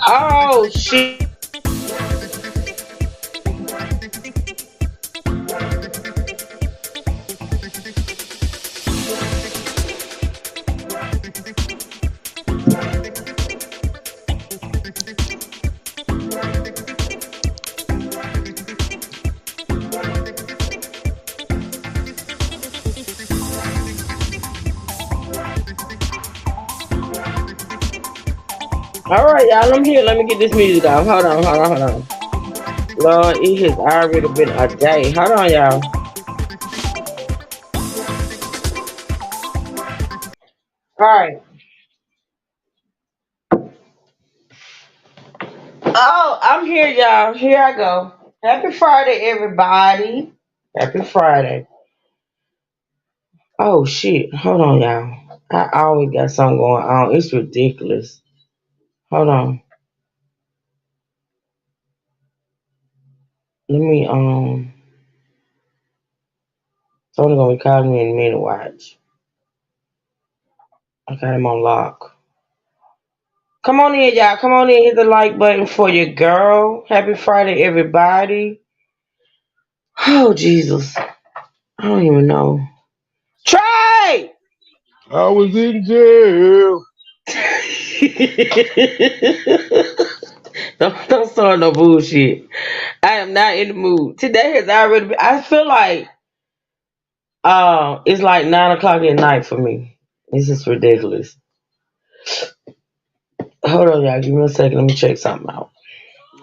Oh, shit. All right, y'all. I'm here. Let me get this music off. Hold on. Lord, it has already been a day. Hold on, y'all. All right. Oh, I'm here, y'all. Here I go. Happy Friday, everybody. Happy Friday. Oh shit. Hold on, y'all. I always got something going on. It's ridiculous. Hold on. Let me Tony gonna be calling me in a minute. Watch. I got him on lock. Come on in, y'all. Come on in. Hit the like button for your girl. Happy Friday, everybody. Oh Jesus. I don't even know. Trey! I was in jail. don't start no bullshit. I am not in the mood. Today has already been, I feel like it's like 9 o'clock at night for me. This is ridiculous. Hold on, y'all. Give me a second. Let me check something out.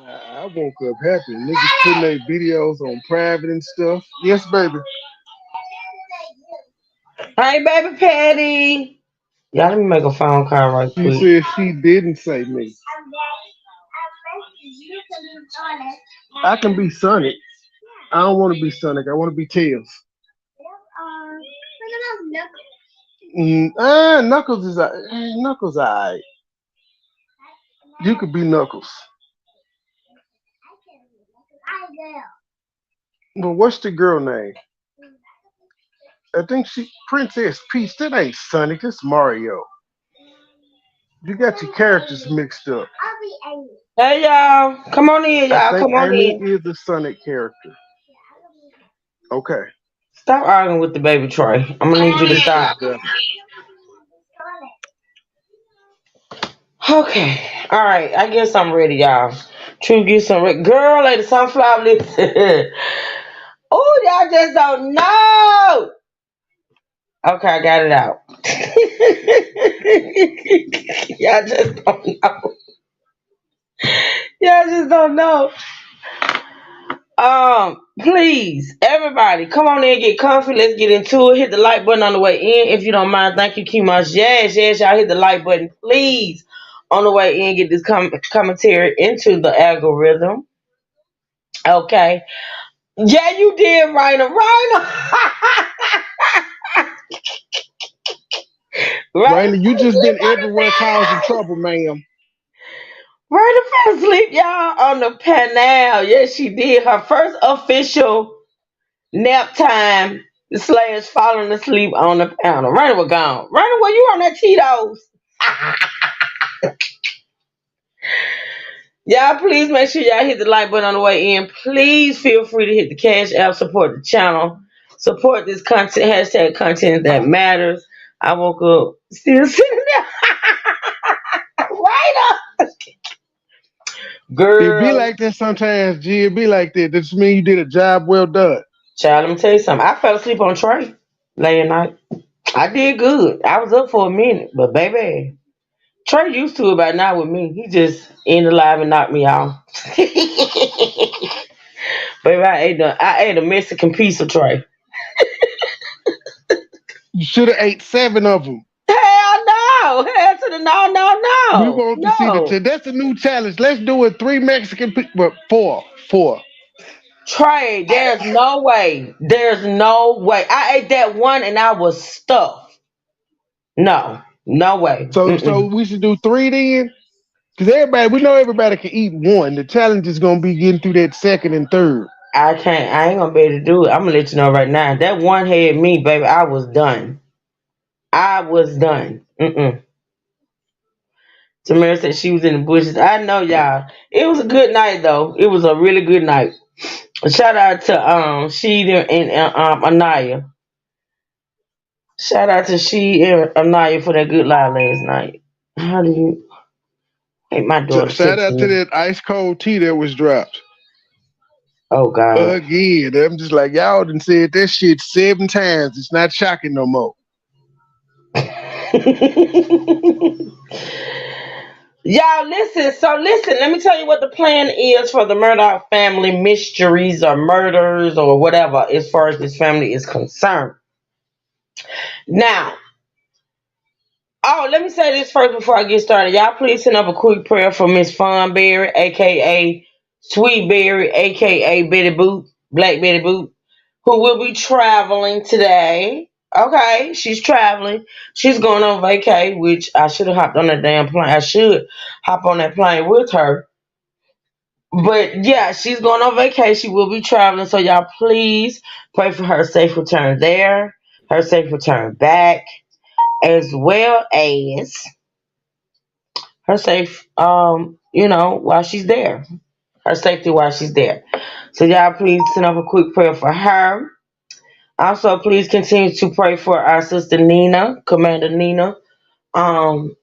I woke up happy. Niggas putting their videos on private and stuff. Yes, baby. Hey, baby Patty. Y'all, let me make a phone call right She quick. said she didn't say me. I can be Sonic. I don't want to be Sonic. I want to be Tails. Knuckles is Knuckles. Alright. You could be Knuckles. But what's the girl name? I think she Princess Peach. That ain't Sonic. It's Mario. You got your characters mixed up. Hey, y'all. Come on in, I y'all. think Come on Amy in. is the Sonic character. Okay. Stop arguing with the baby Troy. I'm gonna need you to stop. Okay. Okay. All right. I guess I'm ready, y'all. True, get some girl, lady sunflower lips. Oh, y'all just don't know. Okay, I got it out. Y'all just don't know. Y'all just don't know. Please, everybody, come on in, get comfy. Let's get into it. Hit the like button on the way in, if you don't mind. Thank you, Kimas. Yes, y'all hit the like button, please. On the way in, get this commentary into the algorithm. Okay. Yeah, you did, Raina. Raina, Raina, you just been everywhere causing trouble, ma'am. Raina fell asleep, y'all, on the panel. Yes, she did. Her first official nap time slash falling asleep on the panel. Raina was gone. Raina, were you on that Tito's? Y'all, please make sure y'all hit the like button on the way in. Please feel free to hit the cash app, support the channel, support this content, hashtag content that matters. I woke up still sitting there. Raina! It be Girl, like that sometimes, G. It be like that. That just mean you did a job well done. child, let me tell you something. I fell asleep on Trey late at night. I did good. I was up for a minute, but baby, Trey used to it by now with me. He just ended live and knocked me off. Baby, I ate a Mexican pizza tray. You should have ate 7 of them. Hell no! Hell to the no, no, We no, want to see the. no. That's a new challenge. Let's do it. 3 Mexican people, but four. Trey, there's no way. There's no way. I ate that one and I was stuffed. No, no way. So Mm-mm. we should do 3 then. Because we know everybody can eat one. The challenge is gonna be getting through that second and third. I can't. I ain't gonna be able to do it. I'm gonna let you know right now. That one had me, baby. I was done. I was done. Mm-mm. Tamara said she was in the bushes. I know, y'all. It was a good night though. It was a really good night. Shout out to Sheed and Anaya. Shout out to Sheed and Anaya for that good lie last night. How do you? Hey, my daughter Shout texting out to me. that ice cold tea that was dropped Oh God. again. I'm just like y'all done said that shit 7 times. It's not shocking no more. Y'all listen. So listen. Let me tell you what the plan is for the Murdock family mysteries or murders or whatever, as far as this family is concerned. Now, oh, let me say this first before I get started. Y'all, please send up a quick prayer for Miss Funberry, aka Sweetberry, aka Betty Boot, Black Betty Boot, who will be traveling today. Okay, she's traveling. She's going on vacay, which I should have hopped on that damn plane. I should hop on that plane with her. But yeah, she's going on vacation. She will be traveling. So y'all please pray for her safe return there, her safe return back, as well as her safe while she's there. Her safety while she's there. So y'all please send up a quick prayer for her. Also, please continue to pray for our sister Nina, Commander Nina,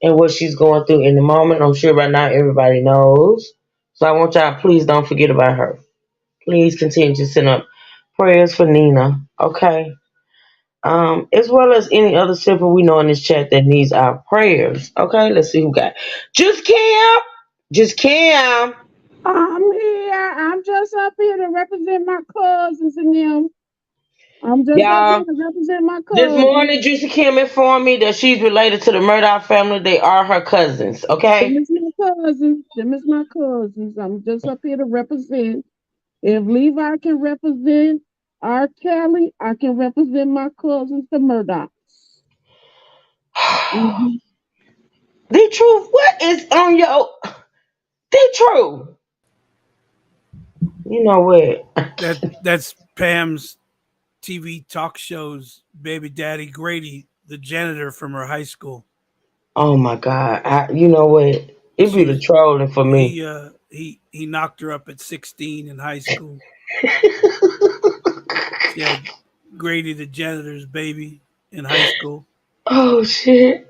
and what she's going through in the moment. I'm sure by now everybody knows. So I want y'all please don't forget about her. Please continue to send up prayers for Nina. Okay. As well as any other sibling we know in this chat that needs our prayers. Okay, let's see who got. Just Cam. Just Cam. I'm here. I'm just up here to represent my cousins and them. I'm just up here Y'all, to represent my this cousins. morning Juicy Kim informed me that she's related to the Murdoch family. They are her cousins. Them Okay. is my cousins. Them is my cousins. I'm just up here to represent. If Levi can represent R. Kelly, I can represent my cousins, the Murdocks. Mhm. The truth. What is on your the truth? You know what? That's Pam's TV talk show's baby daddy Grady, the janitor from her high school. Oh my God. You know what? It She be the was trolling for me. he knocked her up at 16 in high school. She had Grady the janitor's baby in high school. Oh shit.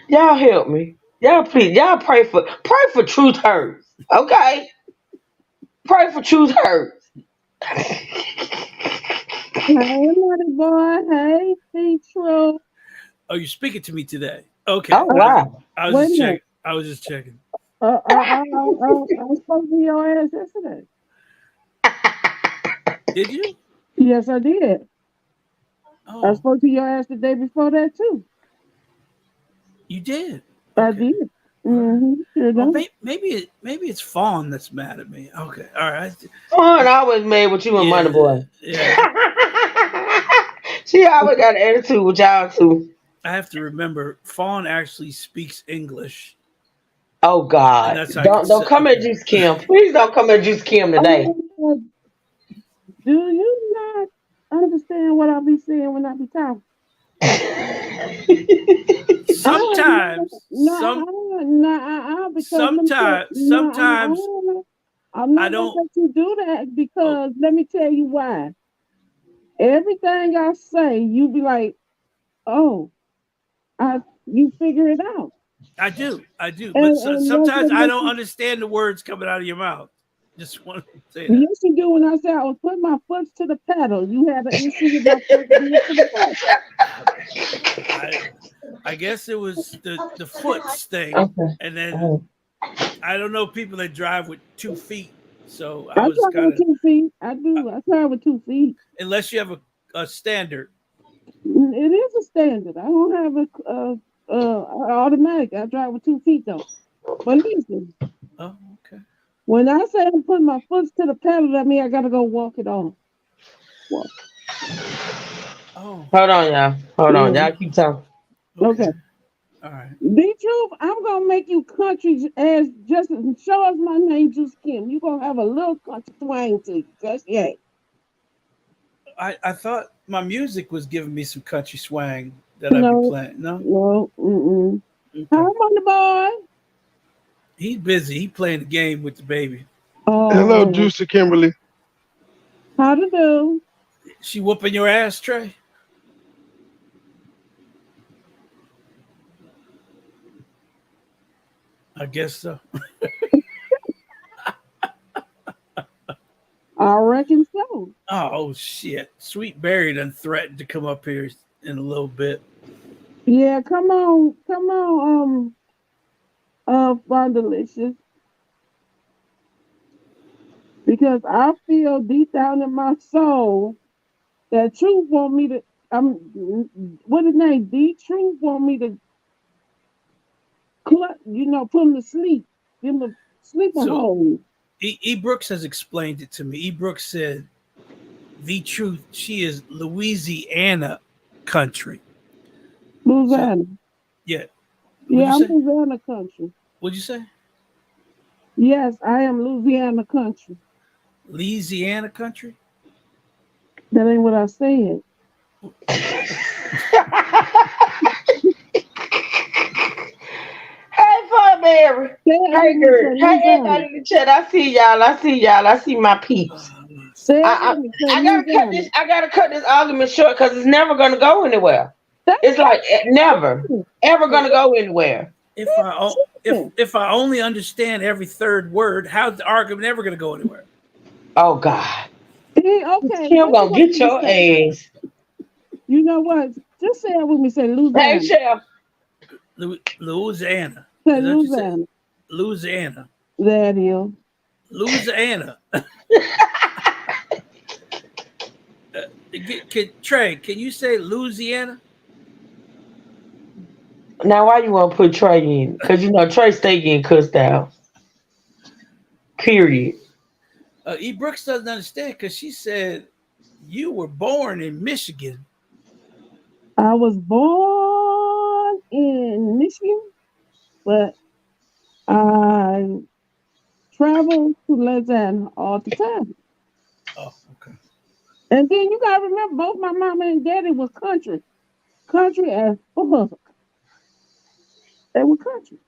Y'all help me. Y'all please. Y'all pray for truth hurts. Okay? Pray for truth hurts. Hey, Money Boy. Hey, True. Oh, you're speaking to me today. Okay. Oh Uh, wow. I was wait a just minute. checking. I was just checking. I spoke to your ass yesterday. Did you? Yes, I did. I Oh, spoke to your ass the day before that, too. you did. I Okay. did. All right. Sure Oh, done. maybe it's Fawn that's mad at me. Okay. All right. Fun always made with you and Money Yeah. Boy. Yeah. She always got an attitude with y'all too. I have to remember Fawn actually speaks English, Oh and God. that's how I could Don't say come at okay. Juice Kim. Please don't come at Juice Kim today. Uh, do you not understand what I be saying when I be talking? Oh, no, Sometimes, some no, no, because let me tell sometimes I'm I not gonna don't. let you do that Oh, because let me tell you why. Everything I say, you be like, oh, you figure it out. I do. But And that's sometimes what I makes don't you. understand the words coming out of your mouth. Just want to say that. Yes, you do. When I said I was putting my foot to the pedal, you had an issue with my foot being to the pedal. I I guess it was the foots thing, Okay. and then Oh. I don't know people that drive with 2 feet. So I I was drive kind with of 2 feet. I do. I drive with 2 feet. unless you have a standard. It is a standard. I don't have automatic. I drive with 2 feet though. But listen, Oh, okay. when I say I'm putting my foot to the pedal, that means I gotta go walk it on. Walk. Oh, Hold on, y'all. Hold on. Mm. Y'all keep talking. okay. Okay. All right. The truth, I'm gonna make you country as just show us my name, Juice Kim. You gonna have a little country twang to you. Just yeah. I thought my music was giving me some country swang that I'd be No, playing. No? no, mm-mm. Hi, Okay. on the boy. He's busy. He playing the game with the baby. Hello, Oh, Juicy Kimberly. how to do? She whooping your ass, Trey? I guess so. I reckon so. Oh shit. Sweet Berry done threatened to come up here in a little bit. Yeah, come on, come on. Delicious, because I feel deep down in my soul that Truth want me to. What his name? D Truth want me to, put him to sleep, give him a sleeping So hold. E. Brooks has explained it to me. E. Brooks said the truth. She is Louisiana country. So Louisiana. yeah, what'd you Yeah, I'm say? Louisiana country. What'd you say? Yes, I am Louisiana country. Louisiana country. That ain't what I said. Hey, Fun Mary. Say it Hey, with me. Say girl. Hey, Louisiana. everybody in the chat. I see y'all. I see y'all. I see my peeps. Say it I with me. Say I gotta cut Louisiana. this. I gotta cut this argument short because it's never gonna go anywhere. That's It's like never, it. ever gonna go anywhere. If I That's if I only understand every third word, how's the argument ever going to go anywhere? Oh God, Okay, Kim what you gonna want get me to your say? ass. You know what? Just say it with me. Say Hey, Louisiana. Chef. Louisiana. Say Is that what you said? Louisiana. Louisiana. That is. Louisiana. Trey, can you say Louisiana? Now, why you want to put Trey in? Because you know Trey stay getting cussed out. Period. E. Brooks doesn't understand because she said you were born in Michigan. I was born in Michigan, but I travel to Louisiana all the time. Oh, okay. And then you gotta remember, both my mama and daddy was country as fuck. They were country.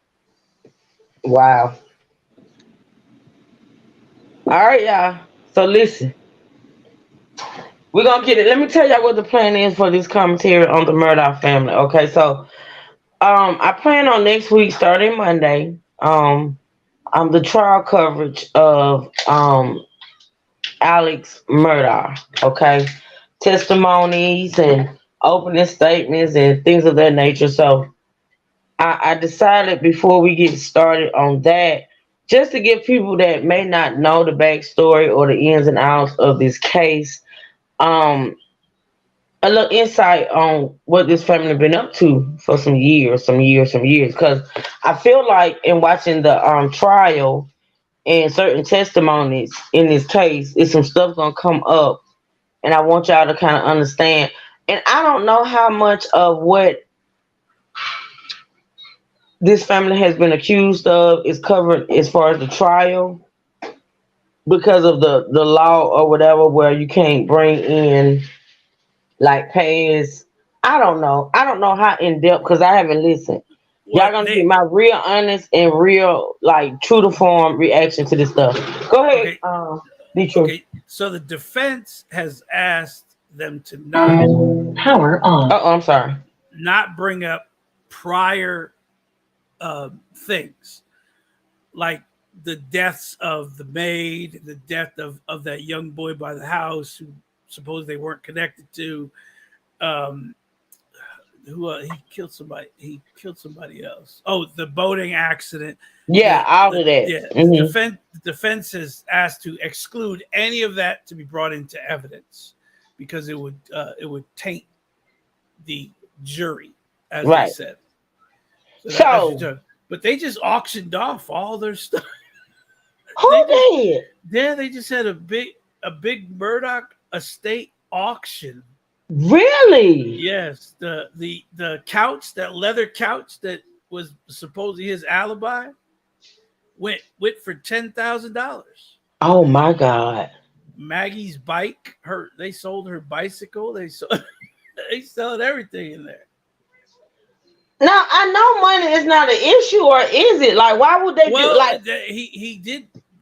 Wow. All right, y'all. So listen, we're gonna get it. Let me tell y'all what the plan is for this commentary on the Murdoch family. Okay, so I plan on next week, starting Monday. The trial coverage of Alex Murdoch. Okay, testimonies and opening statements and things of that nature. So I decided before we get started on that, just to give people that may not know the backstory or the ins and outs of this case, um, a little insight on what this family been up to for some years. Because I feel like in watching the trial and certain testimonies in this case, is some stuff gonna come up, and I want y'all to kind of understand. And I don't know how much of what this family has been accused of is covered as far as the trial because of the law or whatever, where you can't bring in like past. I don't know how in depth because I haven't listened. Y'all Well, gonna get they my real honest and real like true to form reaction to this stuff. Go ahead, okay. be true. Okay, so the defense has asked them to not Power on. I'm sorry. bring up prior things like the deaths of the maid, the death of that young boy by the house who supposed they weren't connected to. Um, who he killed somebody? He killed somebody else. Oh, the boating accident. Yeah, all of that. Yeah, Hmm. the defense is asked to exclude any of that to be brought into evidence because it would taint the jury, as they Right. said. So that's So just, but they just auctioned off all their stuff. They who just did? they just had a big Murdoch estate auction. Really? Yes, the couch, that leather couch that was supposedly his alibi, went for $10,000. Oh my God. Maggie's bike, they sold her bicycle. They sold they sold everything in there. Now I know money is not an issue, or is it? Like, why would they do Well, like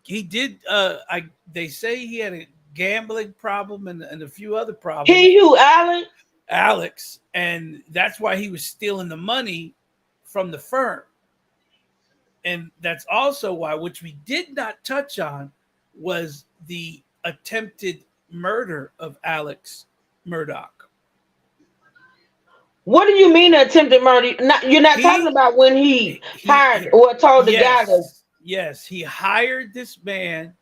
he did. I They say he had a gambling problem and a few other he problems, who Allen? Alex, and that's why he was stealing the money from the firm. And that's also why, which we did not touch on, was the attempted murder of Alex Murdoch. What do you mean attempted murder? You're not talking He about when he hired he or told the guy to. yes, he hired this man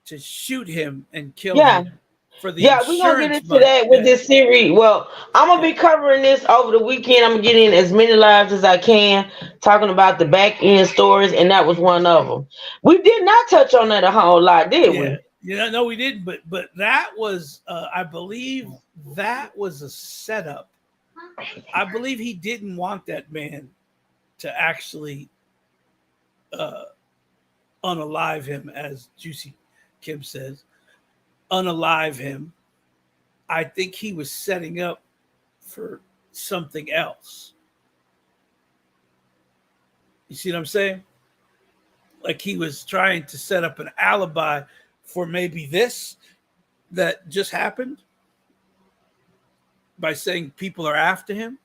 to shoot him and kill Yeah, him for the yeah, we're gonna get insurance into money. that with Yeah, this series. Well, I'm gonna yeah, be covering this over the weekend. I'm gonna get in as many lives as I can, talking about the back end stories, and that was one of them. We did not touch on that a whole lot, did yeah. we? You know, no, we didn't. But that was, I believe, that was a setup. I believe he didn't want that man to actually uh, unalive him, as Juicy Kim says, unalive him. I think he was setting up for something else. You see what I'm saying? Like he was trying to set up an alibi for maybe this that just happened by saying people are after him,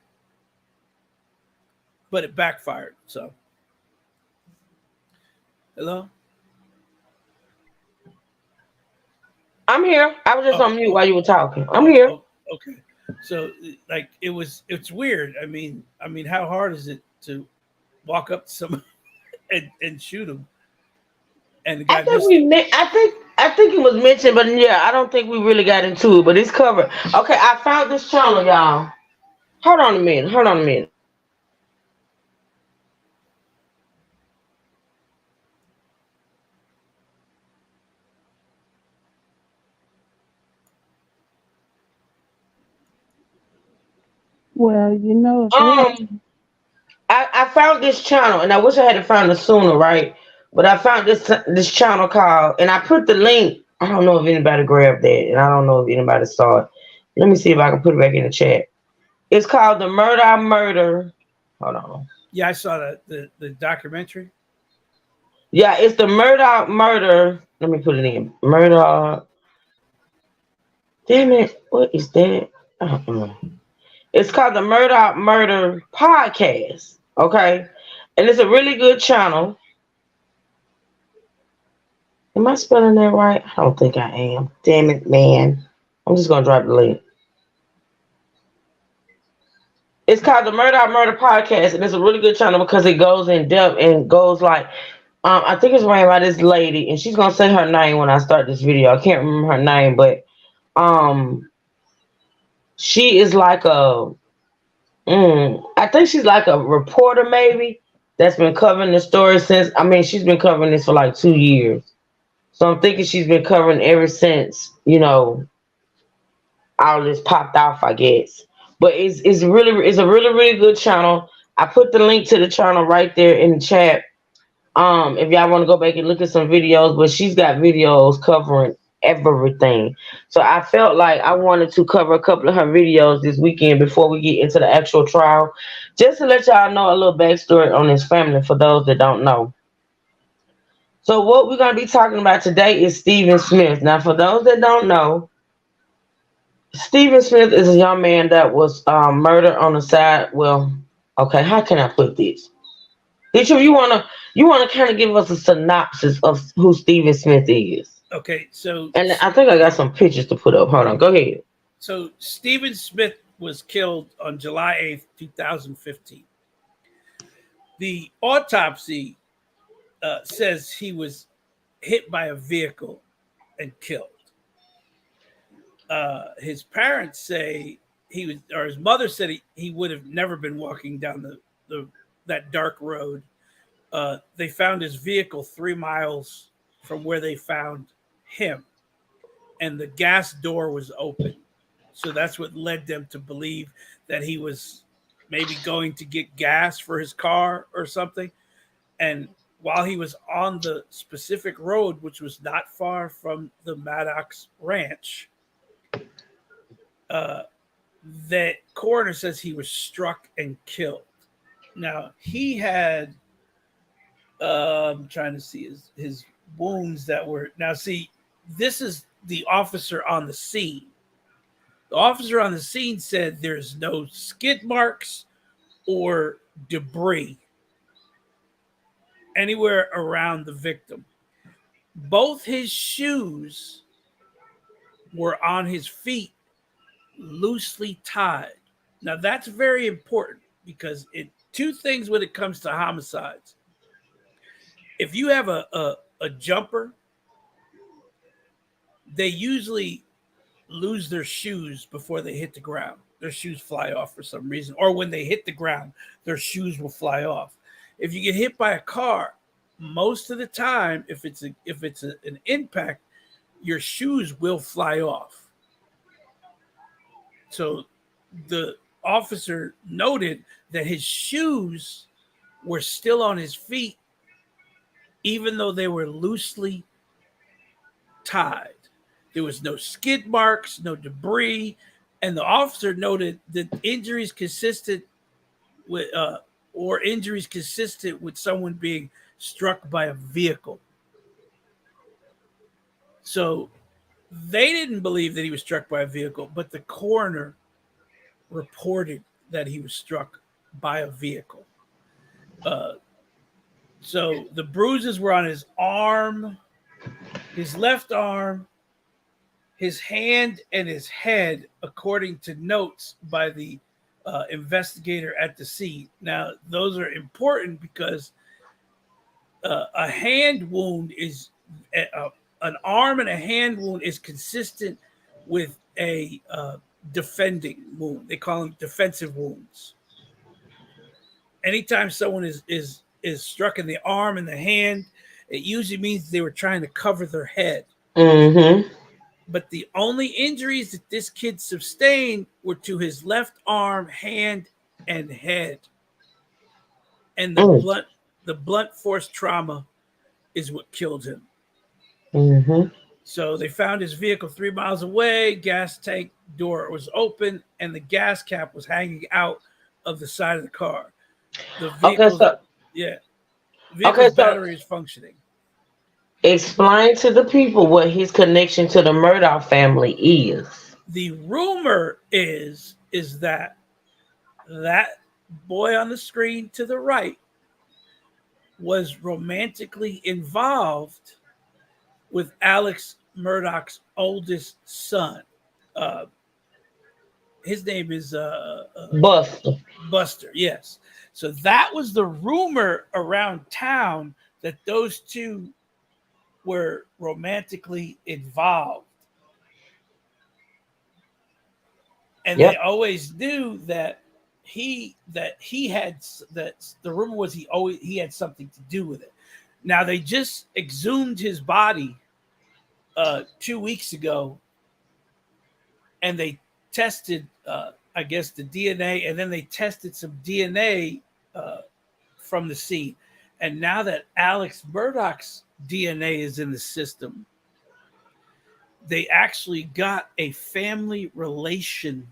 but it backfired. So, hello? I'm here. I was just Oh, on mute oh, while you were talking. I'm oh, here. oh, okay. So, like, it's weird. I mean, how hard is it to walk up to someone and shoot him? And the I guy think missed we. it. I think it was mentioned, but yeah, I don't think we really got into it. But it's covered. Okay, I found this channel, y'all. Hold on a minute. Hold on a minute. Well, if they have, Um, I found this channel, and I wish I had found it sooner, right? But I found this channel called, and I put the link. I don't know if anybody grabbed that, and I don't know if anybody saw it. Let me see if I can put it back in the chat. It's called the Murdock Murder. Hold on. Yeah, I saw that the documentary. Yeah, it's the Murdock Murder. Let me put it in. Murdock. Damn it! What is that? Uh-uh. It's called the Murdock Murder Podcast. Okay, and it's a really good channel. Am I spelling that right? I don't think I am. Damn it, man. I'm just gonna drop the link. It's called the Murdock Murder Podcast, and it's a really good channel because it goes in depth and goes like, I think it's ran by this lady, and she's gonna say her name when I start this video. I can't remember her name, but um, she is like I think she's like a reporter maybe that's been covering the story since. I mean, she's been covering this for like 2 years, so I'm thinking she's been covering ever since. All this popped off, I guess. But it's a really good channel. I put the link to the channel right there in the chat. If y'all want to go back and look at some videos, but she's got videos covering everything. So I felt like I wanted to cover a couple of her videos this weekend before we get into the actual trial, just to let y'all know a little backstory on this family for those that don't know. So what we're gonna be talking about today is Stephen Smith. Now, for those that don't know, Stephen Smith is a young man that was murdered on the side. Well, okay, how can I put this? Deidre, you wanna kind of give us a synopsis of who Stephen Smith is, Okay, so and I think I got some pictures to put up. Hold on, go ahead. Stephen Smith was killed on July 8th, 2015. The autopsy says he was hit by a vehicle and killed. His parents say he was, or his mother said he would have never been walking down the that dark road. They found his vehicle 3 miles from where they found him, and the gas door was open. So that's what led them to believe that he was maybe going to get gas for his car or something. And while he was on the specific road, which was not far from the Maddox ranch, uh, that coroner says he was struck and killed. Now he had, I'm trying to see his wounds that were. Now see, this is the officer on the scene. The officer on the scene said there's no skid marks or debris anywhere around the victim. Both his shoes were on his feet, loosely tied. Now that's very important because two things when it comes to homicides. If you have a jumper, they usually lose their shoes before they hit the ground. Their shoes fly off for some reason, or when they hit the ground, their shoes will fly off. If you get hit by a car, most of the time, if it's an impact, your shoes will fly off. So the officer noted that his shoes were still on his feet, even though they were loosely tied. There was no skid marks, no debris, and the officer noted that injuries consistent with someone being struck by a vehicle. So they didn't believe that he was struck by a vehicle, but the coroner reported that he was struck by a vehicle. So the bruises were on his arm, his left arm, his hand, and his head, according to notes by the investigator at the scene. Now, those are important because a hand wound is an arm and a hand wound is consistent with a defending wound. They call them defensive wounds. Anytime someone is struck in the arm and the hand, it usually means they were trying to cover their head. Mm-hmm. But the only injuries that this kid sustained were to his left arm, hand, and head. And the blunt force trauma is what killed him. Mm-hmm. So they found his vehicle 3 miles away. Gas tank door was open, and the gas cap was hanging out of the side of the car. The vehicle, vehicle's battery is functioning. Explain to the people what his connection to the Murdock family is. The rumor is that boy on the screen to the right was romantically involved with Alex Murdock's oldest son. His name is Buster. Buster, yes. So that was the rumor around town, that those two were romantically involved. And they always knew that the rumor was he had something to do with it. Now they just exhumed his body 2 weeks ago, and they tested I guess the DNA, and then they tested some DNA from the scene. And now that Alex Murdock's DNA is in the system, they actually got a family relation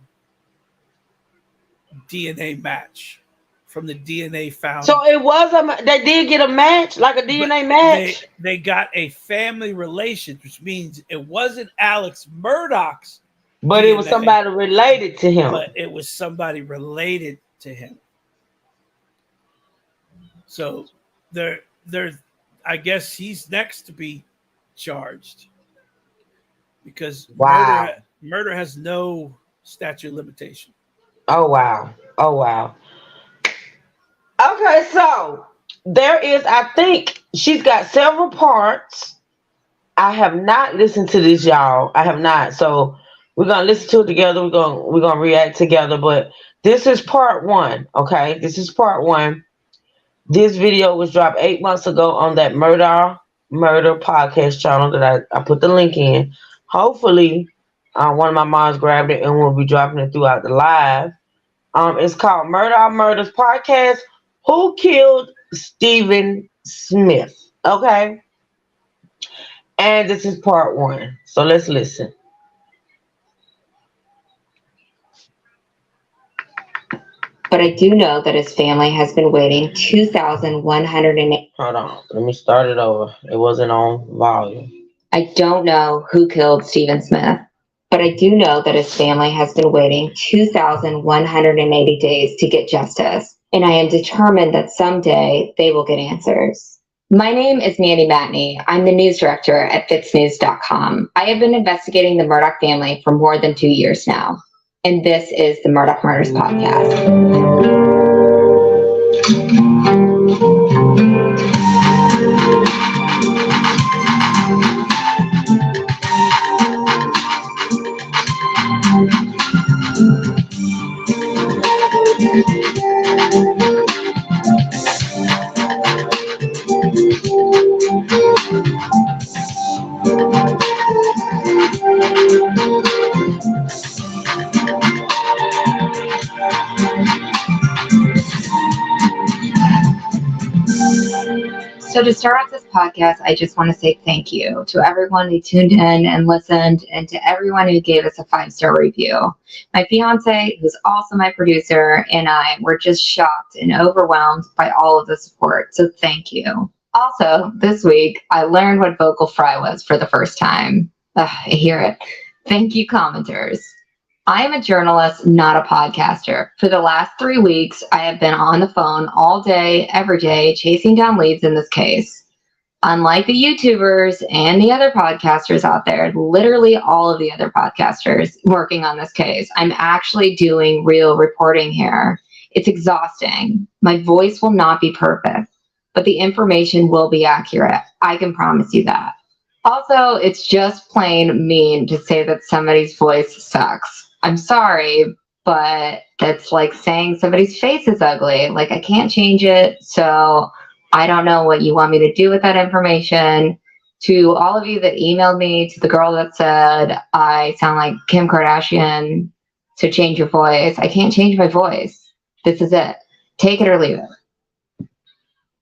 DNA match from the DNA found. So it was they did get a match, like a DNA match. They got a family relation, which means it wasn't Alex Murdock's, but DNA, it was somebody related to him. But it was somebody related to him. So there, I guess he's next to be charged, because murder has no statute of limitation. Oh wow. Okay, so there is, I think she's got several parts. I have not listened to this, y'all. I have not. So we're gonna listen to it together. We're gonna react together. But this is part one. Okay, this is part one. This video was dropped 8 months ago on that Murder podcast channel that I put the link in. Hopefully, one of my moms grabbed it and we'll be dropping it throughout the live. It's called Murders Podcast. Who Killed Stephen Smith? Okay. And this is part one. So let's listen. But I do know that his family has been waiting 2,108. Hold on. Let me start it over. It wasn't on volume. I don't know who killed Stephen Smith, but I do know that his family has been waiting 2,180 days to get justice. And I am determined that someday they will get answers. My name is Mandy Matney. I'm the news director at FitzNews.com. I have been investigating the Murdock family for more than 2 years now. and this is the Murdock Murders Podcast. So to start off this podcast, I just want to say thank you to everyone who tuned in and listened, and to everyone who gave us a 5-star review. My fiance, who's also my producer, and I were just shocked and overwhelmed by all of the support. So thank you. Also, this week, I learned what vocal fry was for the first time. I hear it. Thank you, commenters. I am a journalist, not a podcaster. For the last 3 weeks, I have been on the phone all day, every day, chasing down leads in this case. Unlike the YouTubers and the other podcasters out there, literally all of the other podcasters working on this case, I'm actually doing real reporting here. It's exhausting. My voice will not be perfect, but the information will be accurate. I can promise you that. Also, it's just plain mean to say that somebody's voice sucks. I'm sorry, but that's like saying somebody's face is ugly. Like, I can't change it, so I don't know what you want me to do with that information. To all of you that emailed me, to the girl that said I sound like Kim Kardashian, so change your voice. I can't change my voice. This is it. Take it or leave it.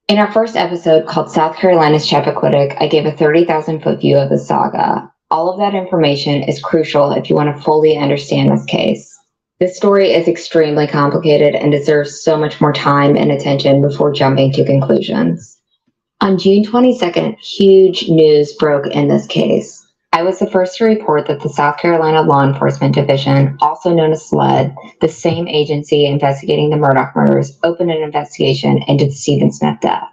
In our first episode called South Carolina's Chappaquiddick, I gave a 30,000-foot view of the saga. All of that information is crucial if you want to fully understand this case. This story is extremely complicated and deserves so much more time and attention before jumping to conclusions. On June 22nd, huge news broke in this case. I was the first to report that the South Carolina Law Enforcement Division, also known as SLED, the same agency investigating the Murdock murders, opened an investigation into the Stephen Smith death.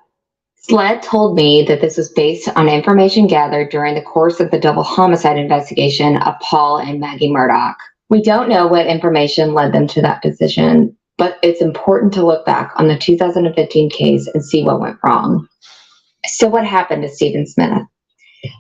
SLED told me that this was based on information gathered during the course of the double homicide investigation of Paul and Maggie Murdock. We don't know what information led them to that position, but it's important to look back on the 2015 case and see what went wrong. So what happened to Stephen Smith?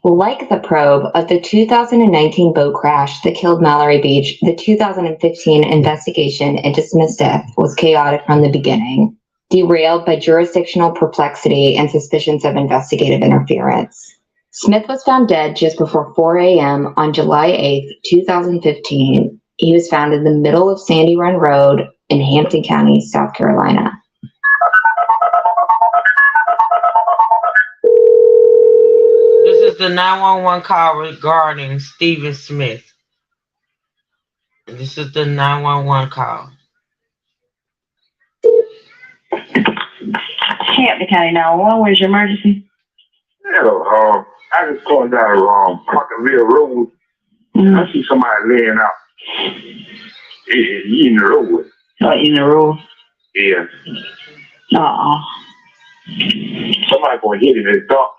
Like the probe of the 2019 boat crash that killed Mallory Beach, the 2015 investigation into Smith's death was chaotic from the beginning, derailed by jurisdictional perplexity and suspicions of investigative interference. Smith was found dead just before 4 a.m. on July 8, 2015. He was found in the middle of Sandy Run Road in Hampton County, South Carolina. This is the 911 call regarding Stephen Smith. This is the 911 call. Hampton County 911, where's your emergency? Hello, I just called down Parkerville Road. I see somebody laying out in the road. Oh, in the road? Yeah. Somebody gonna hit him. It's dark.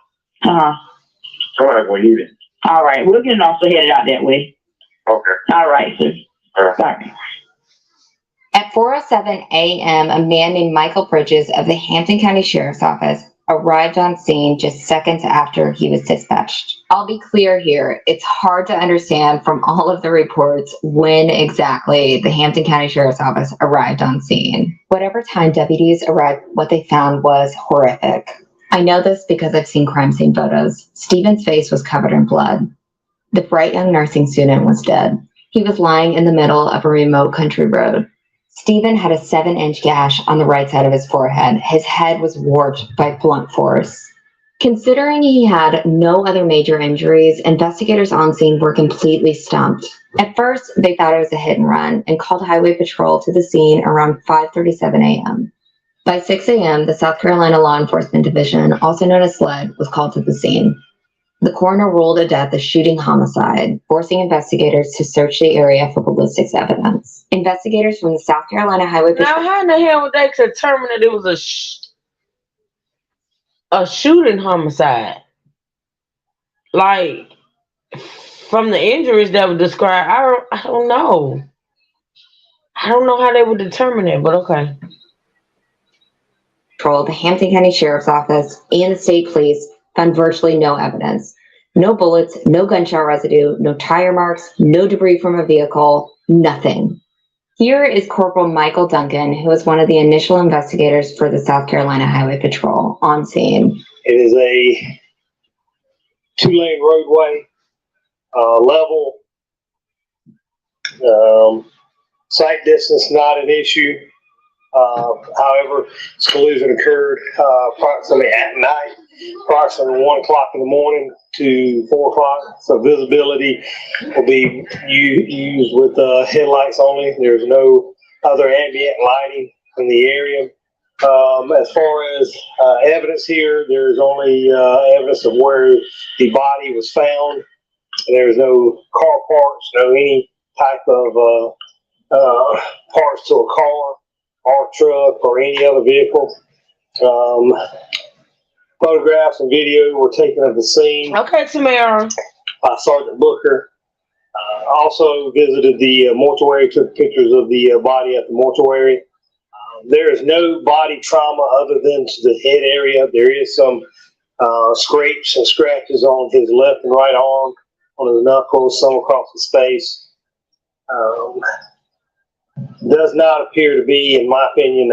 Somebody gonna hit him. All right, we're getting also headed out that way. Okay. All right, sis. Sorry. At 4:07 a.m., a man named Michael Bridges of the Hampton County Sheriff's Office arrived on scene just seconds after he was dispatched. I'll be clear here, it's hard to understand from all of the reports when exactly the Hampton County Sheriff's Office arrived on scene. Whatever time deputies arrived, what they found was horrific. I know this because I've seen crime scene photos. Stephen's face was covered in blood. The bright young nursing student was dead. He was lying in the middle of a remote country road. Stephen had a 7-inch gash on the right side of his forehead. His head was warped by blunt force. Considering he had no other major injuries, investigators on scene were completely stumped. At first, they thought it was a hit and run and called highway patrol to the scene around 5:37 a.m. By 6 a.m., the South Carolina Law Enforcement Division, also known as SLED, was called to the scene. The coroner ruled a death a shooting homicide, forcing investigators to search the area for ballistics evidence. Investigators from the South Carolina Highway Patrol... Now, how in the hell would they determine that it was a shooting homicide? Like, from the injuries that were described, I don't know. I don't know how they would determine it, but okay. The Hampton County Sheriff's Office, and the state police found virtually no evidence. No bullets, no gunshot residue, no tire marks, no debris from a vehicle, nothing. Here is Corporal Michael Duncan, who was one of the initial investigators for the South Carolina Highway Patrol on scene. It is a 2-lane roadway, level. Sight distance not an issue. However, this collision occurred approximately at night, approximately 1 o'clock in the morning to 4 o'clock. So visibility will be used with headlights only. There's no other ambient lighting in the area. As far as evidence here, there's only evidence of where the body was found. There's no car parts, no any type of parts to a car or truck or any other vehicle. Photographs and video were taken of the scene. Okay, Tamara. By Sergeant Booker. Also visited the mortuary, took pictures of the body at the mortuary. There is no body trauma other than to the head area. There is some scrapes and scratches on his left and right arm, on his knuckles, some across his face. Does not appear to be, in my opinion,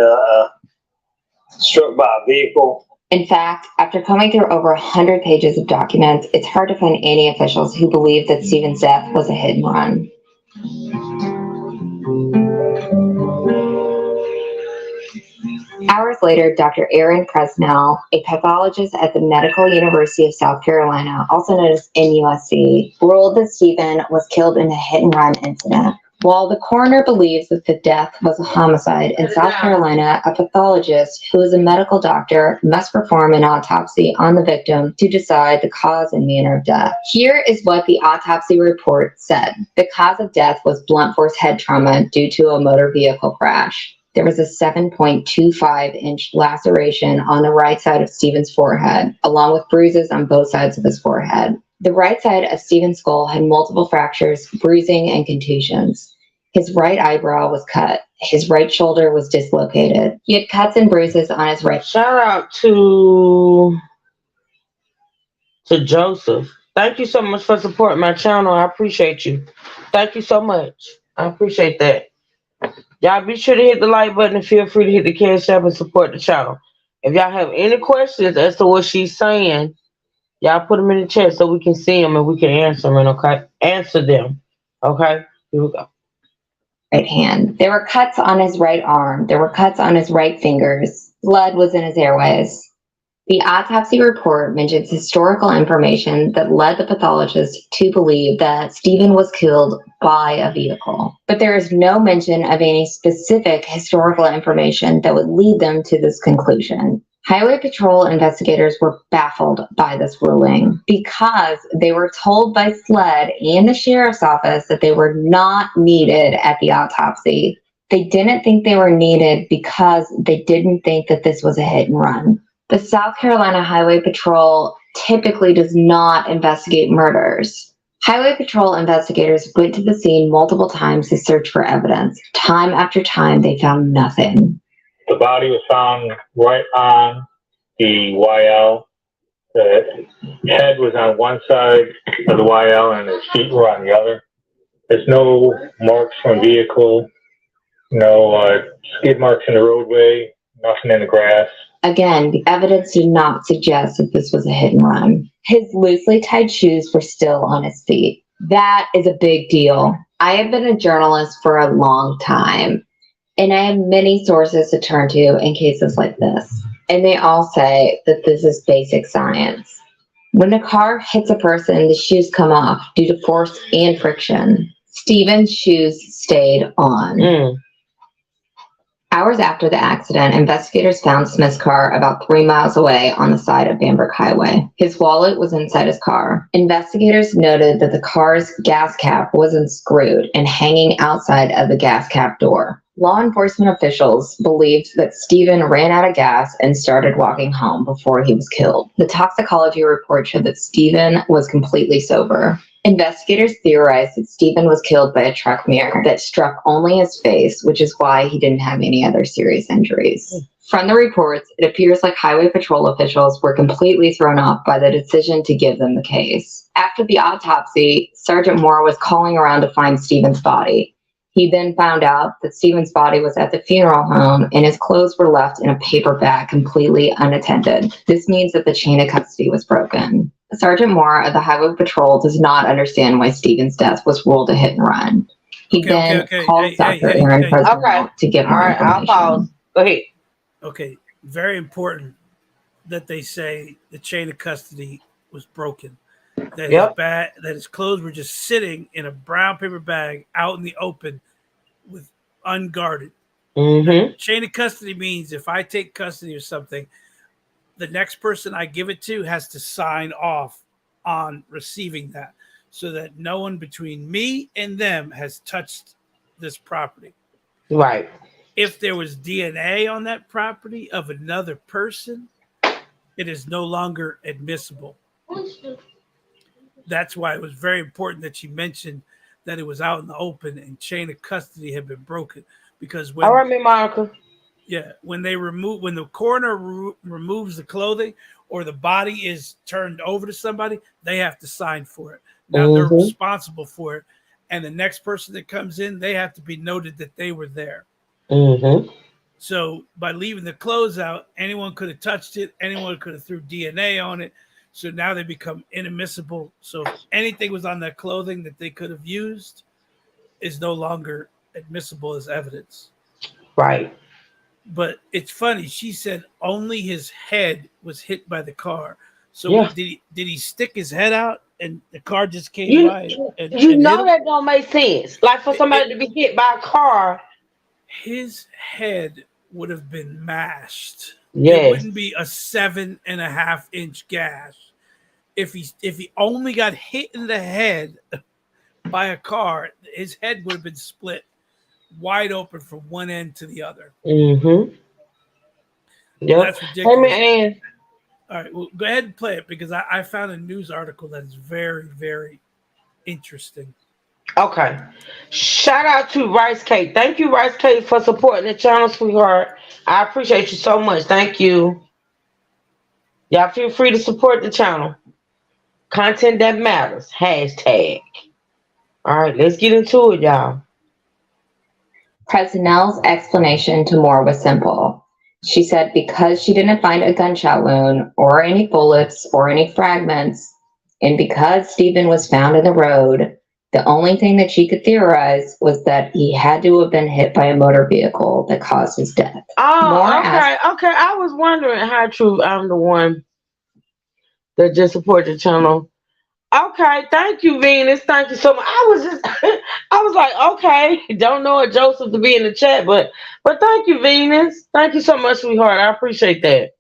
struck by a vehicle. In fact, after combing through over 100 pages of documents, it's hard to find any officials who believe that Stephen's death was a hit and run. Hours later, Dr. Aaron Presnell, a pathologist at the Medical University of South Carolina, also known as NUSC, ruled that Stephen was killed in a hit-and-run incident. While the coroner believes that the death was a homicide, in South Carolina, a pathologist who is a medical doctor must perform an autopsy on the victim to decide the cause and manner of death. Here is what the autopsy report said. The cause of death was blunt force head trauma due to a motor vehicle crash. There was a 7.25-inch laceration on the right side of Stephen's forehead, along with bruises on both sides of his forehead. The right side of Stephen's skull had multiple fractures, bruising, and contusions. His right eyebrow was cut. His right shoulder was dislocated. He had cuts and bruises on his right. Shout out to Joseph. Thank you so much for supporting my channel. I appreciate you. Thank you so much. I appreciate that. Y'all be sure to hit the like button and feel free to hit the cash app and support the channel. If y'all have any questions as to what she's saying, y'all put them in the chat so we can see them and we can answer them. Okay, answer them. Okay, here we go. Right hand. There were cuts on his right arm. There were cuts on his right fingers. Blood was in his airways. The autopsy report mentions historical information that led the pathologist to believe that Stephen was killed by a vehicle. But there is no mention of any specific historical information that would lead them to this conclusion. Highway Patrol investigators were baffled by this ruling because they were told by SLED and the Sheriff's Office that they were not needed at the autopsy. They didn't think they were needed because they didn't think that this was a hit and run. The South Carolina Highway Patrol typically does not investigate murders. Highway Patrol investigators went to the scene multiple times to search for evidence. Time after time, they found nothing. The body was found right on the YL. The head was on one side of the YL and his feet were on the other. There's no marks from a vehicle, no skid marks in the roadway, nothing in the grass. Again, the evidence did not suggest that this was a hit and run. His loosely tied shoes were still on his feet. That is a big deal. I have been a journalist for a long time, and I have many sources to turn to in cases like this. And they all say that this is basic science. When a car hits a person, the shoes come off due to force and friction. Stephen's shoes stayed on. Hours after the accident, investigators found Smith's car about 3 miles away on the side of Bamberg Highway. His wallet was inside his car. Investigators noted that the car's gas cap was unscrewed and hanging outside of the gas cap door. Law enforcement officials believed that Stephen ran out of gas and started walking home before he was killed. The toxicology report showed that Stephen was completely sober. Investigators theorized that Stephen was killed by a truck mirror that struck only his face, which is why he didn't have any other serious injuries. From the reports, it appears like highway patrol officials were completely thrown off by the decision to give them the case. After the autopsy, Sergeant Moore was calling around to find Stephen's body. He then found out that Stephen's body was at the funeral home and his clothes were left in a paper bag completely unattended. This means that the chain of custody was broken. Sergeant Moore of the Highway Patrol does not understand why Stephen's death was ruled a hit and run. He called Dr. Aaron Presnell to give more information. I'll pause. Go ahead. Okay, very important that they say the chain of custody was broken. That his clothes were just sitting in a brown paper bag out in the open with unguarded. Mm-hmm. Chain of custody means if I take custody of something, the next person I give it to has to sign off on receiving that so that no one between me and them has touched this property. Right. If there was DNA on that property of another person, it is no longer admissible. That's why it was very important that she mentioned that it was out in the open and chain of custody had been broken. Because when all right, Monica. Yeah, when the coroner removes the clothing or the body is turned over to somebody, they have to sign for it. Now they're responsible for it, and the next person that comes in, they have to be noted that they were there. Mm-hmm. So by leaving the clothes out, anyone could have touched it. Anyone could have threw DNA on it. So now they become inadmissible. So if anything was on that clothing that they could have used is no longer admissible as evidence. Right. But it's funny. She said only his head was hit by the car. So did he stick his head out and the car just came by? And that don't make sense. Like for somebody to be hit by a car. His head would have been mashed. Yes. It wouldn't be a 7.5-inch gash. If he only got hit in the head by a car, his head would have been split wide open from one end to the other. Mm-hmm. Yeah, that's ridiculous. Hey, man. All right, well, go ahead and play it because I found a news article that is very, very interesting. Okay. Shout out to Rice Cake. Thank you, Rice Cake, for supporting the channel, sweetheart. I appreciate you so much. Thank you. Y'all feel free to support the channel. Content that matters. #. All right, let's get into it, y'all. Presnell's explanation to Moore was simple. She said because she didn't find a gunshot wound or any bullets or any fragments, and because Stephen was found in the road, the only thing that she could theorize was that he had to have been hit by a motor vehicle that caused his death. Oh, okay. I was wondering how true I'm the one that just supported the channel. Okay, thank you, Venus. Thank you so much. I was like, okay, don't know a Joseph to be in the chat, but thank you, Venus. Thank you so much, sweetheart. I appreciate that.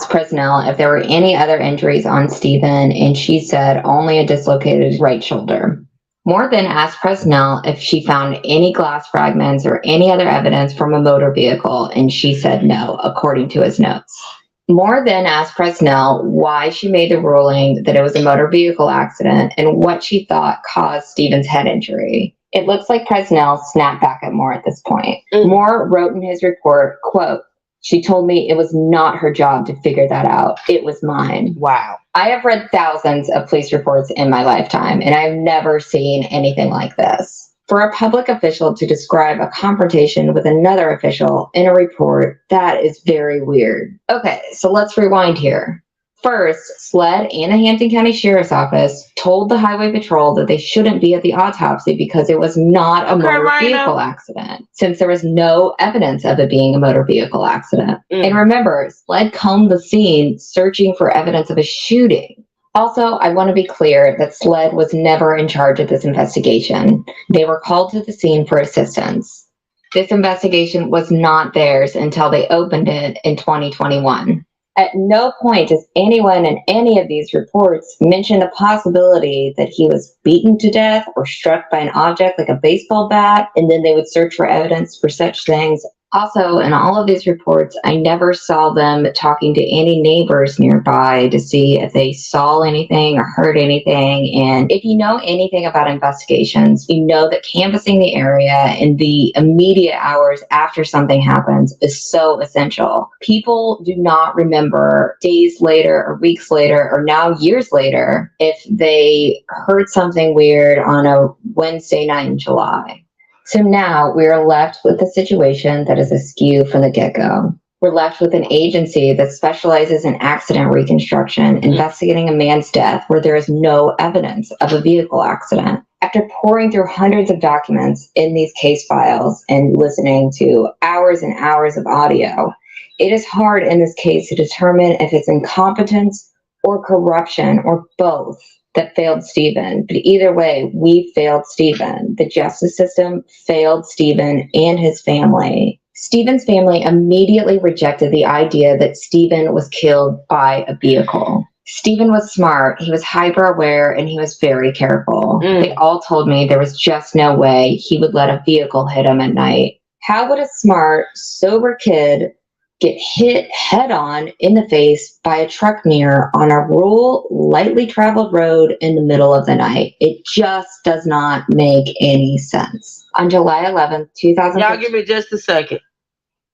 Presnell if there were any other injuries on Stephen, and she said only a dislocated right shoulder. Moore then asked Presnell if she found any glass fragments or any other evidence from a motor vehicle, and she said no, according to his notes. Moore then asked Presnell why she made the ruling that it was a motor vehicle accident and what she thought caused Stephen's head injury. It looks like Presnell snapped back at Moore at this point. Moore wrote in his report, quote, "She told me it was not her job to figure that out. It was mine." Wow. I have read thousands of police reports in my lifetime, and I've never seen anything like this. For a public official to describe a confrontation with another official in a report, that is very weird. Okay, so let's rewind here. First, SLED and the Hampton County Sheriff's Office told the Highway Patrol that they shouldn't be at the autopsy because it was not a motor vehicle accident, since there was no evidence of it being a motor vehicle accident. And remember, SLED combed the scene searching for evidence of a shooting. Also, I want to be clear that SLED was never in charge of this investigation. They were called to the scene for assistance. This investigation was not theirs until they opened it in 2021. At no point does anyone in any of these reports mention the possibility that he was beaten to death or struck by an object like a baseball bat, and then they would search for evidence for such things Also, in all of these reports, I never saw them talking to any neighbors nearby to see if they saw anything or heard anything. And if you know anything about investigations, you know that canvassing the area in the immediate hours after something happens is so essential. People do not remember days later or weeks later or now years later if they heard something weird on a Wednesday night in July. So now we are left with a situation that is askew from the get-go. We're left with an agency that specializes in accident reconstruction, investigating a man's death where there is no evidence of a vehicle accident. After poring through hundreds of documents in these case files and listening to hours and hours of audio, it is hard in this case to determine if it's incompetence or corruption or both that failed Stephen. But either way, we failed Stephen. The justice system failed Stephen and his family. Stephen's family immediately rejected the idea that Stephen was killed by a vehicle. Stephen was smart, he was hyper aware, and he was very careful. They all told me there was just no way he would let a vehicle hit him at night. How would a smart, sober kid get hit head on in the face by a truck mirror on a rural, lightly traveled road in the middle of the night? It just does not make any sense. On July 11th, 2000. Y'all give me just a second.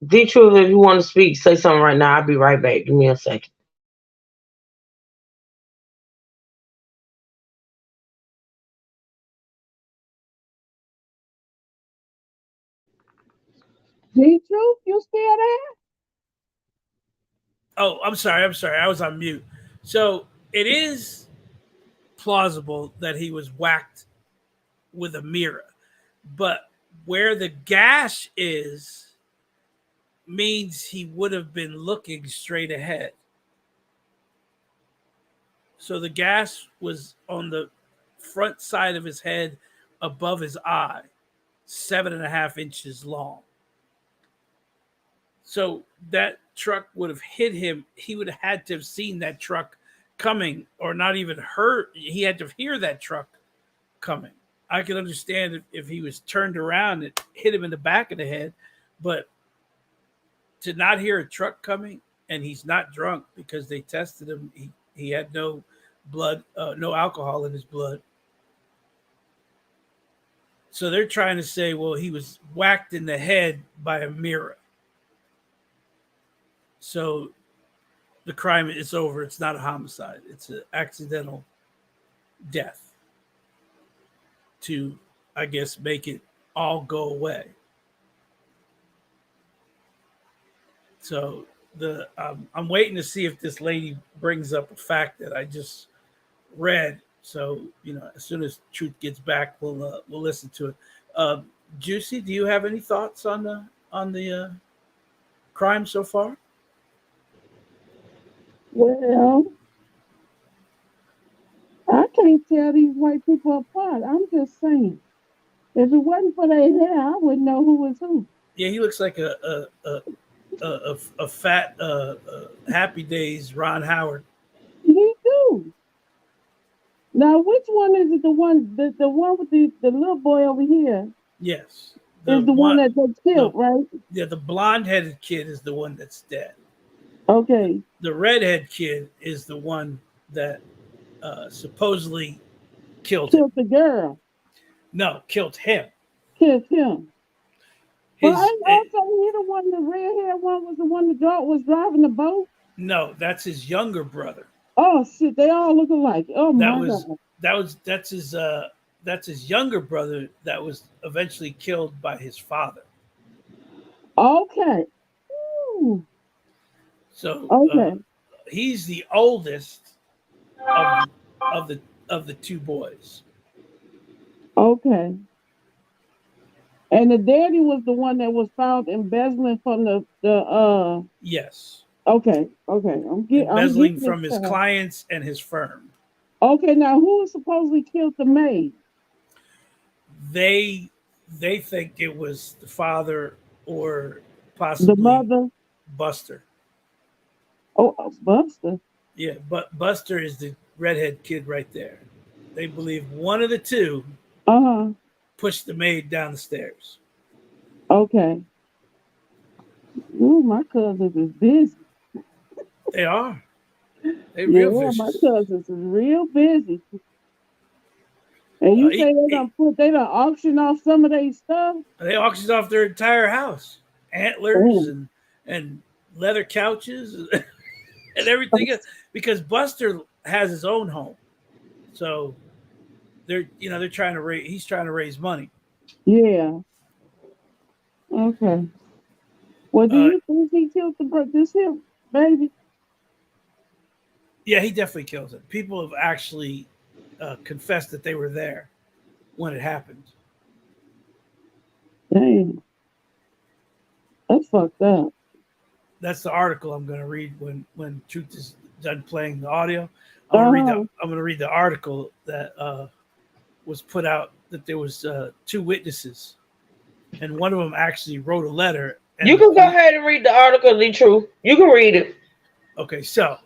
D-Truth, if you want to speak, say something right now. I'll be right back. Give me a second. D-Truth, you still there? Oh, I'm sorry. I was on mute. So it is plausible that he was whacked with a mirror, but where the gash is means he would have been looking straight ahead. So the gash was on the front side of his head above his eye, 7.5 inches long. So that truck would have hit him. He would have had to have seen that truck coming, or not even heard. He had to hear that truck coming. I can understand if he was turned around and hit him in the back of the head, but to not hear a truck coming, and he's not drunk because they tested him. He had no blood, no alcohol in his blood. So they're trying to say, well, he was whacked in the head by a mirror. So the crime is over. It's not a homicide. It's an accidental death to, I guess, make it all go away. So I'm waiting to see if this lady brings up a fact that I just read. So, as soon as Truth gets back, we'll listen to it. Juicy, do you have any thoughts on the crime so far? Well, I can't tell these white people apart. I'm just saying. If it wasn't for their hair, I wouldn't know who was who. Yeah, he looks like a fat Happy Days Ron Howard. He do. Now, which one is it? The one with the little boy over here? Yes, is the one that gets killed, right? Yeah, the blonde-headed kid is the one that's dead. Okay. The redhead kid is the one that supposedly killed the girl. No, killed him. Killed him. Well, also he the one, the red-haired one was the one that was driving the boat? No, that's his younger brother. Oh shit, they all look alike. Oh my God. That's his younger brother that was eventually killed by his father. Okay. Ooh. So he's the oldest of the two boys. Okay. And the daddy was the one that was found embezzling from the Yes. Okay. I'm embezzling from his clients and his firm. Okay, now who supposedly killed the maid? They think it was the father or possibly the mother. Buster. Oh, Buster. Yeah, but Buster is the redhead kid right there. They believe one of the two pushed the maid down the stairs. Okay. Ooh, my cousins is busy. They are. They real Yeah, my vicious. cousins is real busy. And you say they done auction off some of their stuff? They auctioned off their entire house, antlers Oh, and leather couches and everything else, because Buster has his own home. So they're trying to raise. He's trying to raise money. yeah. Okay. Well, do Uh, you think he killed this here baby? yeah, he definitely kills it. People have actually confessed that they were there when it happened. Dang, that's fucked up. That's the article I'm going to read when Truth is done playing the audio. Uh-huh. I'm going to read the article that was put out, that there was two witnesses, and one of them actually wrote a letter. And You can go ahead and read the article, the truth. You can read it. Okay, so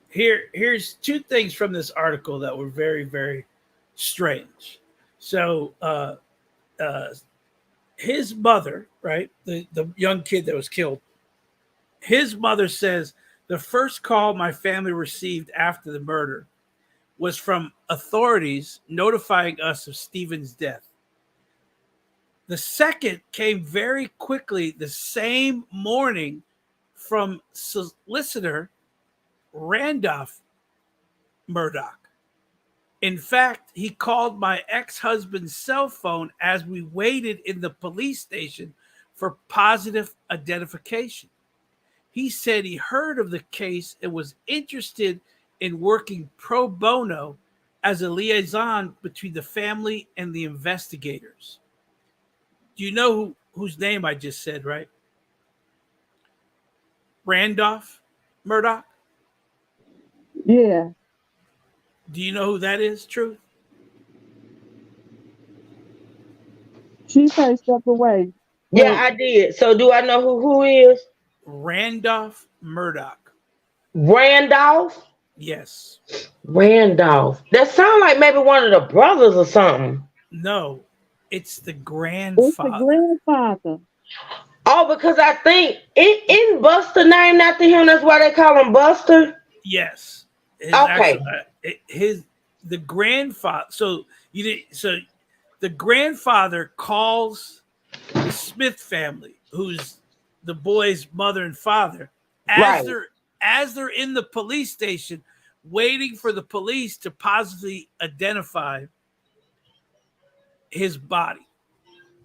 here's two things from this article that were very, very strange. So his mother, right, the young kid that was killed, his mother says the first call my family received after the murder was from authorities notifying us of Stephen's death. The second came very quickly the same morning from solicitor Randolph Murdock. In fact, he called my ex-husband's cell phone as we waited in the police station for positive identification. He said he heard of the case and was interested in working pro bono as a liaison between the family and the investigators. Do you know whose name I just said, right? Randolph Murdock? Yeah. Do you know who that is, Truth? She say step away. Yeah, But I did. So do I know who is? Randolph Murdock. Randolph? Yes. Randolph. That sounds like maybe one of the brothers or something. No, it's the it's the grandfather. grandfather. Oh, because I think isn't Buster named after him? That's why they call him Buster. Yes. His Okay. actual his the grandfather. So the grandfather calls the Smith family, who's the boy's mother and father, Right. as they're in the police station waiting for the police to positively identify his body.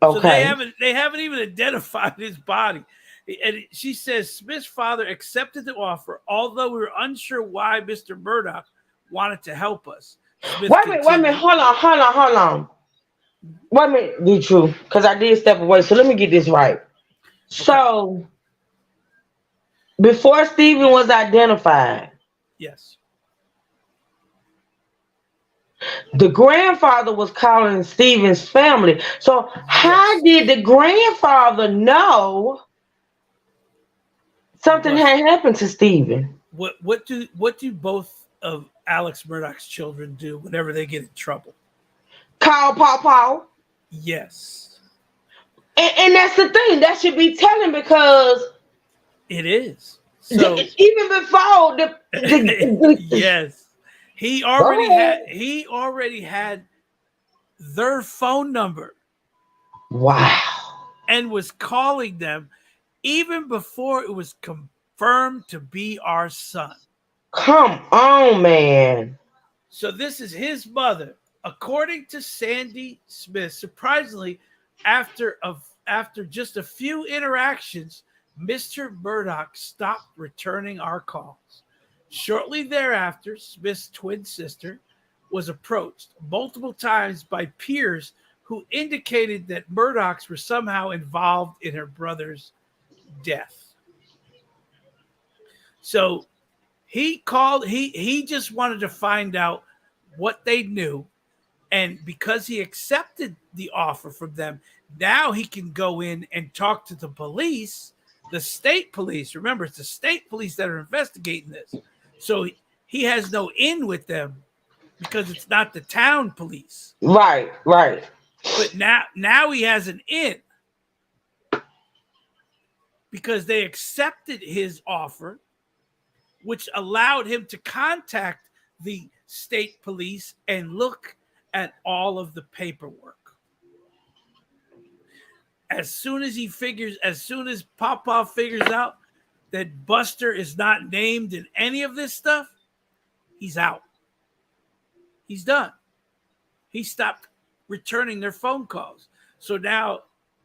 So Okay. they haven't even identified his body. And she says Smith's father accepted the offer, although we were unsure why Mr. Murdock wanted to help us. Smith Wait a minute. continued. Hold on. Wait a minute, be true, because I did step away. So let me get this right. So before Stephen was identified, Yes. the grandfather was calling Stephen's family. So how did the grandfather know something had happened to Stephen? What do both of Alex Murdoch's children do whenever they get in trouble? Call Paw. Yes. And that's the thing. That should be telling, because it is. So even before the yes. He already had their phone number. Wow. And was calling them even before it was confirmed to be our son. Come on, man. So this is his mother. According to Sandy Smith, surprisingly, after just a few interactions, Mr. Murdock stopped returning our calls. Shortly thereafter, Smith's twin sister was approached multiple times by peers who indicated that Murdocks were somehow involved in her brother's death. So he called, he just wanted to find out what they knew. And because he accepted the offer from them, now he can go in and talk to the police, the state police. Remember, it's the state police that are investigating this. So he has no in with them because it's not the town police. Right. But now he has an in. because they accepted his offer, which allowed him to contact the state police and look at all of the paperwork. As soon as Papa figures out that Buster is not named in any of this stuff, he's out. He's done. He stopped returning their phone calls. So now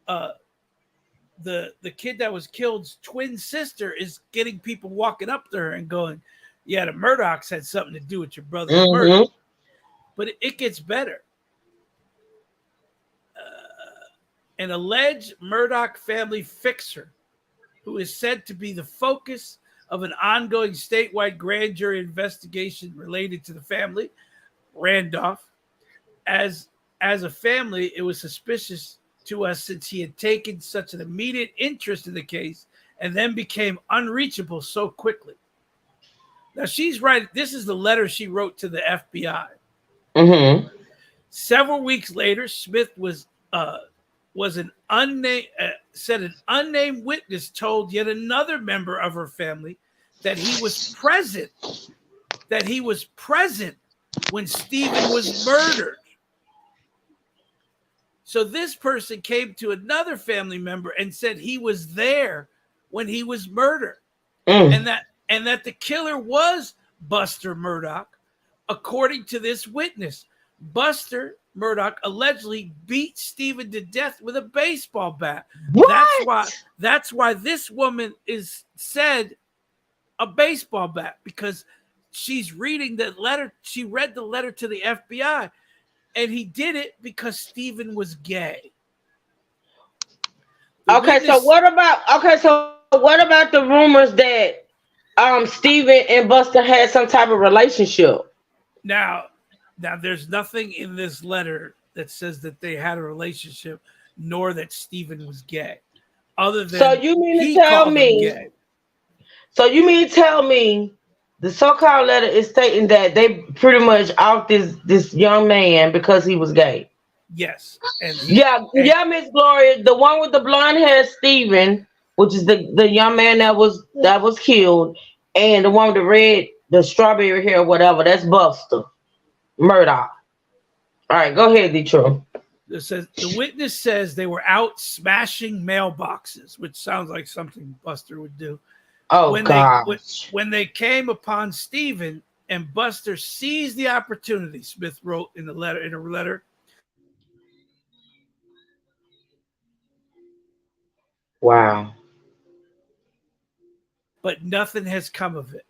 the kid that was killed's twin sister is getting people walking up to her and going, yeah, the Murdocks had something to do with your brother's murder. But it gets better. An alleged Murdock family fixer, who is said to be the focus of an ongoing statewide grand jury investigation related to the family, Randolph. As a family, it was suspicious to us since he had taken such an immediate interest in the case and then became unreachable so quickly. Now she's right. This is the letter she wrote to the FBI. Mm-hmm. Several weeks later, Smith was an unnamed witness told yet another member of her family that he was present when Stephen was murdered. So this person came to another family member and said he was there when he was murdered, and that the killer was Buster Murdock, according to this witness. Buster Murdock allegedly beat Stephen to death with a baseball bat. What? That's why this woman is said a baseball bat, because she's reading the letter. She read the letter to the FBI, and he did it because Stephen was gay. So what about the rumors that Stephen and Buster had some type of relationship? Now there's nothing in this letter that says that they had a relationship, nor that Stephen was gay. Other than So you mean to tell me the so-called letter is stating that they pretty much off this young man because he was gay? Yes. Miss Gloria, the one with the blonde hair, Stephen, which is the young man that was killed, and the one with the strawberry hair, whatever, that's Buster Murdock. All right, go ahead, Detroit. It says the witness says they were out smashing mailboxes, which sounds like something Buster would do. When they came upon Stephen, and Buster seized the opportunity, Smith wrote in a letter. Wow. But nothing has come of it.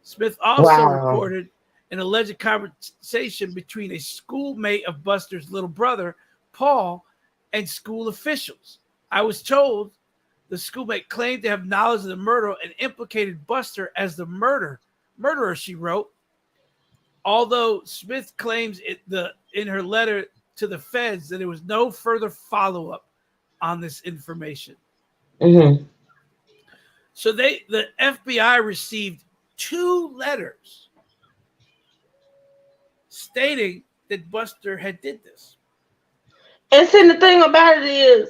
Smith also reported an alleged conversation between a schoolmate of Buster's little brother, Paul, and school officials. I was told the schoolmate claimed to have knowledge of the murder and implicated Buster as the murderer, she wrote. Although Smith claims in her letter to the feds that there was no further follow-up on this information. Mm-hmm. So the FBI received 2 letters stating that Buster had did this. And see, the thing about it is,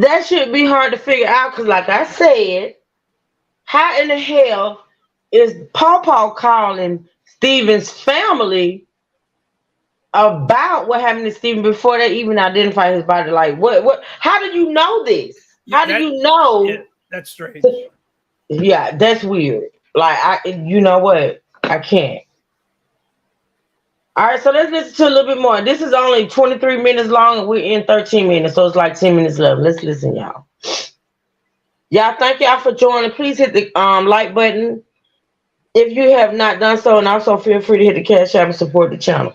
that should be hard to figure out, because like I said, how in the hell is Paw calling Stephen's family about what happened to Stephen before they even identify his body? Like, what? How do you know this? How do you know? Yeah, that's strange. Yeah, that's weird. Like, you know what? I can't. All right, so let's listen to a little bit more. This is only 23 minutes long, and we're in 13 minutes, so it's like 10 minutes left. Let's listen, y'all. Y'all, thank y'all for joining. Please hit the like button if you have not done so, and also feel free to hit the Cash App and support the channel.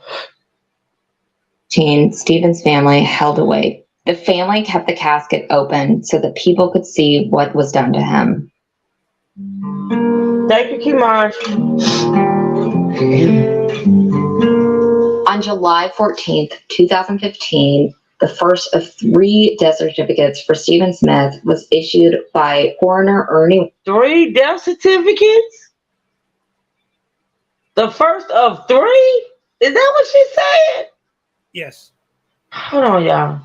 Stephen's family held away. The family kept the casket open so that people could see what was done to him. Thank you, Kimaj. On July 14th, 2015, the first of 3 death certificates for Stephen Smith was issued by coroner Ernie. 3 death certificates? The first of 3? Is that what she said? Yes. Hold on, y'all.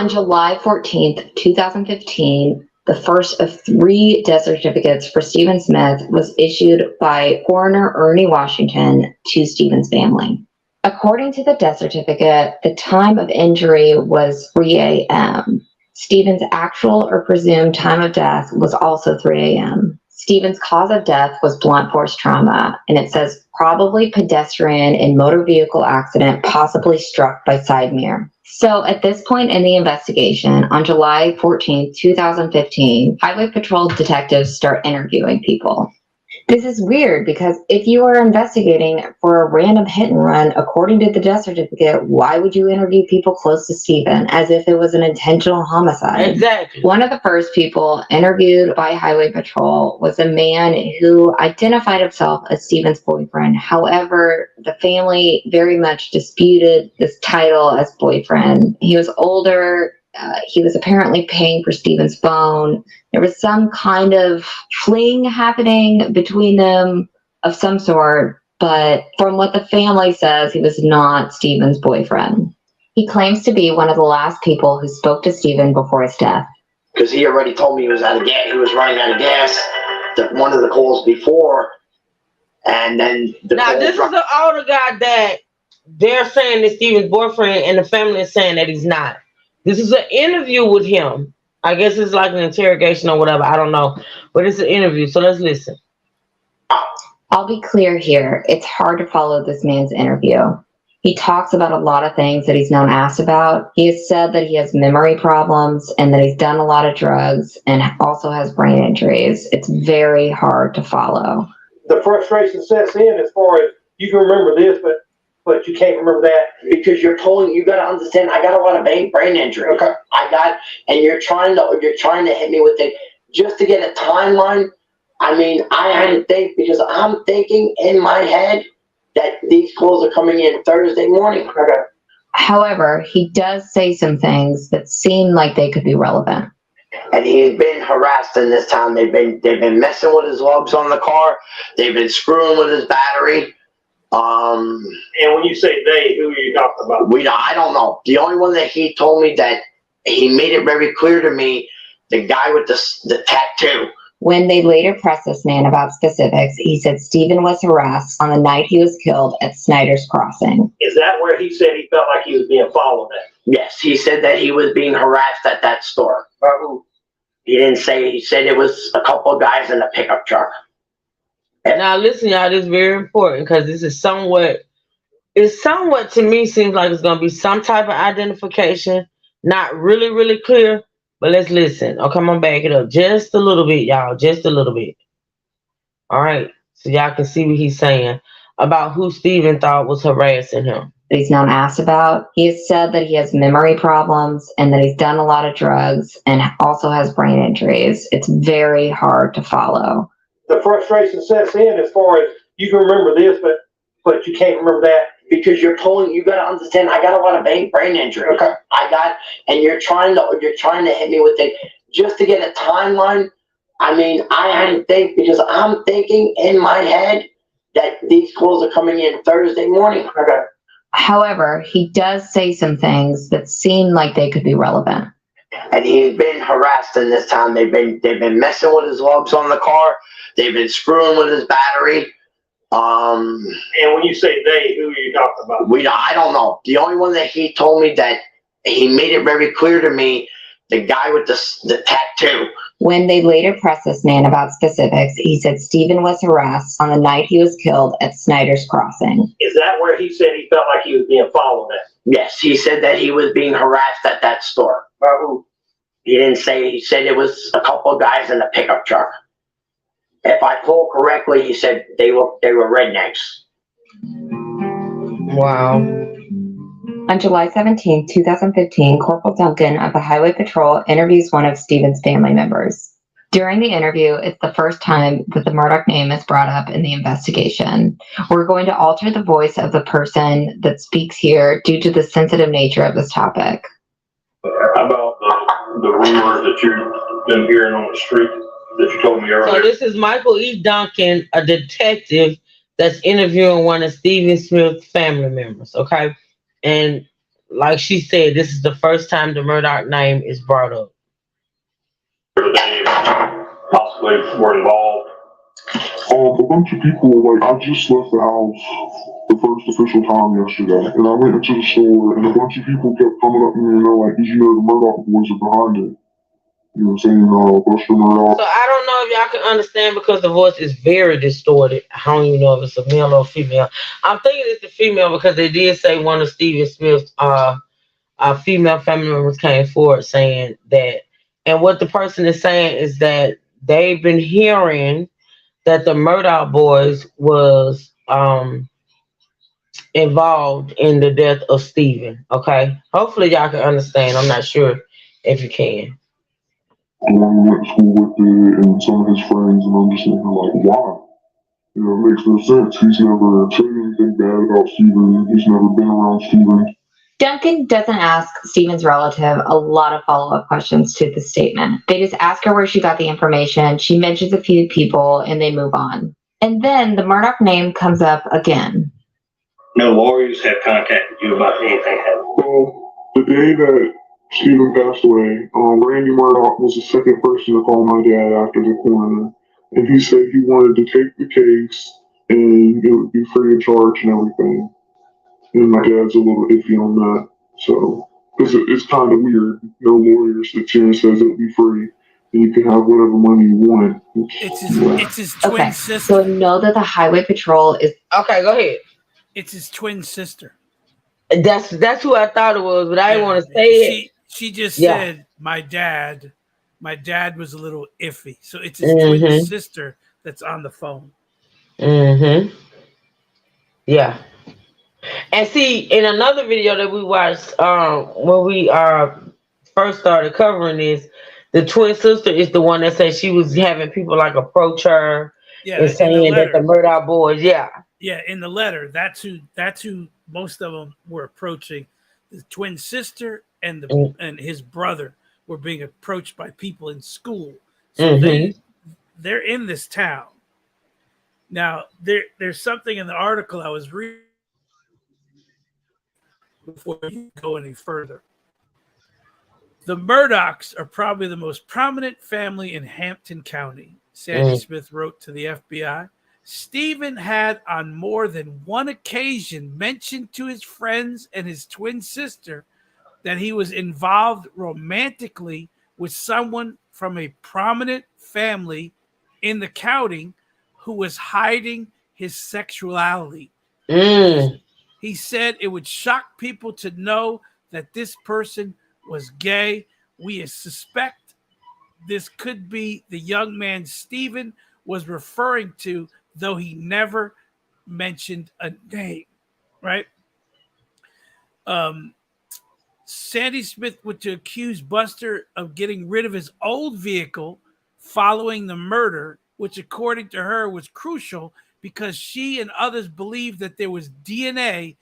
On July 14th, 2015, the first of 3 death certificates for Stephen Smith was issued by coroner Ernie Washington to Stephen's family. According to the death certificate, the time of injury was 3 a.m. Stephen's actual or presumed time of death was also 3 a.m. Stephen's cause of death was blunt force trauma, and it says probably pedestrian in motor vehicle accident, possibly struck by side mirror. So at this point in the investigation, on July 14, 2015, Highway Patrol detectives start interviewing people. This is weird because if you are investigating for a random hit and run, according to the death certificate, why would you interview people close to Stephen as if it was an intentional homicide? Exactly. One of the first people interviewed by Highway Patrol was a man who identified himself as Stephen's boyfriend. However, the family very much disputed this title as boyfriend. He was older. He was apparently paying for Stephen's phone. There was some kind of fling happening between them of some sort, but from what the family says, he was not Stephen's boyfriend. He claims to be one of the last people who spoke to Stephen before his death. Because he already told me he was out of gas. He was running out of gas. One of the calls before, and then this is an older guy that they're saying is Stephen's boyfriend, and the family is saying that he's not. This is an interview with him. I guess it's like an interrogation or whatever. I don't know. But it's an interview. So let's listen. I'll be clear here. It's hard to follow this man's interview. He talks about a lot of things that he's known asked about. He has said that he has memory problems and that he's done a lot of drugs and also has brain injuries. It's very hard to follow. The frustration sets in as far as you can remember this, but you can't remember that. Because you got to understand, I got a lot of brain injury. Okay. And you're trying to hit me with it just to get a timeline. I mean, I had to think because I'm thinking in my head that these calls are coming in Thursday morning. Okay. However, he does say some things that seem like they could be relevant. And he's been harassed in this time. They've been messing with his lugs on the car. They've been screwing with his battery. And when you say they, who are you talking about? I don't know. The only one that he told me that he made it very clear to me, the guy with the tattoo. When they later pressed this man about specifics, he said Stephen was harassed on the night he was killed at Snyder's Crossing. Is that where he said he felt like he was being followed at? Yes, he said that he was being harassed at that store. By who? He didn't say. He said it was a couple of guys in a pickup truck. Now listen, y'all, this is very important because this is somewhat to me seems like it's gonna be some type of identification. Not really, really clear, but let's listen. Okay, I'm gonna back it up just a little bit, y'all. Just a little bit. All right. So y'all can see what he's saying about who Stephen thought was harassing him. He's known asked about. He has said that he has memory problems and that he's done a lot of drugs and also has brain injuries. It's very hard to follow. The frustration sets in as far as you can remember this, but you can't remember that. Because you got to understand, I got a lot of brain injury. Okay. And you're trying to hit me with it just to get a timeline. I mean, I had to think because I'm thinking in my head that these calls are coming in Thursday morning. Okay. However, he does say some things that seem like they could be relevant. And he's been harassed in this time. They've been messing with his lugs on the car. They've been screwing with his battery. And when you say they, who are you talking about? I don't know. The only one that he told me that he made it very clear to me, the guy with the tattoo. When they later pressed this man about specifics, he said Stephen was harassed on the night he was killed at Snyder's Crossing. Is that where he said he felt like he was being followed at? Yes, he said that he was being harassed at that store. By who? He didn't say. He said it was a couple of guys in a pickup truck. If I recall correctly, he said they were rednecks. Wow. On July 17, 2015, Corporal Duncan of the Highway Patrol interviews one of Stephen's family members. During the interview, it's the first time that the Murdock name is brought up in the investigation. We're going to alter the voice of the person that speaks here due to the sensitive nature of this topic. How about the rumors that you've been hearing on the street that you told me earlier? So this is Michael E. Duncan, a detective that's interviewing one of Stephen Smith's family members, okay? And like she said, this is the first time the Murdock name is brought up. They possibly were involved. A bunch of people, like, I just left the house the first official time yesterday, and I went into the store, and a bunch of people kept coming up to me and they're like, did you know the Murdock boys are behind it? You know what I'm saying? Buster Murdock. So I don't know if y'all can understand because the voice is very distorted. I don't even know if it's a male or female. I'm thinking it's a female because they did say one of Stephen Smith's female family members came forward saying that, and what the person is saying is that they've been hearing that the Murdock boys was involved in the death of Stephen. Okay, hopefully y'all can understand. I'm not sure if you can. The one who went to school with it and some of his friends, and I'm just thinking like, why? You know, it makes no sense. He's never said anything bad about Stephen. He's never been around Stephen. Duncan doesn't ask Stephen's relative a lot of follow-up questions to the statement. They just ask her where she got the information. She mentions a few people and they move on. And then the Murdock name comes up again. No lawyers have contacted you about anything happening. Well, the day that Stephen passed away, Randy Murdock was the second person to call my dad after the coroner. And he said he wanted to take the case and it would be free of charge and everything. And my dad's a little iffy on that. So, it's kind of weird. No lawyer sits here and says it'll be free. And you can have whatever money you want. It's his twin sister. So know that the highway patrol is... Okay, go ahead. It's his twin sister. That's who I thought it was, but I didn't want to say it. She just said my dad was a little iffy. So it's his twin sister that's on the phone. Mm-hmm. Yeah. And see, in another video that we watched when we first started covering this, the twin sister is the one that said she was having people like approach her and saying that the Murdock boys, Yeah, in the letter, that's who most of them were approaching. The twin sister and and his brother were being approached by people in school. So they're in this town. Now, there's something in the article I was reading before you go any further. The Murdocks are probably the most prominent family in Hampton County, Sandy Smith wrote to the FBI. Stephen had on more than one occasion mentioned to his friends and his twin sister that he was involved romantically with someone from a prominent family in the county who was hiding his sexuality. He said it would shock people to know that this person was gay. We suspect this could be the young man Stephen was referring to, though he never mentioned a name, right? Sandy Smith went to accuse Buster of getting rid of his old vehicle following the murder, which according to her was crucial because she and others believed that there was DNA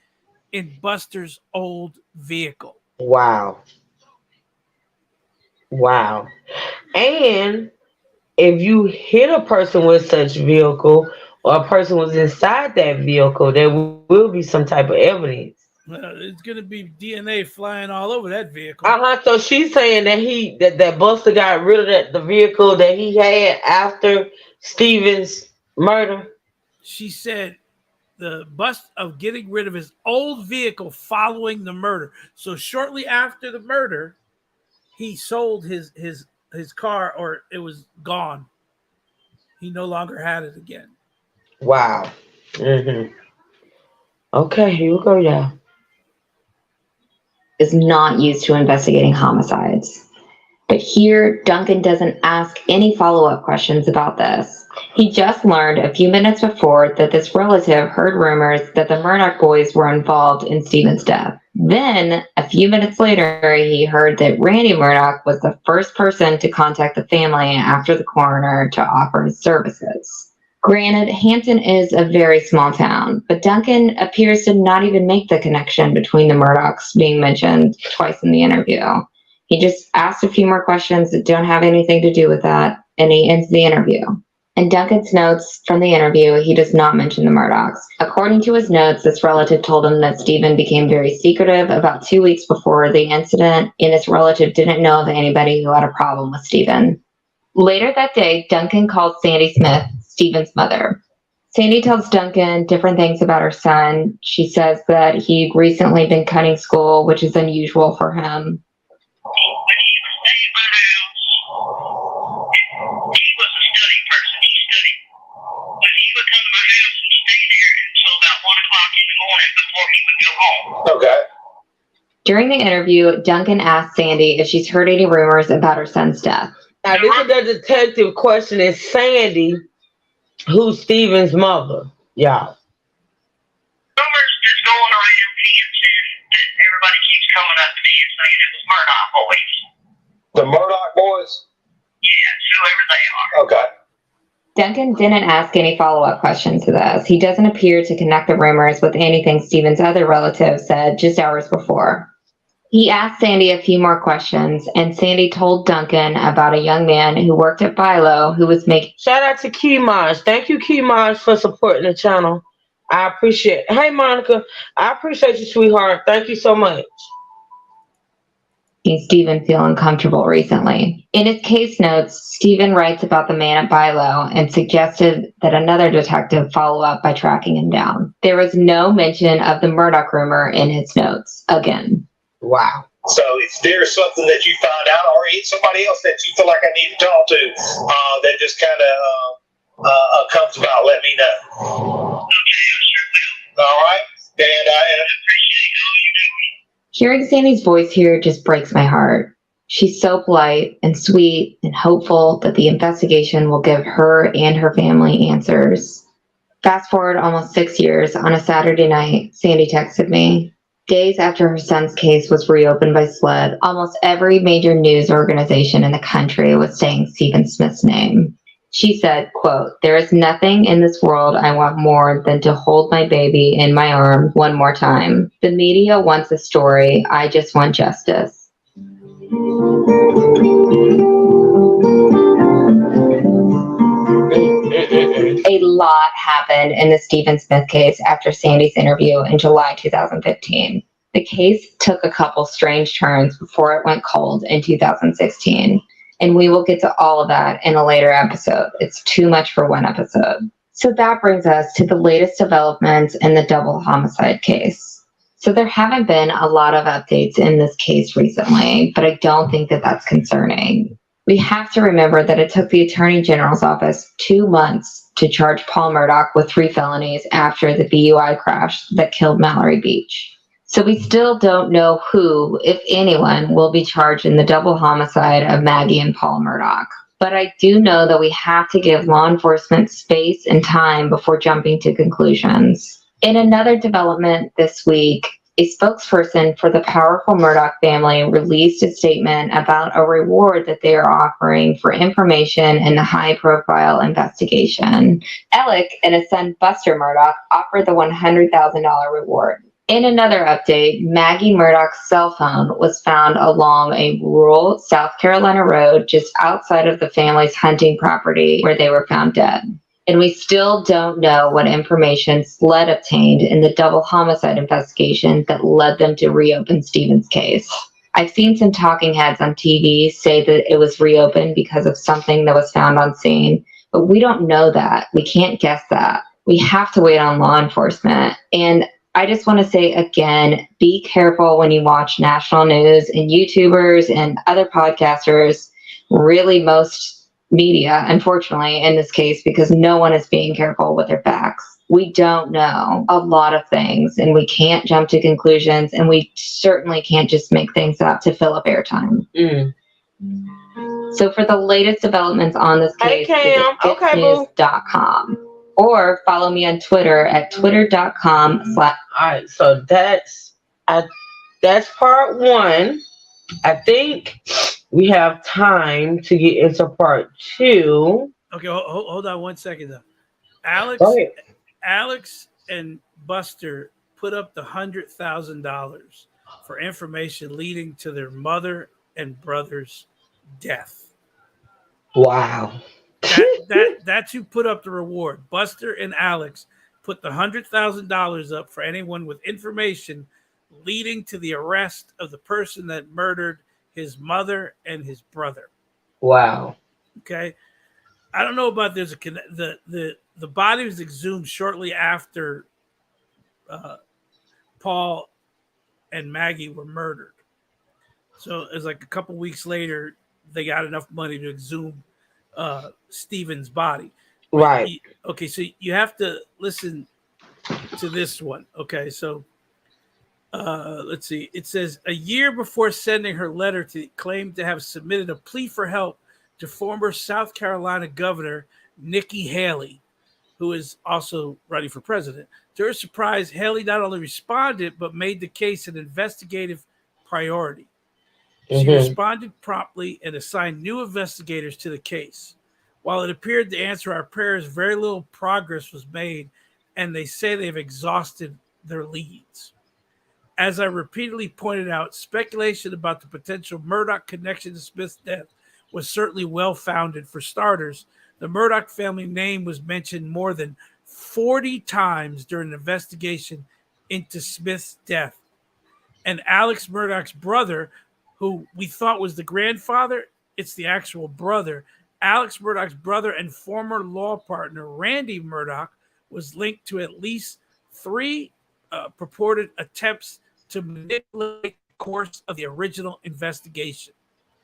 in Buster's old vehicle. Wow. And if you hit a person with such vehicle or a person was inside that vehicle, there will be some type of evidence. It's going to be DNA flying all over that vehicle. So she's saying that that Buster got rid of the vehicle that he had after Stephen's murder. She said the bust of getting rid of his old vehicle following the murder. So shortly after the murder, he sold his car, or it was gone. He no longer had it again. Wow. Okay, here we go, y'all. Is not used to investigating homicides. But here, Duncan doesn't ask any follow-up questions about this. He just learned a few minutes before that this relative heard rumors that the Murdock boys were involved in Stephen's death. Then, a few minutes later, he heard that Randy Murdock was the first person to contact the family after the coroner to offer his services. Granted, Hampton is a very small town, but Duncan appears to not even make the connection between the Murdocks being mentioned twice in the interview. He just asked a few more questions that don't have anything to do with that, and he ends the interview. In Duncan's notes from the interview, he does not mention the Murdocks. According to his notes, this relative told him that Stephen became very secretive about 2 weeks before the incident, and this relative didn't know of anybody who had a problem with Stephen. Later that day, Duncan called Sandy Smith, Stephen's mother. Sandy tells Duncan different things about her son. She says that he'd recently been cutting school, which is unusual for him. Okay. During the interview, Duncan asked Sandy if she's heard any rumors about her son's death. Now, this is the detective questioning Sandy, who's Stephen's mother. Y'all. Rumors that's going around that everybody keeps coming up to me and saying it was Murdock boys. The Murdock boys? Yes, whoever they are. Okay. Duncan didn't ask any follow-up questions to this. He doesn't appear to connect the rumors with anything Stephen's other relative said just hours before. He asked Sandy a few more questions, and Sandy told Duncan about a young man who worked at Bilo who was making... Shout out to Keymaj. Thank you, Keymaj, for supporting the channel. I appreciate it. Hey, Monica. I appreciate you, sweetheart. Thank you so much. Stephen feel uncomfortable recently. In his case notes, Stephen writes about the man at Bilo and suggested that another detective follow up by tracking him down. There was no mention of the Murdock rumor in his notes again. Wow. So if there's something that you find out, or somebody else that you feel like I need to talk to, that just kind of comes about, let me know. All right? And I appreciate all you do. Hearing Sandy's voice here just breaks my heart. She's so polite and sweet and hopeful that the investigation will give her and her family answers. Fast forward almost 6 years, on a Saturday night, Sandy texted me. Days after her son's case was reopened by SLED, almost every major news organization in the country was saying Stephen Smith's name. She said, quote, "There is nothing in this world I want more than to hold my baby in my arms one more time. The media wants a story. I just want justice." A lot happened in the Stephen Smith case after Sandy's interview in July 2015. The case took a couple strange turns before it went cold in 2016. And we will get to all of that in a later episode. It's too much for one episode. So that brings us to the latest developments in the double homicide case. So there haven't been a lot of updates in this case recently, but I don't think that that's concerning. We have to remember that it took the Attorney General's office 2 months to charge Paul Murdock with 3 felonies after the BUI crash that killed Mallory Beach. So we still don't know who, if anyone, will be charged in the double homicide of Maggie and Paul Murdock. But I do know that we have to give law enforcement space and time before jumping to conclusions. In another development this week, a spokesperson for the powerful Murdock family released a statement about a reward that they are offering for information in the high-profile investigation. Alec and his son Buster Murdock offered the $100,000 reward. In another update, Maggie Murdock's cell phone was found along a rural South Carolina road just outside of the family's hunting property where they were found dead. And we still don't know what information SLED obtained in the double homicide investigation that led them to reopen Stephen's case. I've seen some talking heads on TV say that it was reopened because of something that was found on scene, but we don't know that. We can't guess that. We have to wait on law enforcement. And I just want to say again, be careful when you watch national news and YouTubers and other podcasters, really most media, unfortunately, in this case, because no one is being careful with their facts. We don't know a lot of things and we can't jump to conclusions, and we certainly can't just make things up to fill up airtime. So for the latest developments on this case, visit fitsnews.com. Or follow me on Twitter at twitter.com/. All right, so that's part 1. I think we have time to get into part 2. Okay, hold on 1 second though. Alex and Buster put up the $100,000 for information leading to their mother and brother's death. Wow. That's who put up the reward. Buster and Alex put the $100,000 up for anyone with information leading to the arrest of the person that murdered his mother and his brother. Wow. Okay, I don't know about the body was exhumed shortly after Paul and Maggie were murdered. So it was like a couple weeks later they got enough money to exhume Stephen's body. Right. Okay, so you have to listen to this one. Okay, so let's see. It says a year before sending her letter to claim to have submitted a plea for help to former South Carolina Governor Nikki Haley, who is also running for president. To her surprise, Haley not only responded, but made the case an investigative priority. She responded promptly and assigned new investigators to the case. While it appeared to answer our prayers, very little progress was made, and they say they've exhausted their leads. As I repeatedly pointed out, speculation about the potential Murdock connection to Smith's death was certainly well-founded. For starters, the Murdock family name was mentioned more than 40 times during the investigation into Smith's death. And Alex Murdock's brother, who we thought was the grandfather, it's the actual brother. Alex Murdock's brother and former law partner, Randy Murdock, was linked to at least 3 purported attempts to manipulate the course of the original investigation.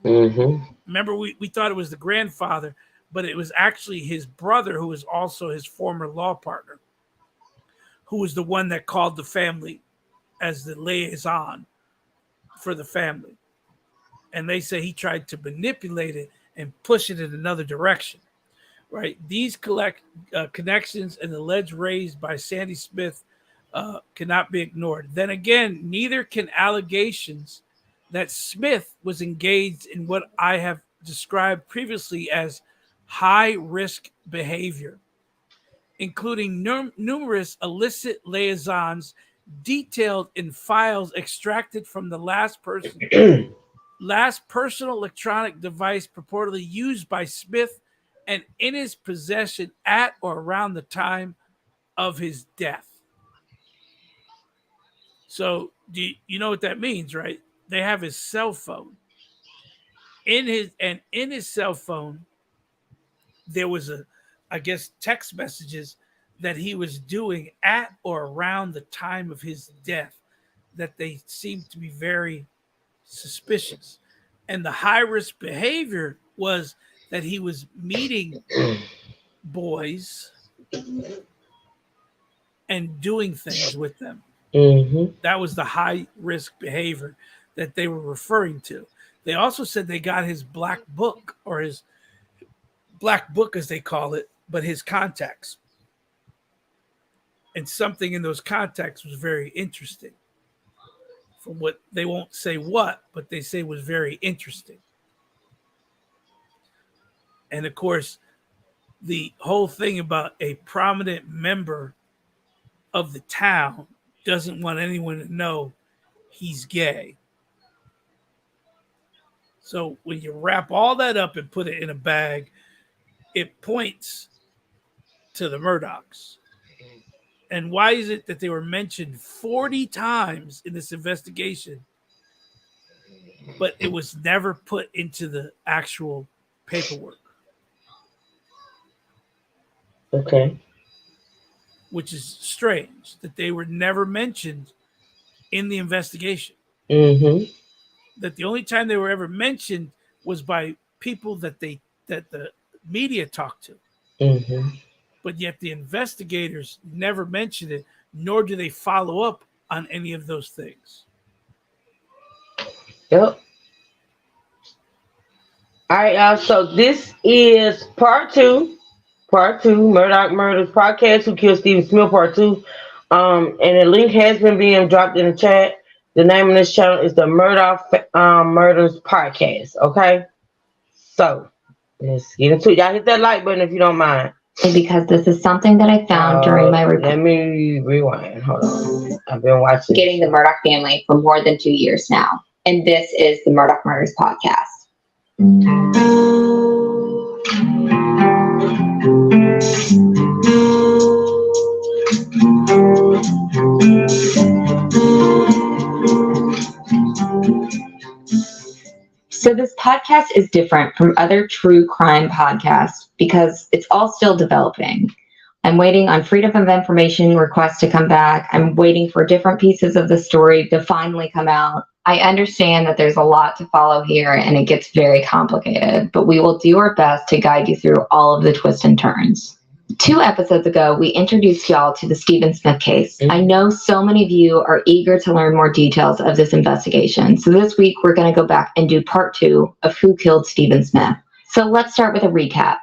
Remember, we thought it was the grandfather, but it was actually his brother, who was also his former law partner, who was the one that called the family as the liaison for the family. And they say he tried to manipulate it and push it in another direction, right? These connections and the ledge raised by Sandy Smith cannot be ignored. Then again, neither can allegations that Smith was engaged in what I have described previously as high-risk behavior, including numerous illicit liaisons detailed in files extracted from the last personal electronic device purportedly used by Smith and in his possession at or around the time of his death. So you know what that means, right? They have his cell phone. In his cell phone, there was I guess text messages that he was doing at or around the time of his death that they seemed to be very suspicious. And the high-risk behavior was that he was meeting boys and doing things with them. That was the high-risk behavior that they were referring to. They also said they got his black book, or his black book as they call it, but his contacts. And something in those contacts was very interesting. From what they won't say what, but they say was very interesting. And of course, the whole thing about a prominent member of the town doesn't want anyone to know he's gay. So when you wrap all that up and put it in a bag, it points to the Murdocks. And why is it that they were mentioned 40 times in this investigation, but it was never put into the actual paperwork? Okay. Which is strange that they were never mentioned in the investigation. That the only time they were ever mentioned was by people that the media talked to. But yet the investigators never mentioned it, nor do they follow up on any of those things. Yep. All right, y'all. So this is part two, Murdock Murders Podcast, Who Killed Stephen Smith, part 2. And the link has been being dropped in the chat. The name of this channel is the Murdock Murders Podcast. Okay. So let's get into it. Y'all hit that like button if you don't mind. Because this is something that I found during my Let me rewind. Hold on. I've been watching getting the Murdock family for more than 2 years now. And this is the Murdock Murders Podcast. So this podcast is different from other true crime podcasts because it's all still developing. I'm waiting on Freedom of Information requests to come back. I'm waiting for different pieces of the story to finally come out. I understand that there's a lot to follow here and it gets very complicated, but we will do our best to guide you through all of the twists and turns. 2 episodes ago, we introduced y'all to the Stephen Smith case. I know so many of you are eager to learn more details of this investigation. So this week, we're going to go back and do part 2 of Who Killed Stephen Smith. So let's start with a recap.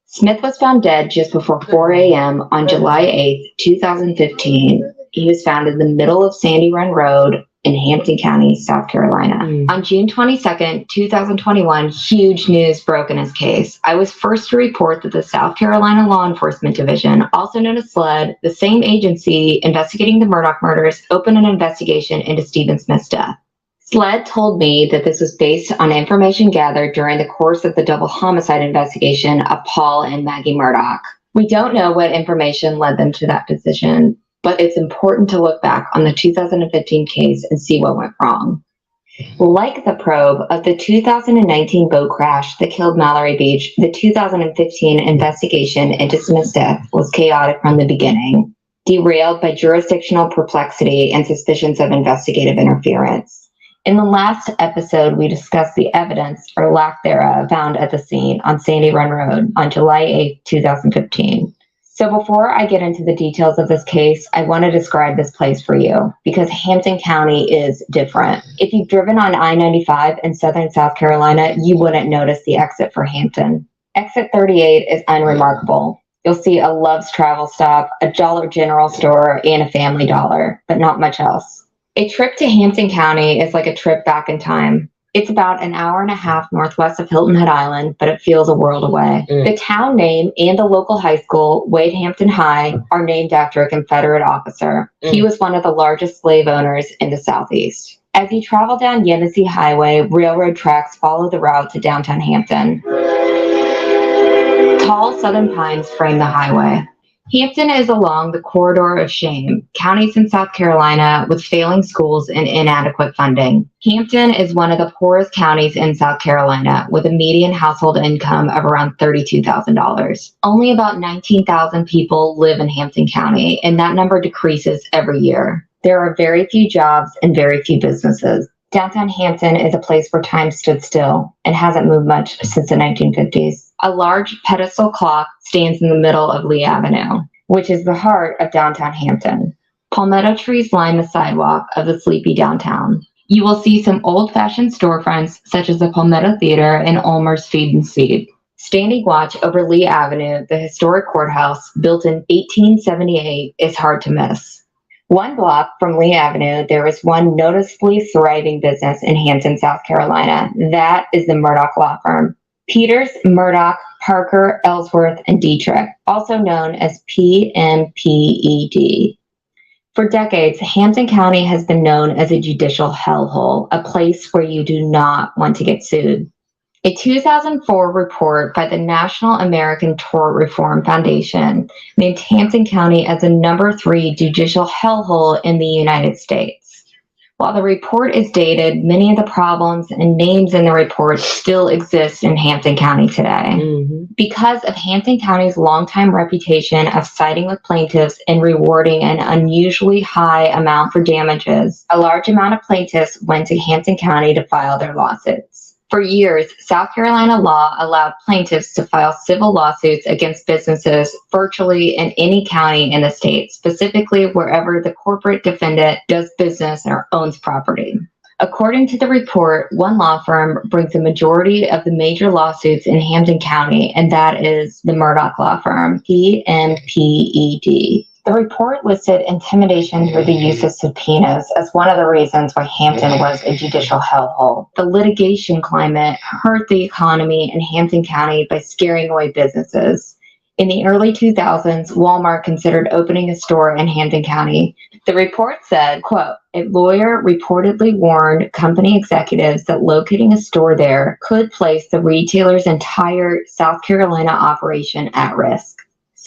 Smith was found dead just before 4 a.m. on July 8th, 2015. He was found in the middle of Sandy Run Road in Hampton County, South Carolina. On June 22nd, 2021, huge news broke in his case. I was first to report that the South Carolina Law Enforcement Division, also known as SLED, the same agency investigating the Murdock murders, opened an investigation into Stephen Smith's death. SLED told me that this was based on information gathered during the course of the double homicide investigation of Paul and Maggie Murdock. We don't know what information led them to that position, but it's important to look back on the 2015 case and see what went wrong. Like the probe of the 2019 boat crash that killed Mallory Beach, the 2015 investigation into Smith's death was chaotic from the beginning, derailed by jurisdictional perplexity and suspicions of investigative interference. In the last episode, we discussed the evidence, or lack thereof, found at the scene on Sandy Run Road on July 8, 2015. So before I get into the details of this case, I want to describe this place for you, because Hampton County is different. If you've driven on I-95 in southern South Carolina, you wouldn't notice the exit for Hampton. Exit 38 is unremarkable. You'll see a Love's Travel Stop, a Dollar General store, and a Family Dollar, but not much else. A trip to Hampton County is like a trip back in time. It's about an hour and a half northwest of Hilton Head Island, but it feels a world away. The town name and the local high school, Wade Hampton High, are named after a Confederate officer. He was one of the largest slave owners in the Southeast. As you travel down Yenisei Highway, railroad tracks follow the route to downtown Hampton. Tall southern pines frame the highway. Hampton is along the corridor of shame, counties in South Carolina with failing schools and inadequate funding. Hampton is one of the poorest counties in South Carolina with a median household income of around $32,000. Only about 19,000 people live in Hampton County, and that number decreases every year. There are very few jobs and very few businesses. Downtown Hampton is a place where time stood still and hasn't moved much since the 1950s. A large pedestal clock stands in the middle of Lee Avenue, which is the heart of downtown Hampton. Palmetto trees line the sidewalk of the sleepy downtown. You will see some old-fashioned storefronts such as the Palmetto Theater and Ulmer's Feed and Seed. Standing watch over Lee Avenue, the historic courthouse, built in 1878, is hard to miss. One block from Lee Avenue, there is one noticeably thriving business in Hampton, South Carolina. That is the Murdock Law Firm. Peters, Murdock, Parker, Ellsworth, and Dietrich, also known as PMPED. For decades, Hampton County has been known as a judicial hellhole, a place where you do not want to get sued. A 2004 report by the National American Tort Reform Foundation named Hampton County as the number 3 judicial hellhole in the United States. While the report is dated, many of the problems and names in the report still exist in Hampton County today. Because of Hampton County's longtime reputation of siding with plaintiffs and rewarding an unusually high amount for damages, a large amount of plaintiffs went to Hampton County to file their lawsuits. For years, South Carolina law allowed plaintiffs to file civil lawsuits against businesses virtually in any county in the state, specifically wherever the corporate defendant does business or owns property. According to the report, one law firm brings a majority of the major lawsuits in Hampton County, and that is the Murdock Law Firm, PMPED. The report listed intimidation through the use of subpoenas as one of the reasons why Hampton was a judicial hellhole. The litigation climate hurt the economy in Hampton County by scaring away businesses. In the early 2000s, Walmart considered opening a store in Hampton County. The report said, quote, a lawyer reportedly warned company executives that locating a store there could place the retailer's entire South Carolina operation at risk.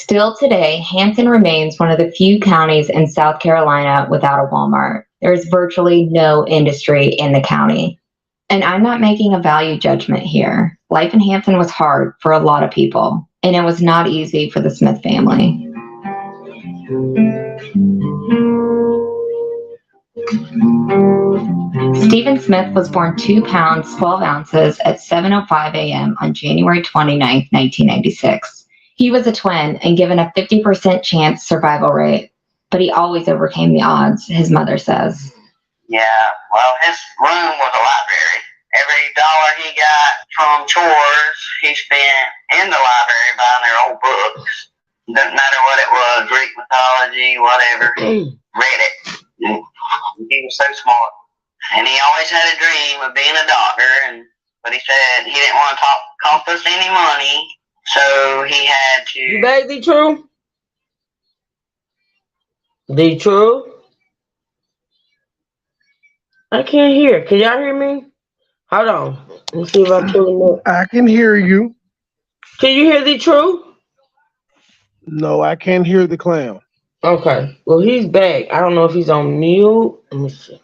Still today, Hampton remains one of the few counties in South Carolina without a Walmart. There is virtually no industry in the county. And I'm not making a value judgment here. Life in Hampton was hard for a lot of people, and it was not easy for the Smith family. Stephen Smith was born 2 pounds, 12 ounces at 7:05 a.m. on January 29, 1996. He was a twin and given a 50% chance survival rate, but he always overcame the odds, his mother says. Yeah, well, his room was a library. Every dollar he got from chores, he spent in the library buying their old books. Doesn't matter what it was, Greek mythology, whatever. Read it. He was so smart. And he always had a dream of being a doctor, but he said he didn't want to cost us any money, so he had to... You back, the truth? The truth? I can't hear. Can y'all hear me? Hold on. Let me see if I pull him up. I can hear you. Can you hear the truth? No, I can't hear the clown. Okay. Well, he's back. I don't know if he's on mute. Let me see.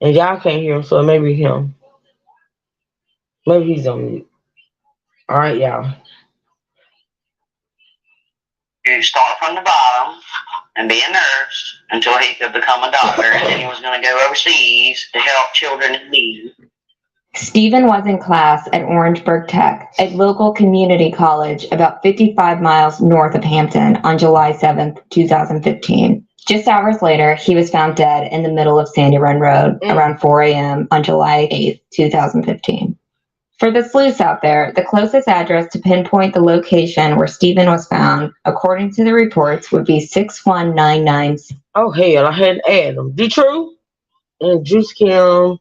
And y'all can't hear him, so maybe him. Maybe he's on mute. All right, y'all. You start from the bottom and be a nurse until he could become a doctor, and then he was going to go overseas to help children in need. Stephen was in class at Orangeburg Tech, a local community college about 55 miles north of Hampton, on July 7th, 2015. Just hours later, he was found dead in the middle of Sandy Run Road around 4 a.m. on July 8th, 2015. For the sleuths out there, the closest address to pinpoint the location where Stephen was found, according to the reports, would be 6199. Oh, hell, I had to add them. D-True and Juice Kim.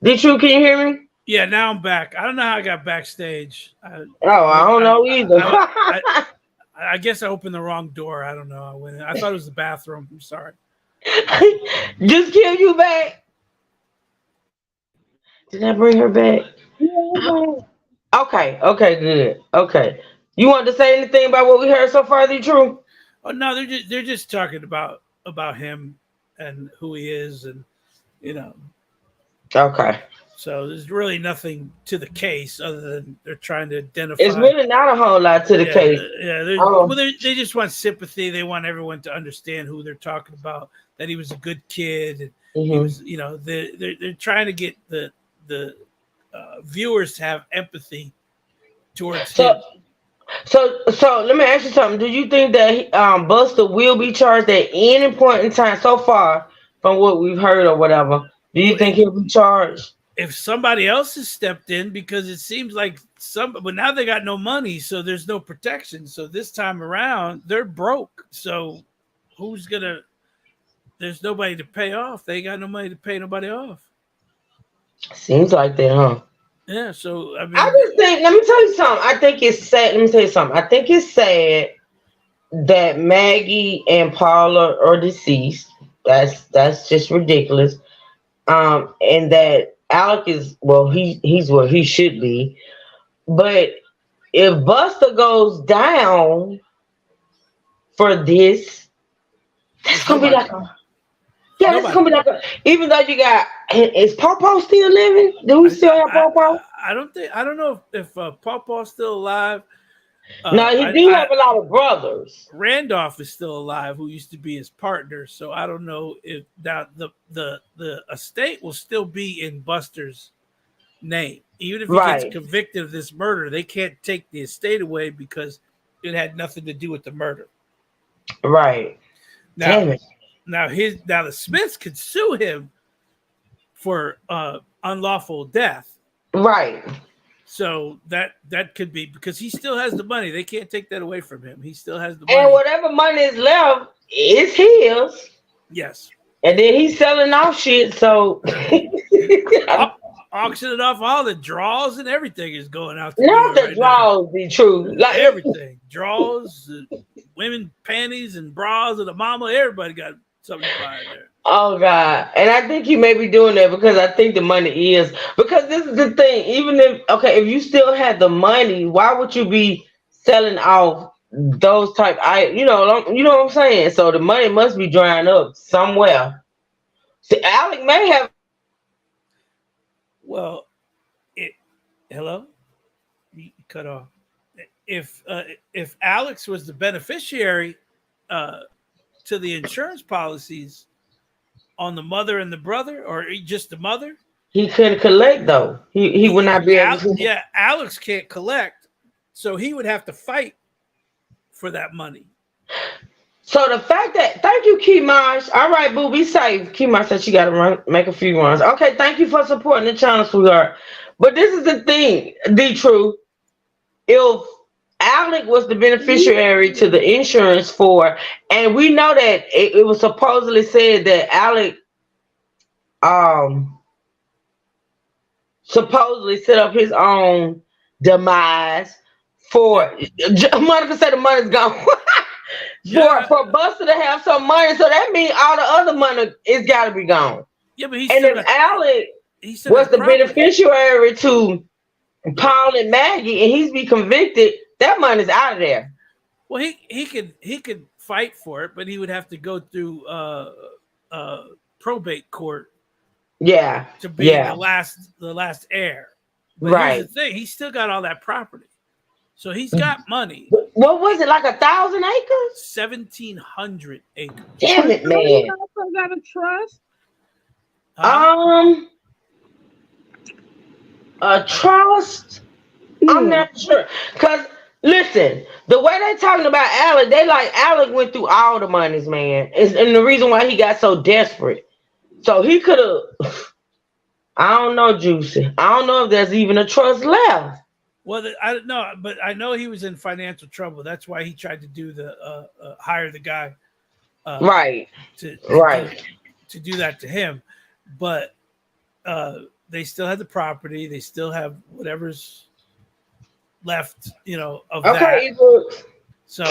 D-True, can you hear me? Yeah, now I'm back. I don't know how I got backstage. I don't know either. I guess I opened the wrong door. I don't know. I went in. I thought it was the bathroom. I'm sorry. Just Kim, you back? Did I bring her back? Okay, good. Okay. You want to say anything about what we heard so far, the truth? Oh no, they're just talking about him and who he is, and Okay. So there's really nothing to the case other than they're trying to identify. It's really not a whole lot to the case. Yeah, they just want sympathy. They want everyone to understand who they're talking about. That he was a good kid. And he was, they're trying to get the viewers to have empathy towards him. So let me ask you something. Do you think that Buster will be charged at any point in time so far from what we've heard or whatever? Do you think he'll be charged? If somebody else has stepped in, because it seems like but now they got no money, so there's no protection. So this time around, they're broke. So there's nobody to pay off. They got no money to pay nobody off. Seems like that, huh? Yeah, so I mean, I just think, let me tell you something. I think it's sad. Let me tell you something. I think it's sad that Maggie and Paula are deceased. That's just ridiculous. And that Alec is, well, he's where he should be. But if Buster goes down for this, that's gonna be like it's gonna be like even though you got, is Pawpaw still living? Do we still have Pawpaw? I don't know if Pawpaw's still alive. No, he do have a lot of brothers. Randolph is still alive, who used to be his partner. So I don't know if that the estate will still be in Buster's name, even if he gets convicted of this murder. They can't take the estate away because it had nothing to do with the murder. Right. Now the Smiths could sue him for unlawful death. Right. So that could be because he still has the money. They can't take that away from him. He still has the money. And whatever money is left is his. Yes. And then he's selling off shit. So auctioning off all the draws and everything is going out. Not the draws, be true. Like everything. Draws, women panties and bras of the mama. Everybody got something to buy in there. Oh God. And I think he may be doing that because I think the money is, because this is the thing, even if you still had the money, why would you be selling off those type. You know what I'm saying. So the money must be drying up somewhere. See, Alec may have. Well, hello, you cut off. If Alex was the beneficiary to the insurance policies on the mother and the brother, or just the mother, He couldn't collect though. He would not be able to. Yeah, Alex can't collect, so he would have to fight for that money. So the fact that, thank you, Kimaj. All right, boo, be safe. Kimaj said she got to make a few runs. Okay, thank you for supporting the channel, sweetheart. But this is the thing, the truth. If Alec was the beneficiary to the insurance for, and we know that it was supposedly said that Alec supposedly set up his own demise for, Monica said the money's gone. For Buster to have some money, so that means all the other money is got to be gone. Yeah, but if Alec was the beneficiary to Paul and Maggie, and he's be convicted, that money's out of there. Well, he could fight for it, but he would have to go through probate court. Yeah, to be the last heir. But here's the thing: he's still got all that property, so he's got money. What was it, like 1,000 acres? 1,700 acres. Damn it, man! He also got a trust. A trust? I'm not sure. Cause listen, the way they talking about Alec, they like Alec went through all the monies, man. And the reason why he got so desperate. So he could have. I don't know, Juicy. I don't know if there's even a trust left. Well, I don't know, but I know he was in financial trouble. That's why he tried to do the hire the guy, to do that to him. But they still have the property. They still have whatever's left, of that. So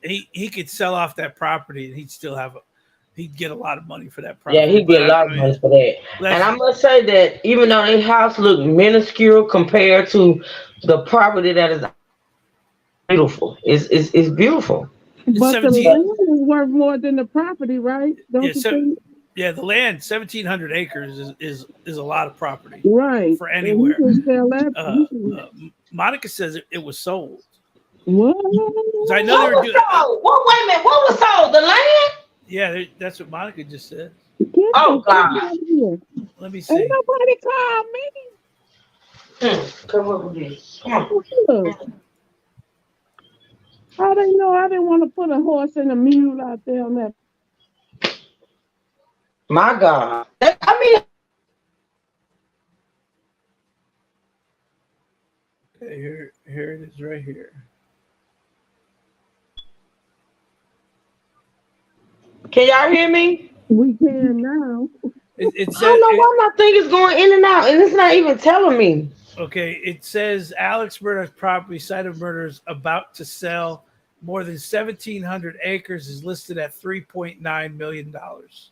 he could sell off that property, and he'd get a lot of money for that property. Yeah, he'd get a lot of money for that. And I must say that even though their house looked minuscule compared to the property that is beautiful, it's beautiful. But the land is worth more than the property, right? Don't you think? Yeah, the land, 1,700 acres is a lot of property, right? For anywhere. Sell that. Monica says it was sold. What? I know they were doing. Wait a minute. What was sold? The land? Yeah, that's what Monica just said. Oh God! Let me see. Ain't nobody called me. Come over here. Come on. I didn't know. I didn't want to put a horse and a mule out there on that. My God. I mean. Okay, here it is right here. Can y'all hear me? We can now. I don't know why my thing is going in and out, and it's not even telling me. Okay, it says Alex Murdock's property, site of murder, is about to sell. More than 1,700 acres is listed at $3.9 million.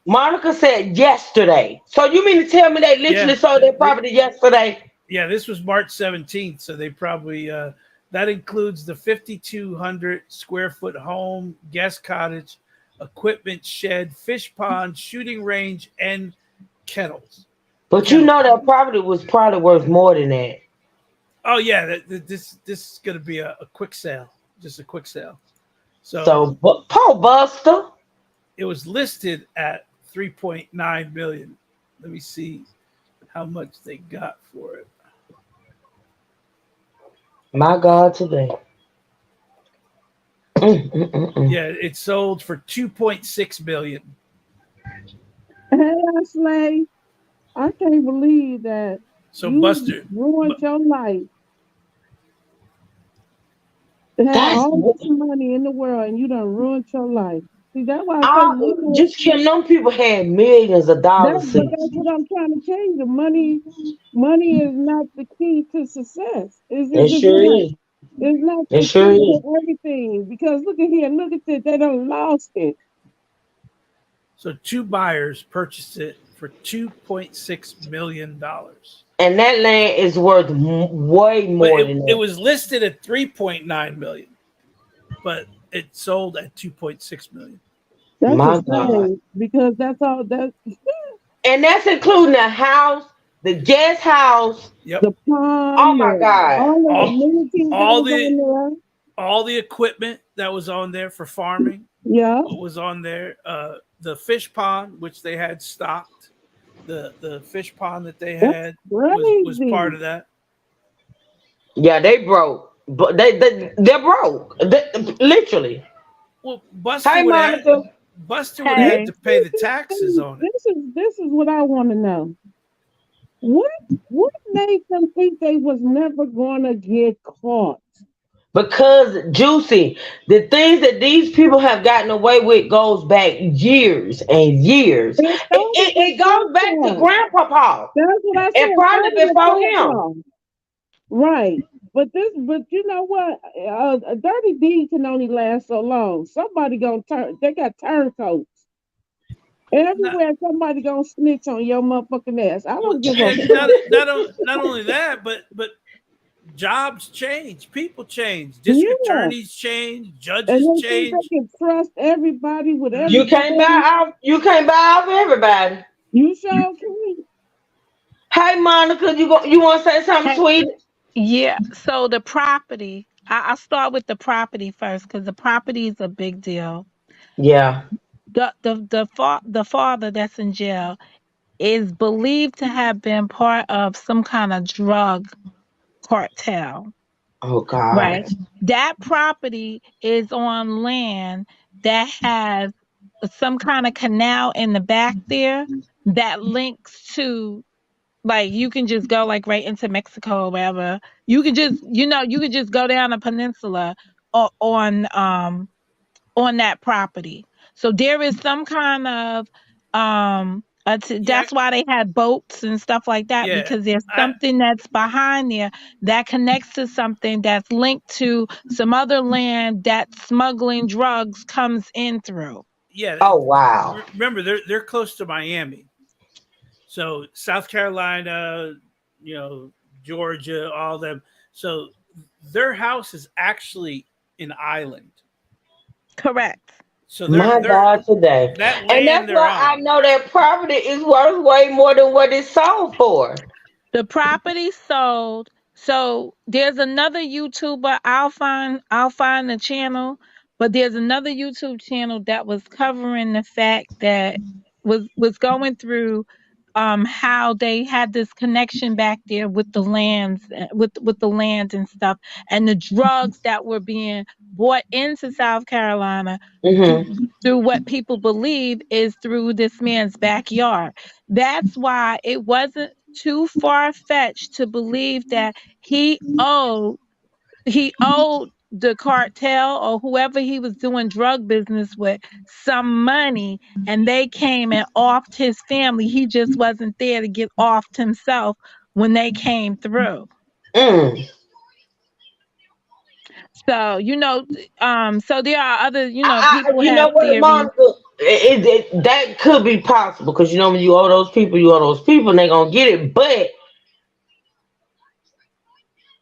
Monica said yesterday. So you mean to tell me they literally sold their property yesterday? Yeah, this was March 17th, so they probably that includes the 5,200 square foot home, guest cottage, equipment shed, fish pond, shooting range, and kennels. But you know that property was probably worth more than that. Oh yeah, this is gonna be a quick sale, just a quick sale. So Paul Buster. It was listed at $3.9 million. Let me see how much they got for it. My God, today. Yeah, it sold for $2.6 million. Hey, Ashley, I can't believe that. So Buster ruined your life. To have all this money in the world and you done ruined your life. See, that's why I just Kim, them people had millions of dollars. But that's what I'm trying to tell you. The money is not the key to success. It sure is. It's not the key to everything. Because look at here, look at this. They done lost it. So two buyers purchased it for $2.6 million. And that land is worth way more than that. It was listed at $3.9 million. but it sold at 2.6 million. That's My a God. shame because that's all that And that's including the house, the guest house. Yep. the Oh pond, my God. all the All, amenities that all was the on all the equipment that was on there for farming there. Yeah. was on there. The fish pond, which they had stocked, the fish pond that they That's had was part crazy. of that. Yeah, they broke. But they're broke. Literally. Well, Hi, Monica. Buster would have had Hey, to pay the taxes on it. This is what I want to know. What made them think they was never gonna get caught? Because Juicy, the things that these people have gotten away with goes back years and years. It started with It goes back to Papa. Grandpapa That's what I said. and It probably started with before him. Papa. Right. But you know what? A dirty deed can only last so long. Somebody gonna turn. They got turncoats Not, everywhere. Somebody gonna snitch on your motherfucking ass. I don't give a and fuck. not only that, but jobs change, people change, district Yeah, attorneys change, and judges they think change. they can trust everybody with You Mm-hmm. can't buy everything. off. You can't buy off everybody. You sure can. Hey, Monica, you want to say something, hey, sweet? yeah. So the property, I'll start with the property first because the property is a big deal. Yeah. The father that's in jail is believed to have been part of some kind of drug cartel. Oh God. Right. That property is on land that has some kind of canal in the back there that links to, like, you can just go like right into Mexico or wherever. You can just, you could just go down a peninsula on that property. So there is some kind of Yeah, that's why they had boats and stuff like that, yeah. because there's I something that's behind there that connects to something that's linked to some other land that smuggling drugs comes in through. yeah. Oh wow. Remember, they're close to Miami, so South Carolina, you know, Georgia, all them. So their house is actually an island. Correct. So My God, today. that And that's land they're why I on. know that property is worth way more than what it's sold for. The property sold. So there's another YouTuber. I'll find the channel, but there's another YouTube channel that was covering the fact that was going through how they had this connection back there with the lands, with the land and stuff, and the drugs that were being brought into South Carolina through, Mm-hmm. through what people believe is through this man's backyard. That's why it wasn't too far fetched to believe that he owed the cartel or whoever he was doing drug business with some money, and they came and offed his family. He just wasn't there to get offed himself when they came through. Mm. So so there are other, people You know have what, theories. Monica? That could be possible because you know when you owe those people, you owe those people, and they gonna get it. But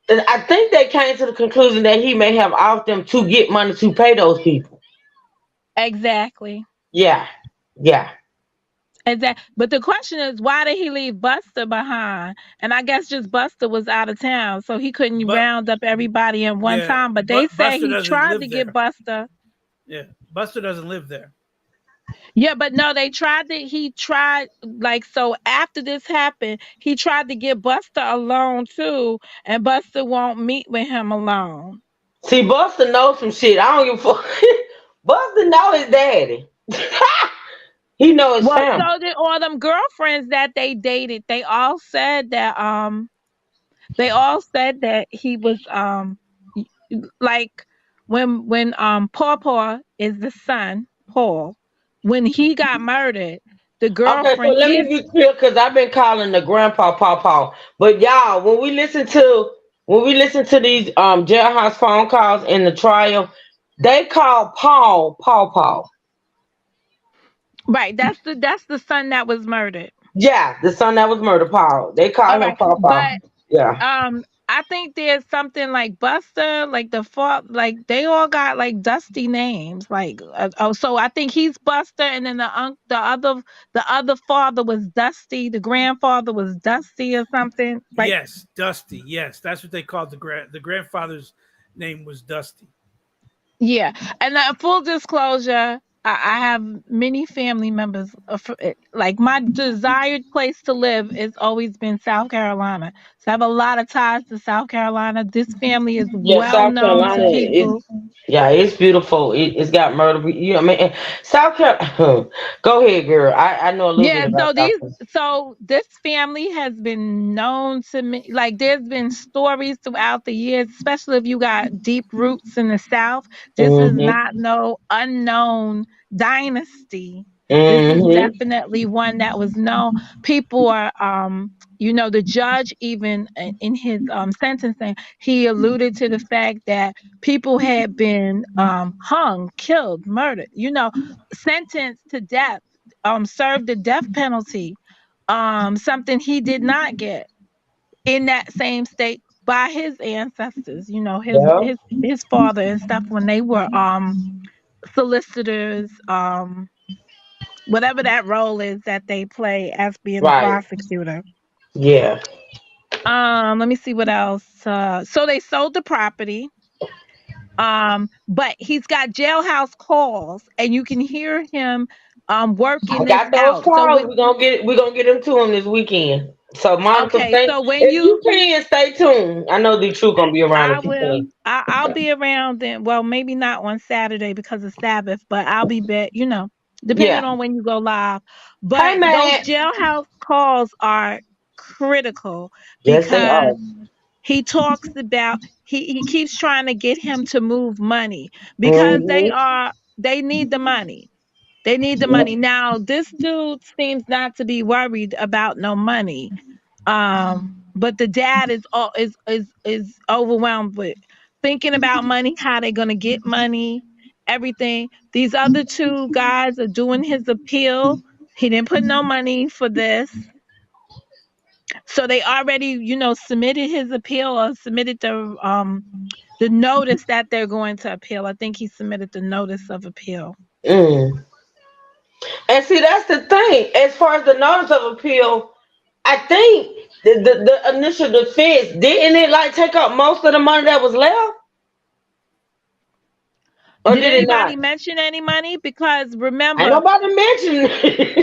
I think they came to the conclusion that he may have offed them to get money to pay those people. Exactly. Yeah, yeah. Exactly. But the question is, why did he leave Buster behind? And I guess just Buster was out of town, so he couldn't But round up everybody in one yeah, time. But they say Buster he doesn't tried to live get there. Buster. Yeah, Buster doesn't live there. Yeah, but no, he tried, like, so after this happened, he tried to get Buster alone too, and Buster won't meet with him alone. See, Buster knows some shit. I don't give a fuck. Buster know his daddy. He know his Well, family. so did all them girlfriends that they dated. They all said that he was y- like when Paw is the son, Paul, when he got murdered, the Okay, so girlfriend, let me his be clear because I've been calling the grandpa Paw. But y'all, when we listen to these jailhouse phone calls in the trial, they call Paw. right, that's the son that was murdered. Yeah, the son that was murdered, Paul. They call All him right. Paw. But Yeah. I think there's something like Buster, like like they all got like dusty names. Like so I think he's Buster, and then the other father was Dusty. The grandfather was Dusty or something. Like Yes, Dusty. Yes, that's what they called the grandfather's name was Dusty. yeah, and full disclosure, I have many family members. Like my desired place to live has always been South Carolina, so I have a lot of ties to South Carolina. This family is Yeah, well South known to Carolina is, people. yeah, it's beautiful. It's got murder. You know what I mean? South Carolina. Go ahead, girl. I know a little bit Yeah, about South Carolina. so this family has been known to me. Like there's been stories throughout the years, especially if you got deep roots in the South. This is Mm-hmm. not no unknown dynasty. This is Mm-hmm. definitely one that was known. People are the judge even in his sentencing, he alluded to the fact that people had been hung, killed, murdered, sentenced to death, served the death penalty, something he did not get in that same state by his ancestors, Yeah. his father and stuff when they were solicitors, whatever that role is that they play as being the Right. prosecutor. Yeah. Let me see what else. So they sold the property. But he's got jailhouse calls and you can hear him I working this got those out. So calls. We're gonna get them to him this weekend. So Monica, okay, stay so when if you you can stay tuned. I know the truth gonna be around I if you will. can. I'll be around then. Well, maybe not on Saturday because of Sabbath, but I'll be back. Depending Yeah. on when you go live. Hey But those man. jailhouse calls are critical Yes, they are. because he talks about he keeps trying to get him to move money because Mm-hmm. they need the money. They need the Yep. money. Now, this dude seems not to be worried about no money. But the dad is overwhelmed with thinking about money, how they're gonna get money, everything. These other two guys are doing his appeal. He didn't put no money for this. So they already, submitted his appeal or submitted the notice that they're going to appeal. I think he submitted the notice of appeal. Mm. And see, that's the thing. As far as the notice of appeal, I think the initial defense didn't it like take up most of the money that was left, or Did did it not? anybody mention any money? Because Ain't remember, nobody mentioned.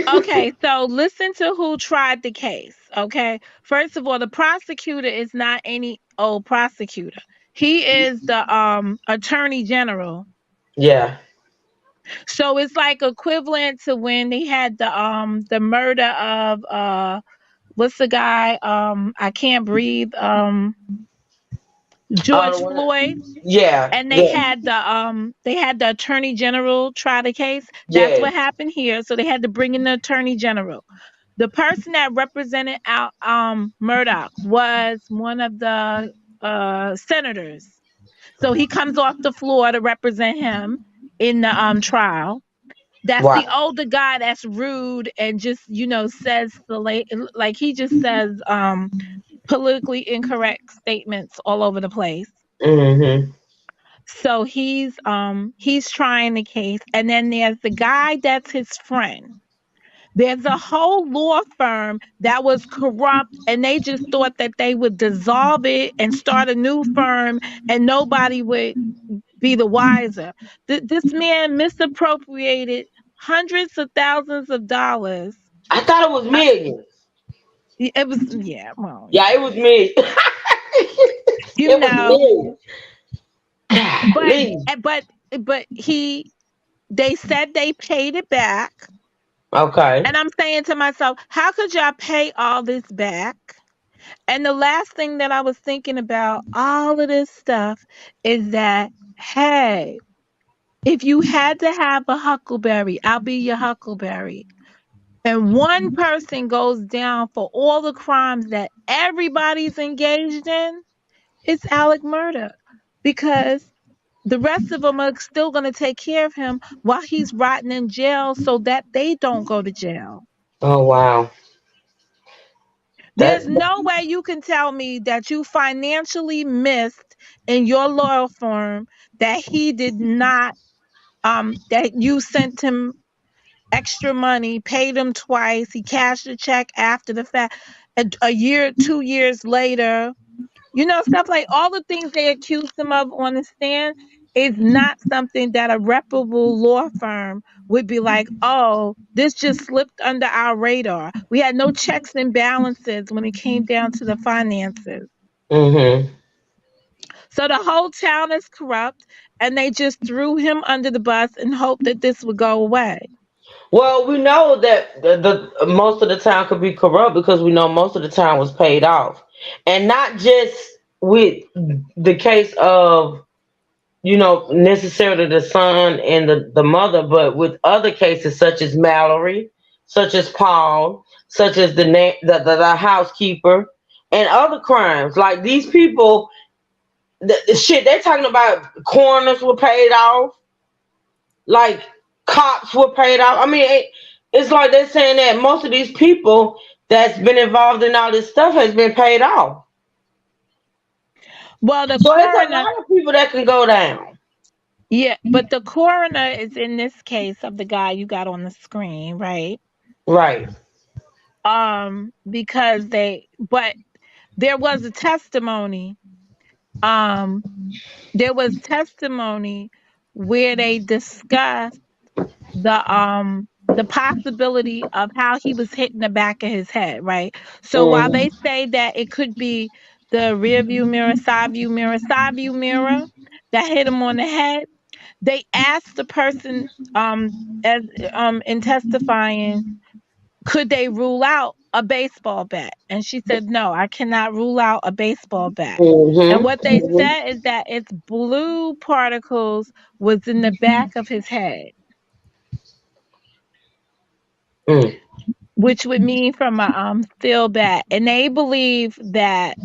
okay, so listen to who tried the case. Okay. First of all, the prosecutor is not any old prosecutor. He is the attorney general. Yeah. So it's like equivalent to when they had the murder of what's the guy? I can't breathe. Oh, George the one. Floyd. Yeah. And Yeah. they had the attorney general try the case. That's Yes. what happened here. So they had to bring in the attorney general. The person that represented out Murdock was one of the senators. So he comes off the floor to represent him in the trial. That's the Right. older guy that's rude and just says like he just says politically incorrect statements all over the place. Mm-hmm. So he's trying the case, and then there's the guy that's his friend. There's a whole law firm that was corrupt, and they just thought that they would dissolve it and start a new firm, and nobody would be the wiser. This man misappropriated hundreds of thousands of dollars. I thought it was I, millions. it was yeah, well, Yeah, it was millions. you It was know, millions. but Golly. but but they said they paid it back. Okay. And I'm saying to myself, how could y'all pay all this back? And the last thing that I was thinking about all of this stuff is that, hey, if you had to have a huckleberry, I'll be your huckleberry. And one person goes down for all the crimes that everybody's engaged in, it's Alec Murdock. Because the rest of them are still going to take care of him while he's rotting in jail so that they don't go to jail. Oh wow. There's no way you can tell me that you financially missed in your law firm that he did not that you sent him extra money, paid him twice, he cashed a check after the fact, a year, 2 years later, stuff like all the things they accused him of on the stand is not something that a reputable law firm would be like, oh, this just slipped under our radar. We had no checks and balances when it came down to the finances. Mm-hmm. So the whole town is corrupt, and they just threw him under the bus and hoped that this would go away. Well, we know that the most of the town could be corrupt because we know most of the town was paid off, and not just with the case of necessarily the son and the mother, but with other cases such as Mallory, such as Paul, such as the housekeeper, and other crimes. Like these people, the shit they're talking about, coroners were paid off, like cops were paid off. I mean, it's like they're saying that most of these people that's been involved in all this stuff has been paid off. Well, the So it's a coroner, lot of people that can go down. yeah, but the coroner is in this case of the guy you got on the screen, right? Right. Because but there was a testimony. Um, there was testimony where they discussed the possibility of how he was hitting the back of his head, right? So while Mm-hmm. they say that it could be the rear view mirror, side view mirror that hit him on the head, they asked the person as in testifying, could they rule out a baseball bat? And she said, no, I cannot rule out a baseball bat. And what they Mm-hmm. said is that its blue particles was in the back of his head, Mm. which would mean from a steel bat. And they believe that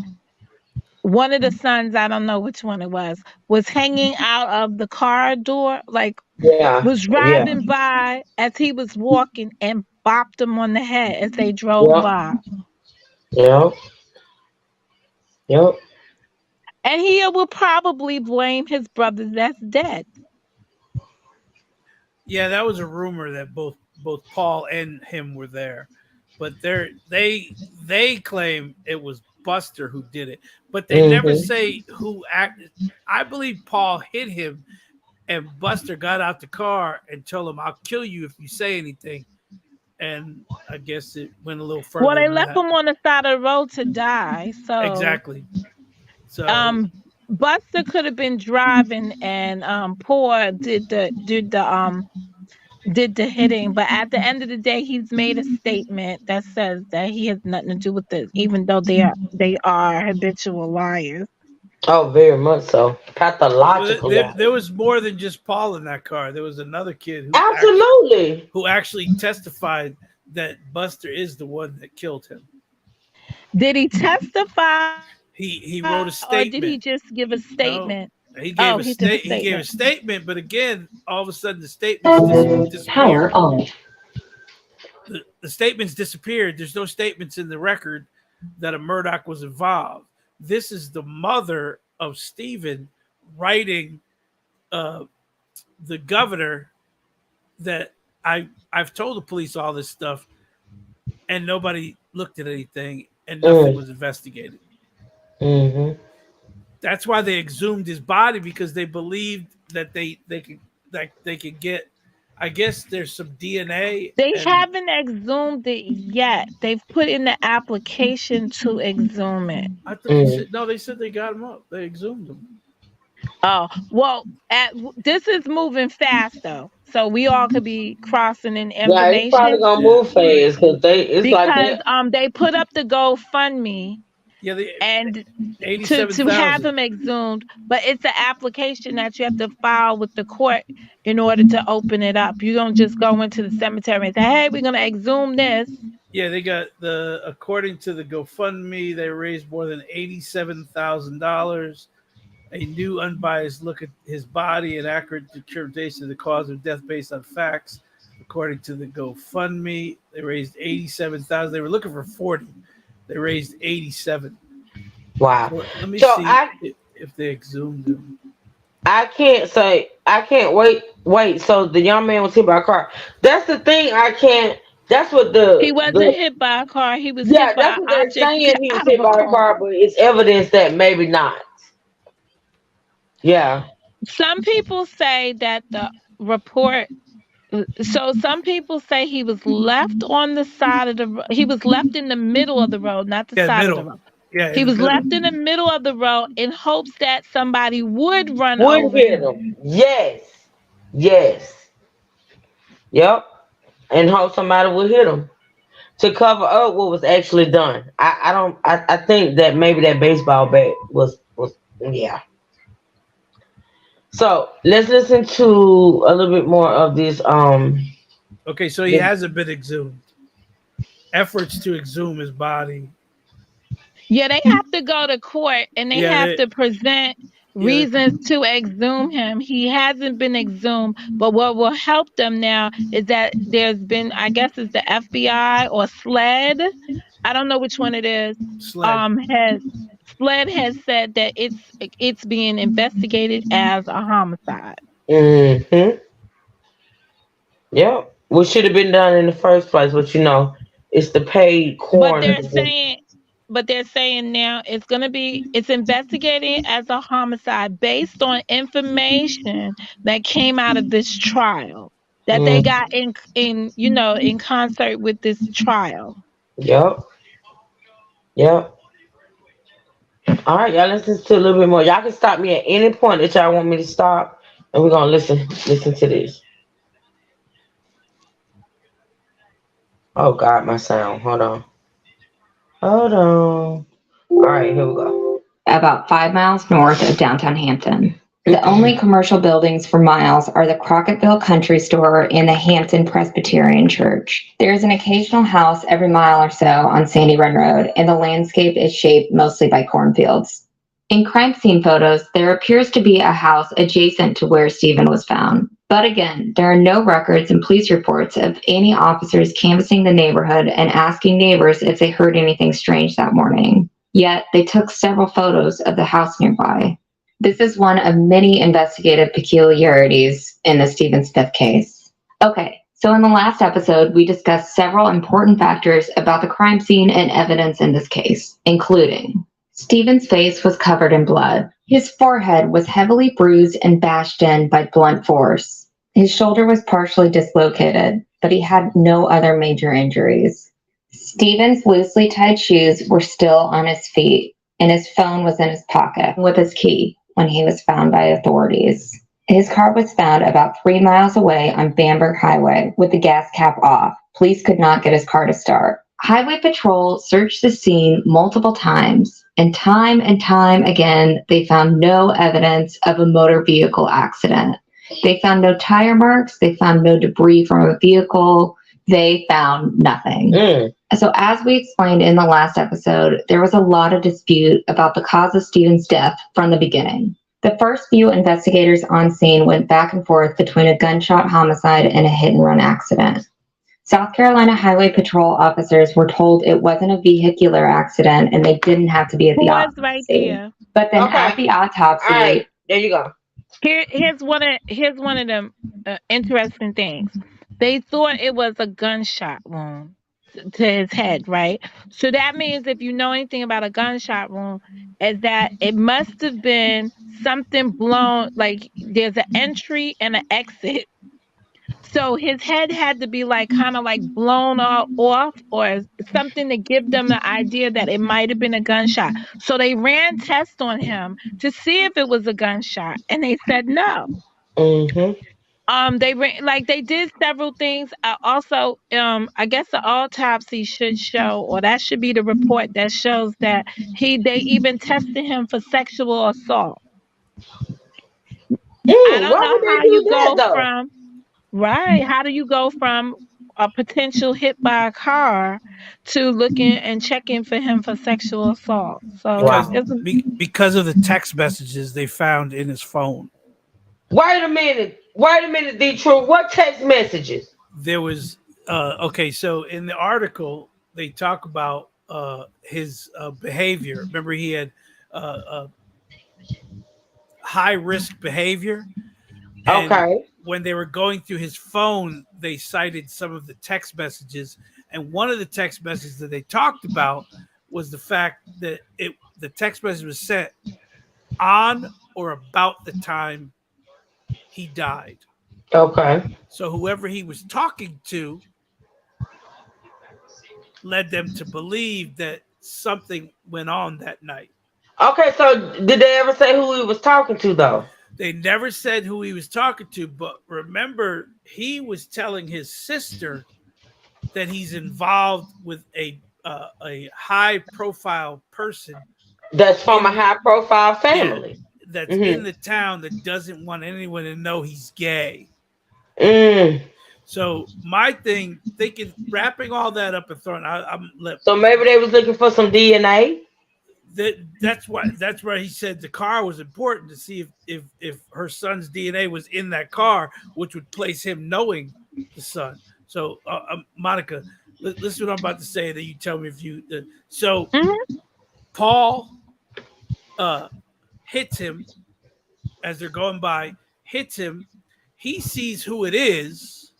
one of the sons, I don't know which one it was hanging out of the car door, like Yeah. was Yeah. driving by as he was walking and bopped him on the head as they drove Yep. by. Yep. Yep. And he will probably blame his brother that's dead. Yeah, that was a rumor that both Paul and him were there, but they claim it was Buster who did it, but they never Mm-hmm. say who acted. I believe Paul hit him, and Buster got out the car and told him, "I'll kill you if you say anything." And I guess it went a little Well, further they than left that. him on the side of the road to die. So Exactly. So um Buster could have been driving and Paul did the hitting, but at the end of the day he's made a statement that says that he has nothing to do with this, even though they are habitual liars. Oh, very much so. well, Pathological there liar. was more than just Paul in that car. There was another kid Absolutely. who actually testified that Buster is the one that killed him. Did he testify He wrote a or did he statement. just give a No, statement? he gave Oh, a he did a state. He gave a statement. statement, but again, all of a sudden the statements disappeared. The statements disappeared. There's no statements in the record that a Murdock was involved. This is the mother of Stephen writing uh, the governor that I've told the police all this stuff, and nobody looked at anything, and nothing was investigated. Mm-hmm. That's why they exhumed his body, because they believed that they could get. I guess there's some DNA, They and haven't exhumed it yet. They've put in the application to exhume it. I thought they said no. They said they got him up. They exhumed him. Oh, well, this is moving fast though. So we all could be crossing in Yeah, it's probably information gonna move fast because it's like because they. they put up the GoFundMe Yeah, the and to 87,000. have him exhumed, but it's an application that you have to file with the court in order to open it up. You don't just go into the cemetery and say, "Hey, we're gonna exhume this." Yeah, they got according to the GoFundMe, they raised more than $87,000. A new unbiased look at his body and accurate determination of the cause of death based on facts. According to the GoFundMe, they raised 87,000. They were looking for 40. They raised 87. Wow. So let me So see if they exhumed him. I can't wait. So the young man was hit by a car. That's the thing. I can't. That's what He wasn't hit by a car. He was hit by that's an what they're object saying. He was out of hit a by a car. car, but it's evidence that maybe not. Yeah. Some people say that the report. So some people say he was left on the side of the. He was left in the middle of the road, not the Yeah, side of the middle. road. Yeah, He in the was middle. left in the middle of the road in hopes that somebody would run Would over hit him. him. Yes. Yes. Yep. And hope somebody would hit him to cover up what was actually done. I don't. I think that maybe that baseball bat was yeah. So let's listen to a little bit more of this. Okay, so he hasn't been exhumed. Efforts to exhume his body. Yeah, they have to go to court and they Yeah, have to present yeah, reasons to exhume him. He hasn't been exhumed, but what will help them now is that there's been, I guess it's the FBI or SLED. I don't know which one it is. SLED. Has SLED has said that it's being investigated as a homicide. Mm-hmm. Yep. What should have been done in the first place, but it's the paid But coroner. they're saying now it's investigated as a homicide based on information that came out of this trial that they Mm, got in concert with this trial. yep. Yep. All right, y'all listen to a little bit more. Y'all can stop me at any point that y'all want me to stop, and we're gonna listen to this. Oh God, my sound. Hold on. Hold on. All right, here we go. About 5 miles north of downtown Hampton. The only commercial buildings for miles are the Crocketville Country Store and the Hampton Presbyterian Church. There is an occasional house every mile or so on Sandy Run Road, and the landscape is shaped mostly by cornfields. In crime scene photos, there appears to be a house adjacent to where Stephen was found. But again, there are no records and police reports of any officers canvassing the neighborhood and asking neighbors if they heard anything strange that morning. Yet, they took several photos of the house nearby. This is one of many investigative peculiarities in the Stephen Smith case. Okay, so in the last episode, we discussed several important factors about the crime scene and evidence in this case, including Stephen's face was covered in blood. His forehead was heavily bruised and bashed in by blunt force. His shoulder was partially dislocated, but he had no other major injuries. Stephen's loosely tied shoes were still on his feet, and his phone was in his pocket with his key when he was found by authorities. His car was found about 3 miles away on Bamberg Highway with the gas cap off. Police could not get his car to start. Highway Patrol searched the scene multiple times, and time again, they found no evidence of a motor vehicle accident. They found no tire marks. They found no debris from a vehicle. They found nothing. So as we explained in the last episode, there was a lot of dispute about the cause of Stephen's death from the beginning. The first few investigators on scene went back and forth between a gunshot homicide and a hit-and-run accident. South Carolina Highway Patrol officers were told it wasn't a vehicular accident and they didn't have to be at the autopsy. Right there. But then at the autopsy, all right, there you go. Here's one of them interesting things. They thought it was a gunshot wound to his head, right? So that means if you know anything about a gunshot wound, is that it must have been something blown, like there's an entry and an exit. So his head had to be like kind of like blown off or something to give them the idea that it might have been a gunshot. So they ran tests on him to see if it was a gunshot, and they said no. Mm-hmm. They did several things. Also, I guess the autopsy should show, or that should be the report that shows that they even tested him for sexual assault. I don't Why know would they how do you that go though? from right. How do you go from a potential hit by a car to looking and checking for him for sexual assault? So Because of the text messages they found in his phone. Wait a minute, Detroit. What text messages? There was okay. So in the article they talk about his behavior. Remember, he had high risk behavior, and Okay. when they were going through his phone, they cited some of the text messages, and one of the text messages that they talked about was the fact that the text message was sent on or about the time he died. Okay. So whoever he was talking to led them to believe that something went on that night. Okay, so did they ever say who he was talking to though? They never said who he was talking to, but remember, he was telling his sister that he's involved with a high profile person That's from a in high profile yeah family. that's in Mm-hmm. the town that doesn't want anyone to know he's gay. Mm. So my thing, thinking, wrapping all that up and throwing, I'm let So maybe they was looking for some DNA. that's why he said the car was important to see if her son's DNA was in that car, which would place him knowing the son. So Monica, listen what I'm about to say, that you tell me if you. So Mhm. Paul hits him as they're going by, hits him. He sees who it is,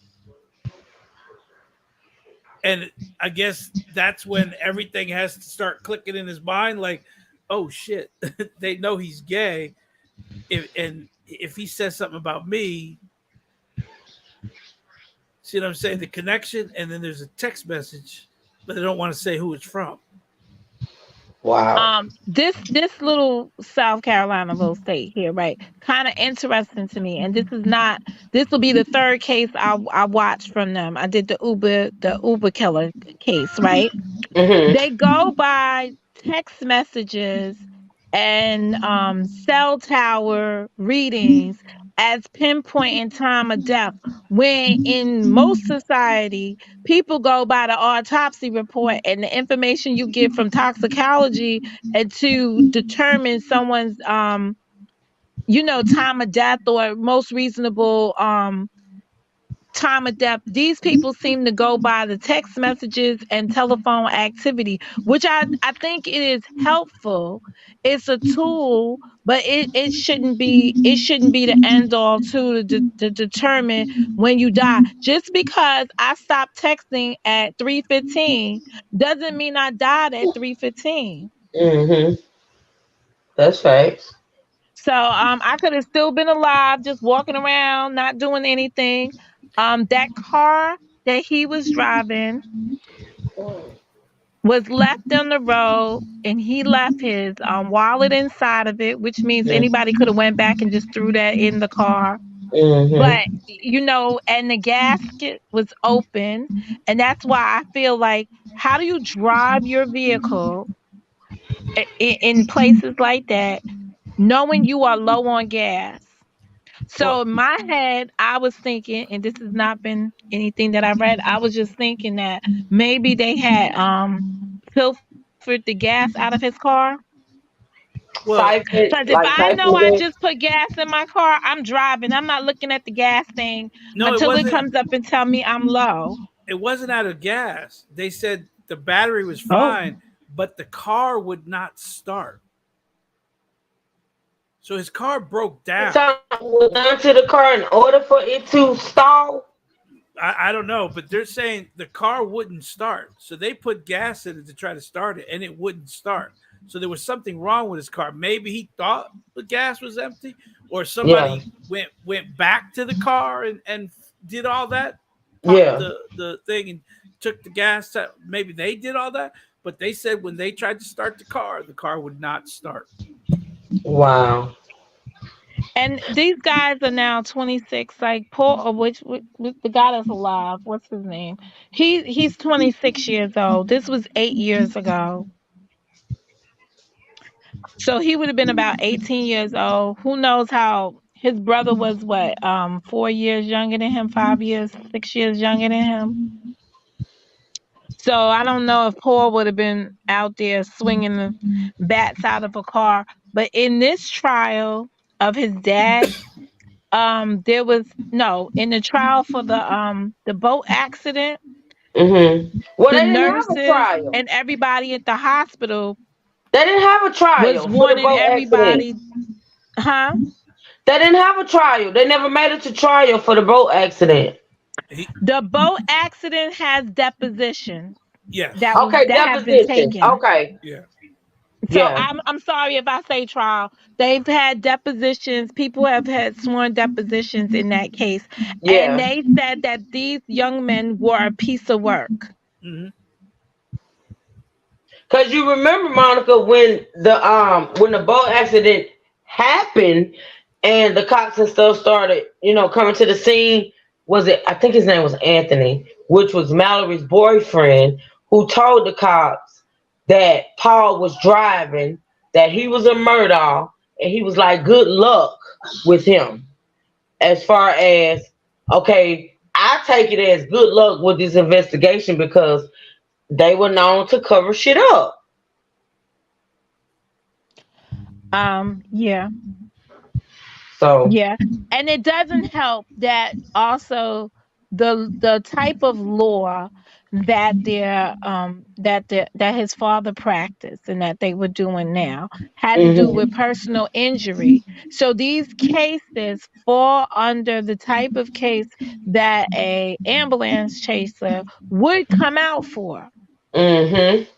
and I guess that's when everything has to start clicking in his mind. Like, oh shit, they know he's gay. And if he says something about me, see what I'm saying? The connection, and then there's a text message, but they don't want to say who it's from. Wow. This little South Carolina little state here, right? Kind of interesting to me. And this will be the third case I watched from them. I did the Uber killer case, right? Mm-hmm. They go by text messages and cell tower readings as pinpointing time of death, when in most society people go by the autopsy report and the information you get from toxicology and to determine someone's time of death or most reasonable time of death. These people seem to go by the text messages and telephone activity, which I think it is helpful. It's a tool, but it shouldn't be the end all to determine when you die. Just because I stopped texting at 3:15 doesn't mean I died at 3:15. Mm-hmm. That's facts. So I could have still been alive, just walking around, not doing anything. That car that he was driving was left on the road, and he left his wallet inside of it, which means anybody could have went back and just threw that in the car. Mm-hmm. But and the gasket was open, and that's why I feel like, how do you drive your vehicle in places like that, knowing you are low on gas? So Well, in my head, I was thinking, and this has not been anything that I read, I was just thinking that maybe they had pilfered the gas out of his car. well, Siphon, Because if like I know siphon I gas. just put gas in my car, I'm driving. I'm not looking at the gas thing no, it until it wasn't. comes up and tell me I'm low. It wasn't out of gas. They said the battery was Oh. fine, but the car would not start. So his car broke down. Something was done to the car in order for it to stall. I don't know, but they're saying the car wouldn't start. So they put gas in it to try to start it, and it wouldn't start. So there was something wrong with his car. Maybe he thought the gas was empty, or Yeah. somebody went back to the car and did all that, popped Yeah. the thing and took the gas out. Maybe they did all that, but they said when they tried to start the car would not start. Wow. And these guys are now 26. Like Paul, which the guy that's alive, what's his name? He's 26 years old. This was 8 years ago. So he would have been about 18 years old. Who knows how his brother was, what, 4 years younger than him, 5 years, 6 years younger than him. So I don't know if Paul would have been out there swinging the bats out of a car. But in this trial of his dad, there was no, in the trial for the boat accident, Mm-hmm. Well, The they didn't have a nurses trial. and everybody at the hospital They didn't have a was trial for the warning boat accident. everybody, huh? They didn't have a trial. They never made it to trial for the boat accident. The boat accident has depositions Yes. Okay, that have been depositions. taken. Okay. Yeah. So Yeah. I'm sorry if I say trial. They've had depositions. People have had sworn depositions in that case, and Yeah. they said that these young men were a piece of work. Hmm. Cause you remember, Monica, when the boat accident happened and the cops and stuff started, coming to the scene. Was it? I think his name was Anthony, which was Mallory's boyfriend, who told the cops that Paul was driving, that he was a Murdock, and he was like, "Good luck with him." As far as, okay, I take it as good luck with this investigation because they were known to cover shit up. Yeah. So. Yeah, and it doesn't help that also the type of law that that his father practiced and that they were doing now had to do with Mhm. personal injury. So these cases fall under the type of case that a ambulance chaser would come out for. Mhm.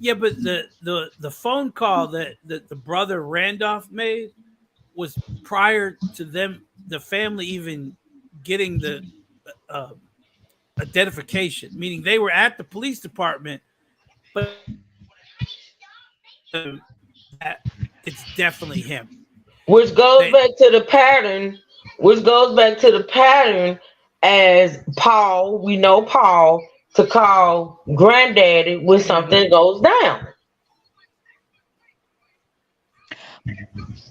Yeah, but the phone call that the brother Randolph made was prior to them, the family even getting the uh, identification, meaning they were at the police department, but that it's definitely him. Which goes They back to the pattern. Which goes back to the pattern as Paul. We know Paul to call granddaddy when Mhm. something goes down.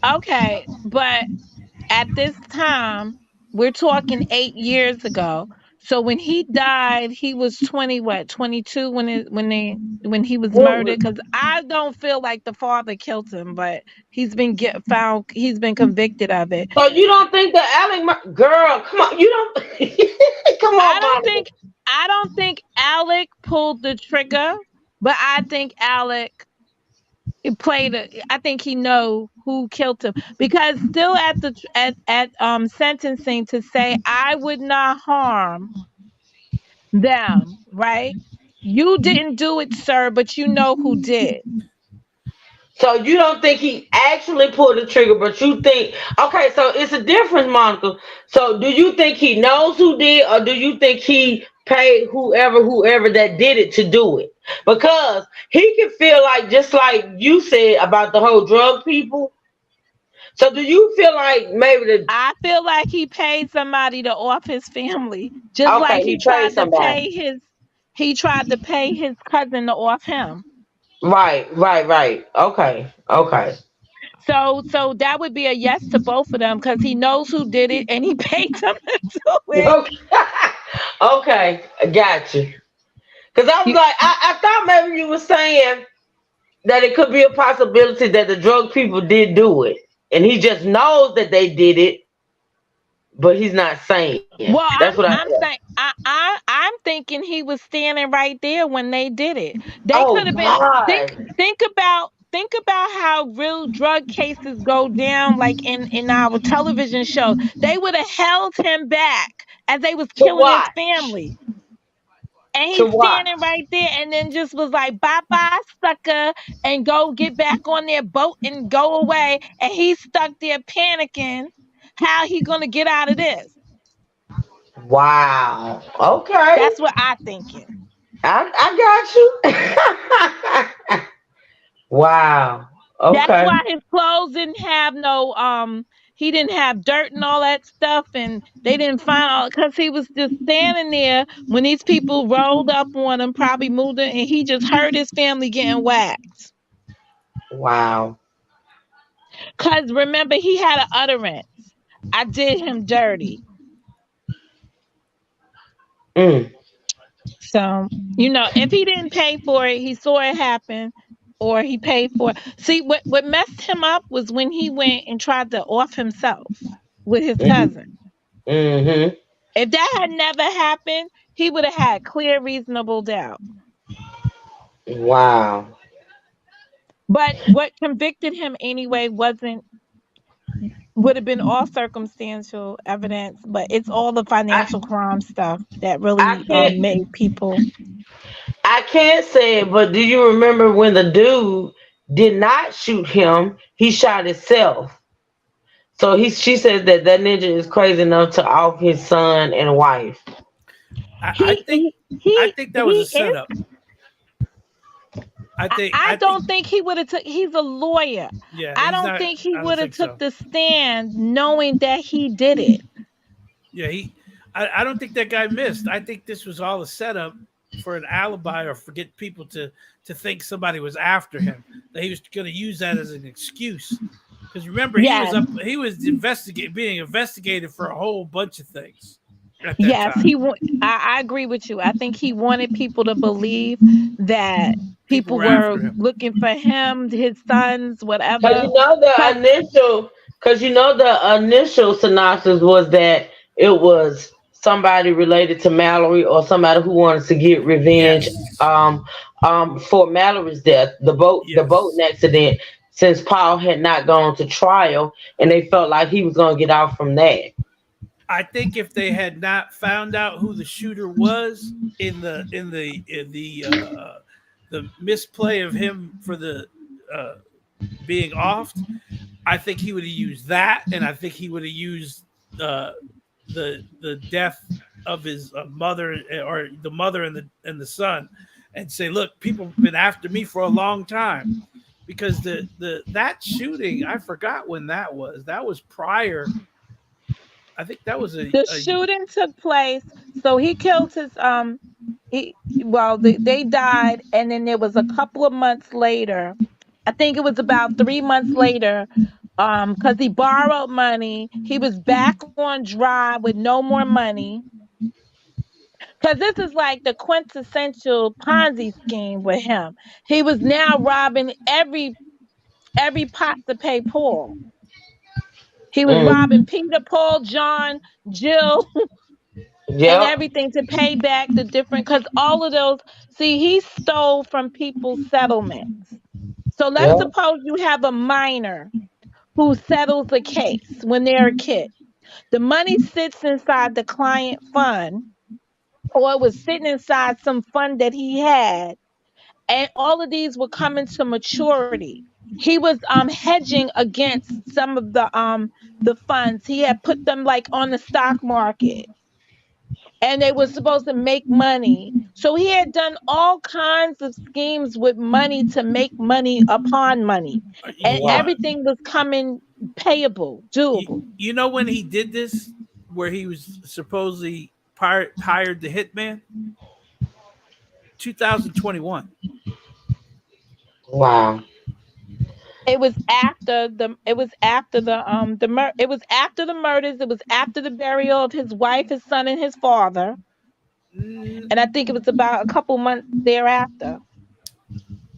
Okay, but at this time, we're talking 8 years ago. So when he died, he was 20, what, 22 when he was What murdered? was? Because I don't feel like the father killed him, but he's been convicted of it. So you don't think that girl? Come on, you don't. Come I on, don't Monica. think I don't think Alec pulled the trigger, but I think Alec I think he know who killed him because still at the at sentencing to say I would not harm them, right? You didn't do it, sir, but you know who did. So you don't think he actually pulled the trigger, but you think, okay, so it's a difference, Monica. So do you think he knows who did, or do you think he paid whoever that did it to do it? Because he can feel like, just like you said about the whole drug people. So do you feel like maybe I feel like he paid somebody to off his family, just like okay, he paid somebody. he tried to pay his cousin to off him. Right. Okay. So that would be a yes to both of them because he knows who did it and he paid them to do it. Okay. Okay, I got you. Because I was You, like, I thought maybe you were saying that it could be a possibility that the drug people did do it, and he just knows that they did it, but he's not saying. well, That's what I I'm thought. saying I'm thinking he was standing right there when they did it. They Oh could have been God! think about how real drug cases go down like in our television shows. They would have held him back as they was To killing his watch, family. And to he's watch. standing right there and then just was like, bye bye, sucker, and go get back on their boat and go away. And he's stuck there panicking. How he gonna get out of this? Wow. Okay, That's what I thinking. I got you. Wow. That's Okay. why his clothes didn't have no he didn't have dirt and all that stuff and they didn't find all because he was just standing there when these people rolled up on him, probably moved in, and he just heard his family getting whacked. Wow. Cause remember he had an utterance. I did him dirty. Mm. So, if he didn't pay for it, he saw it happen or he paid for it. See, what messed him up was when he went and tried to off himself with his Mm. cousin. Mhm. If that had never happened, he would have had clear, reasonable doubt. Wow. But what convicted him anyway would have been all circumstantial evidence, but it's all the financial crime stuff that I really can't made people. I can't say it, but do you remember when the dude did not shoot him? He shot himself. So she says that ninja is crazy enough to off his son and wife. I He think I he think that was a he is. setup. I think I I think don't think he would have took. He's a lawyer. yeah, I he's don't not. think he I don't would have think took so. the stand knowing that he did it. Yeah, I don't think that guy missed. I think this was all a setup for an alibi or for get people to think somebody was after him. That he was going to use that as an excuse. Because remember, Yes, he was being investigated for a whole bunch of things at that yes, time. I agree with you. I think he wanted people to believe that People people were were after him. looking for him, his sons, Cause whatever. you know Cause the initial synopsis was that it was somebody related to Mallory or somebody who wanted to get revenge Yes. for Mallory's death, the boat Yes. accident, since Paul had not gone to trial and they felt like he was gonna get off from that. I think if they had not found out who the shooter was the misplay of him for the uh, being offed, I think he would have used that, and I think he would have used uh, the death of his mother or the mother and the son, and say, "Look, people have been after me for a long time." Because that shooting, I forgot when that was. That was prior. I think that was the shooting took place. So he killed his he well they died, and then there was a couple of months later. I think it was about 3 months later, because he borrowed money. He was back on dry with no more money. Because this is like the quintessential Ponzi scheme with him. He was now robbing every pot to pay Paul. He was robbing Mm. Peter, Paul, John, Jill, and Yep. everything to pay back the different. Because all of those, see, he stole from people's settlements. So let's Yep. suppose you have a minor who settles a case when they're a kid. The money sits inside the client fund, or it was sitting inside some fund that he had, and all of these were coming to maturity. He was hedging against some of the funds. He had put them like on the stock market, and they were supposed to make money. So he had done all kinds of schemes with money to make money upon money, and Wow. everything was coming payable, doable. you know when he did this, where he was supposedly hired the hitman, 2021. Wow. It was after the it was after the murders. It was after the burial of his wife, his son, and his father. And I think it was about a couple months thereafter.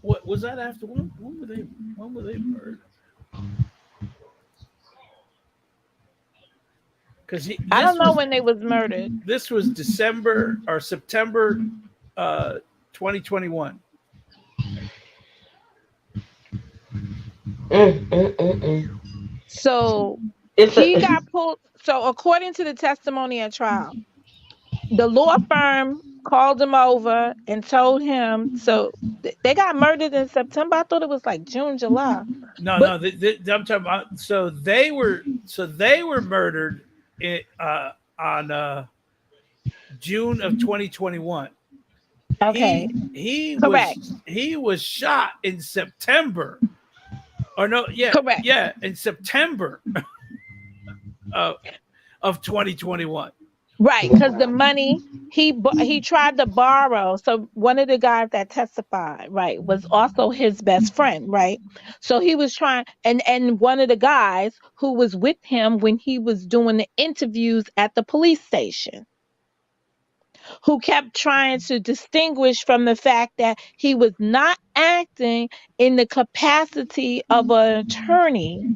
What was that after? When were they? When were they murdered? Because I don't this know was when they was murdered. December or September, 2021. So It's he a got pulled. So according to the testimony at trial, the law firm called him over and told him. So they got murdered in September. I thought it was like June, July. No, But no, I'm talking about. So they were murdered on June of 2021. okay, He correct, was shot in September. Or no, yeah, correct. yeah, in September of 2021. Right, because the money he tried to borrow. So one of the guys that testified, right, was also his best friend, right? So he was trying, and one of the guys who was with him when he was doing the interviews at the police station, who kept trying to distinguish from the fact that he was not acting in the capacity of an attorney,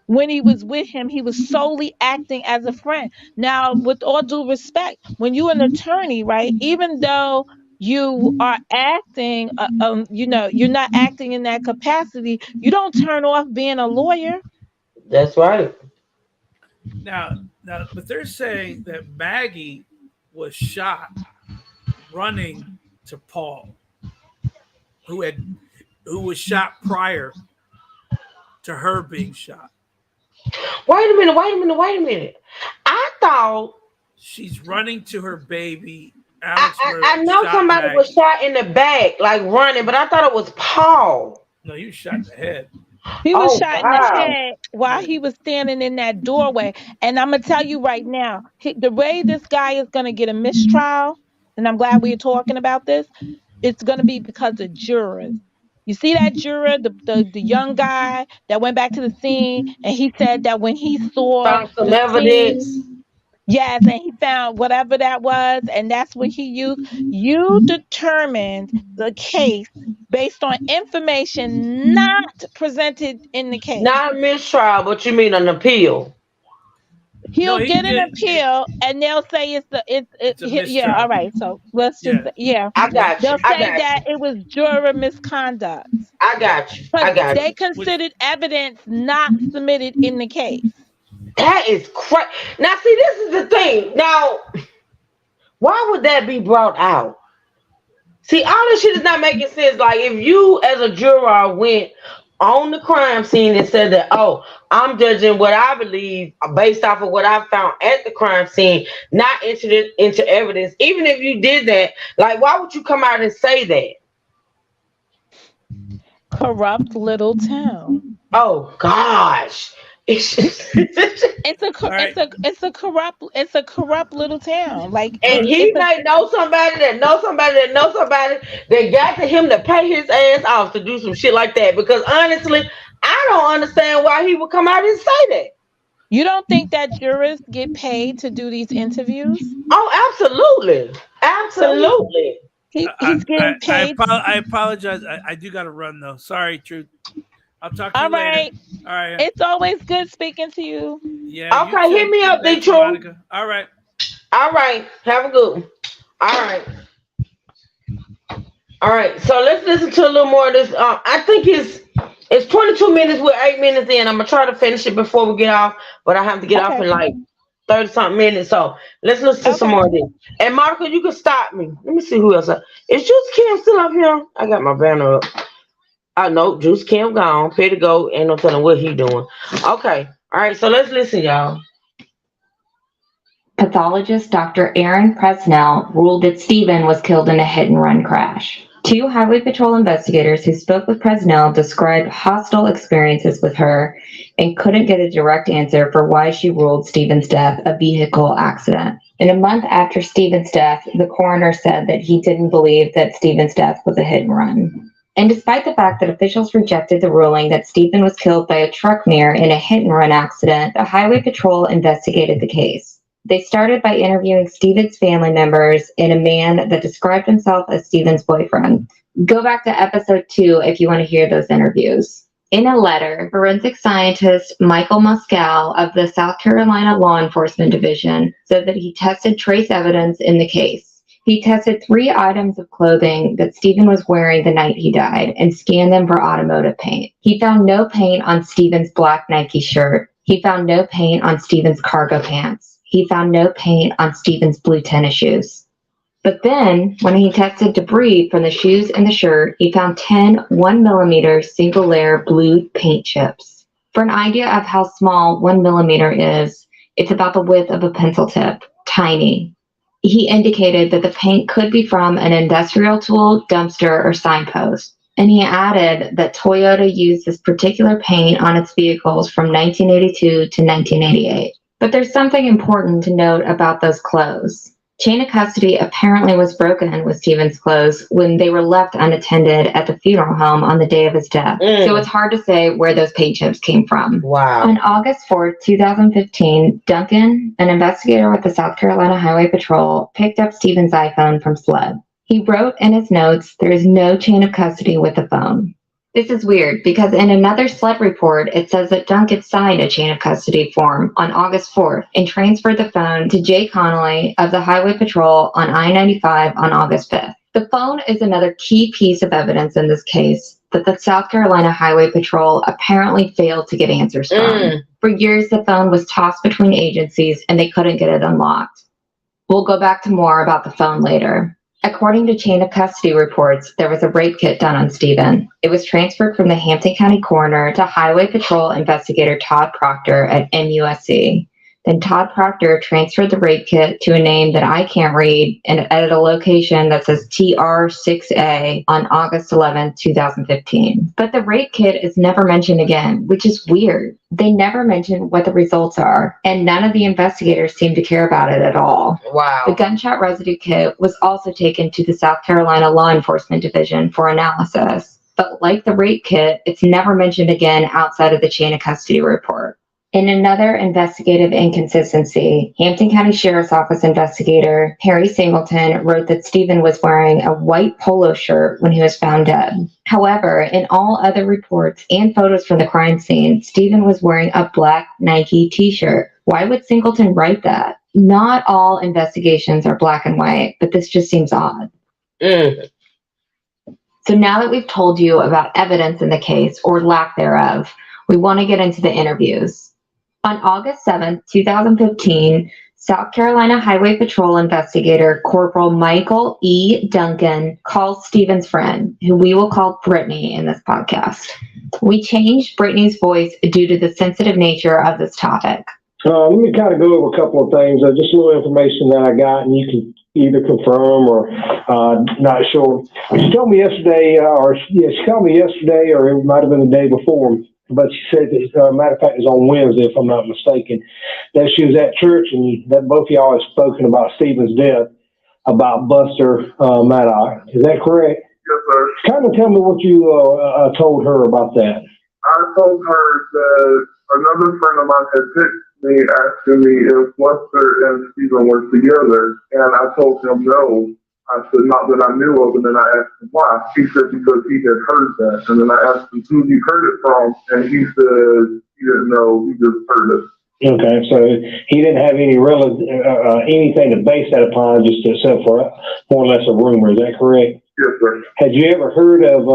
When he was with him, he was solely acting as a friend. Now, with all due respect, when you're an attorney, right, even though you are acting, you're not acting in that capacity, you don't turn off being a lawyer. That's right. Now, but they're saying that Maggie was shot running to Paul, who was shot prior to her being shot. Wait a minute. I thought she's running to her baby. I know somebody Maggie. was shot in the back, like running, but I thought it was Paul. No, he was shot in the head. He was shot in the head while he was standing in that doorway. And I'm going to tell you right now, the way this guy is going to get a mistrial, and I'm glad we're talking about this, it's going to be because of jurors. You see that juror, the young guy that went back to the scene, and he said that when he saw found some the evidence. scene, yes, and he found whatever that was, and that's what he used. You determined the case based on information not presented in the case. Not a mistrial, but you mean an appeal. He'll get an appeal, and they'll say it's a mistrial. Yeah, all right. So let's just I got you. They'll say that it was juror misconduct. I got you. They considered evidence not submitted in the case. That is crazy. Now, see, this is the thing. Now, why would that be brought out? See, all this shit is not making sense. Like, if you, as a juror, went on the crime scene and said that, oh, I'm judging what I believe based off of what I found at the crime scene, not entered it into evidence. Even if you did that, like, why would you come out and say that? Corrupt little town. Oh gosh. It's a corrupt little town. Like, and he might know somebody that knows somebody that knows somebody that got to him to pay his ass off to do some shit like that. Because honestly, I don't understand why he would come out and say that. You don't think that jurors get paid to do these interviews? Oh, absolutely. He's getting paid. I apologize. I do got to run though. Sorry, Truth. I'll talk to you later. All right. It's always good speaking to you. Yeah. Okay, hit me up, Detroit. All right. All right. Have a good one. All right. So let's listen to a little more of this. I think it's 22 minutes. We're 8 minutes in. I'm gonna try to finish it before we get off, but I have to get off in like 30-something minutes. So let's listen to some more of this. And Monica, you can stop me. Let me see who else. Is Juice Kim still up here? I got my banner up. I know Juice Kim gone. Pay to go. Ain't no telling what he doing. Okay. All right. So let's listen, y'all. Pathologist Dr. Aaron Presnell ruled that Stephen was killed in a hit-and-run crash. 2 Highway Patrol investigators who spoke with Presnell described hostile experiences with her and couldn't get a direct answer for why she ruled Stephen's death a vehicle accident. In a month after Stephen's death, the coroner said that he didn't believe that Stephen's death was a hit-and-run. And despite the fact that officials rejected the ruling that Stephen was killed by a truck mirror in a hit-and-run accident, the Highway Patrol investigated the case. They started by interviewing Stephen's family members and a man that described himself as Stephen's boyfriend. Go back to episode 2 if you want to hear those interviews. In a letter, forensic scientist Michael Muscal of the South Carolina Law Enforcement Division said that he tested trace evidence in the case. He tested 3 items of clothing that Stephen was wearing the night he died and scanned them for automotive paint. He found no paint on Stephen's black Nike shirt. He found no paint on Stephen's cargo pants. He found no paint on Stephen's blue tennis shoes. But then, when he tested debris from the shoes and the shirt, he found 10 1mm single-layer blue paint chips. For an idea of how small 1mm is, it's about the width of a pencil tip. Tiny. He indicated that the paint could be from an industrial tool, dumpster, or signpost. And he added that Toyota used this particular paint on its vehicles from 1982 to 1988. But there's something important to note about those clothes. Chain of custody apparently was broken with Stephen's clothes when they were left unattended at the funeral home on the day of his death. So it's hard to say where those paint chips came from. Wow. On August 4th, 2015, Duncan, an investigator with the South Carolina Highway Patrol, picked up Stephen's iPhone from SLED. He wrote in his notes, "There is no chain of custody with the phone." This is weird because in another SLED report, it says that Duncan signed a chain of custody form on August 4th and transferred the phone to Jay Connolly of the Highway Patrol on I-95 on August 5th. The phone is another key piece of evidence in this case that the South Carolina Highway Patrol apparently failed to get answers from. For years, the phone was tossed between agencies and they couldn't get it unlocked. We'll go back to more about the phone later. According to chain of custody reports, there was a rape kit done on Stephen. It was transferred from the Hampton County coroner to Highway Patrol investigator Todd Proctor at MUSC. Then Todd Proctor transferred the rape kit to a name that I can't read and at a location that says TR6A on August 11, 2015. But the rape kit is never mentioned again, which is weird. They never mention what the results are, and none of the investigators seem to care about it at all. Wow. The gunshot residue kit was also taken to the South Carolina Law Enforcement Division for analysis. But like the rape kit, it's never mentioned again outside of the chain of custody report. In another investigative inconsistency, Hampton County Sheriff's Office investigator Harry Singleton wrote that Stephen was wearing a white polo shirt when he was found dead. However, in all other reports and photos from the crime scene, Stephen was wearing a black Nike t-shirt. Why would Singleton write that? Not all investigations are black and white, but this just seems odd. So now that we've told you about evidence in the case, or lack thereof, we want to get into the interviews. On August 7, 2015, South Carolina Highway Patrol investigator Corporal Michael E. Duncan calls Stephen's friend, who we will call Brittany in this podcast. We changed Brittany's voice due to the sensitive nature of this topic. Let me kind of go over a couple of things, just a little information that I got, and you can either confirm or not sure. She told me yesterday, she called me yesterday, or it might have been the day before. But she said that, matter of fact, it was on Wednesday, if I'm not mistaken, that she was at church and that both of y'all had spoken about Stephen's death, about Buster Murdock. Is that correct? Yes, sir. Kind of tell me what you told her about that. I told her that another friend of mine had texted me asking me if Buster and Stephen were together, and I told him no. I said, not that I knew of, and then I asked him why. He said because he had heard that, and then I asked him who he heard it from, and he said he didn't know, he just heard it. Okay, so he didn't have any anything to base that upon, just except for more or less a rumor. Is that correct? Yes, sir. Had you ever heard of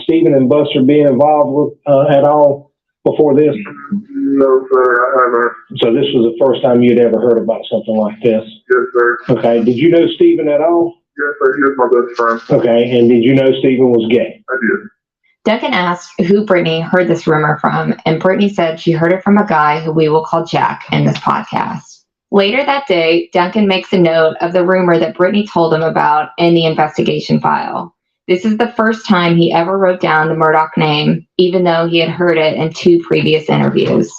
Stephen and Buster being involved with at all before this? No, sir, I haven't. So this was the first time you'd ever heard about something like this? Yes, sir. Okay, did you know Stephen at all? Yes, sir, he was my best friend. Okay, and did you know Stephen was gay? I did. Duncan asked who Brittany heard this rumor from, and Brittany said she heard it from a guy who we will call Jack in this podcast. Later that day, Duncan makes a note of the rumor that Brittany told him about in the investigation file. This is the first time he ever wrote down the Murdock name, even though he had heard it in 2 previous interviews.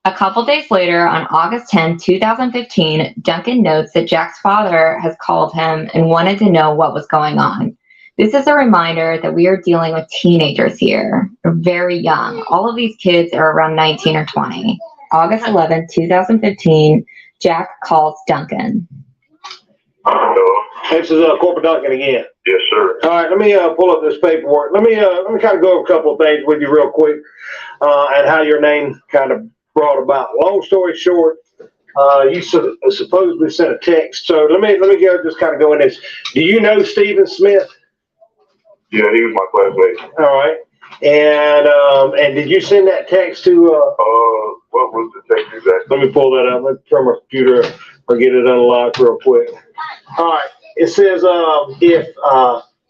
A couple days later, on August 10, 2015, Duncan notes that Jack's father has called him and wanted to know what was going on. This is a reminder that we are dealing with teenagers here. They're very young. All of these kids are around 19 or 20. August 11, 2015, Jack calls Duncan. This is Corporal Duncan again. Yes, sir. All right, let me pull up this paperwork. Let me kind of go over a couple of things with you real quick, and how your name kind of brought about. Long story short, you supposedly sent a text. So let me go just kind of go in this. Do you know Stephen Smith? Yeah, he was my classmate. All right. And did you send that text to? What was the text exactly? Let me pull that up. Let me turn my computer or get it unlocked real quick. All right. It says if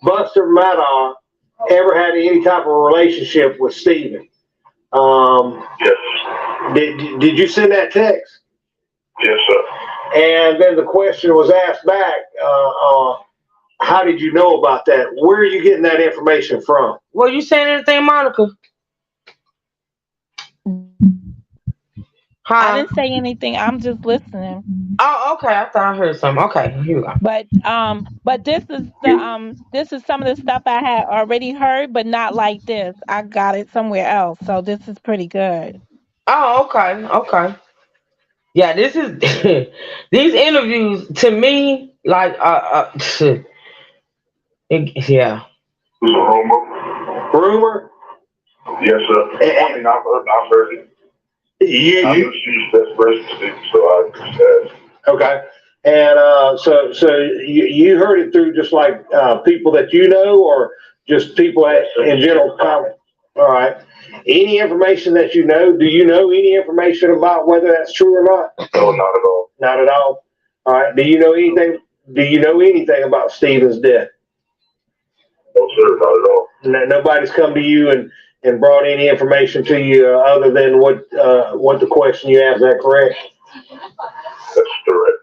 Buster Murdock ever had any type of relationship with Stephen. Yes. Did you send that text? Yes, sir. And then the question was asked back, how did you know about that? Where are you getting that information from? Were you saying anything, Monica? Huh? I didn't say anything. I'm just listening. Oh, okay. I thought I heard something. Okay, here we go. But this is some of the stuff I had already heard, but not like this. I got it somewhere else, so this is pretty good. Oh, okay. Yeah, this is these interviews to me like yeah. Rumor. Rumor? Yes, sir. I mean, I've heard it. I knew she was best friends with Steve, so I understand. Okay. And so you heard it through just like people that you know, or just people in general comment? All right. Any information that you know? Do you know any information about whether that's true or not? No, not at all. Not at all. All right. Do you know anything? Do you know anything about Stephen's death? No, sir, not at all. Nobody's come to you and brought any information to you other than what the question you asked. Is that correct? That's correct.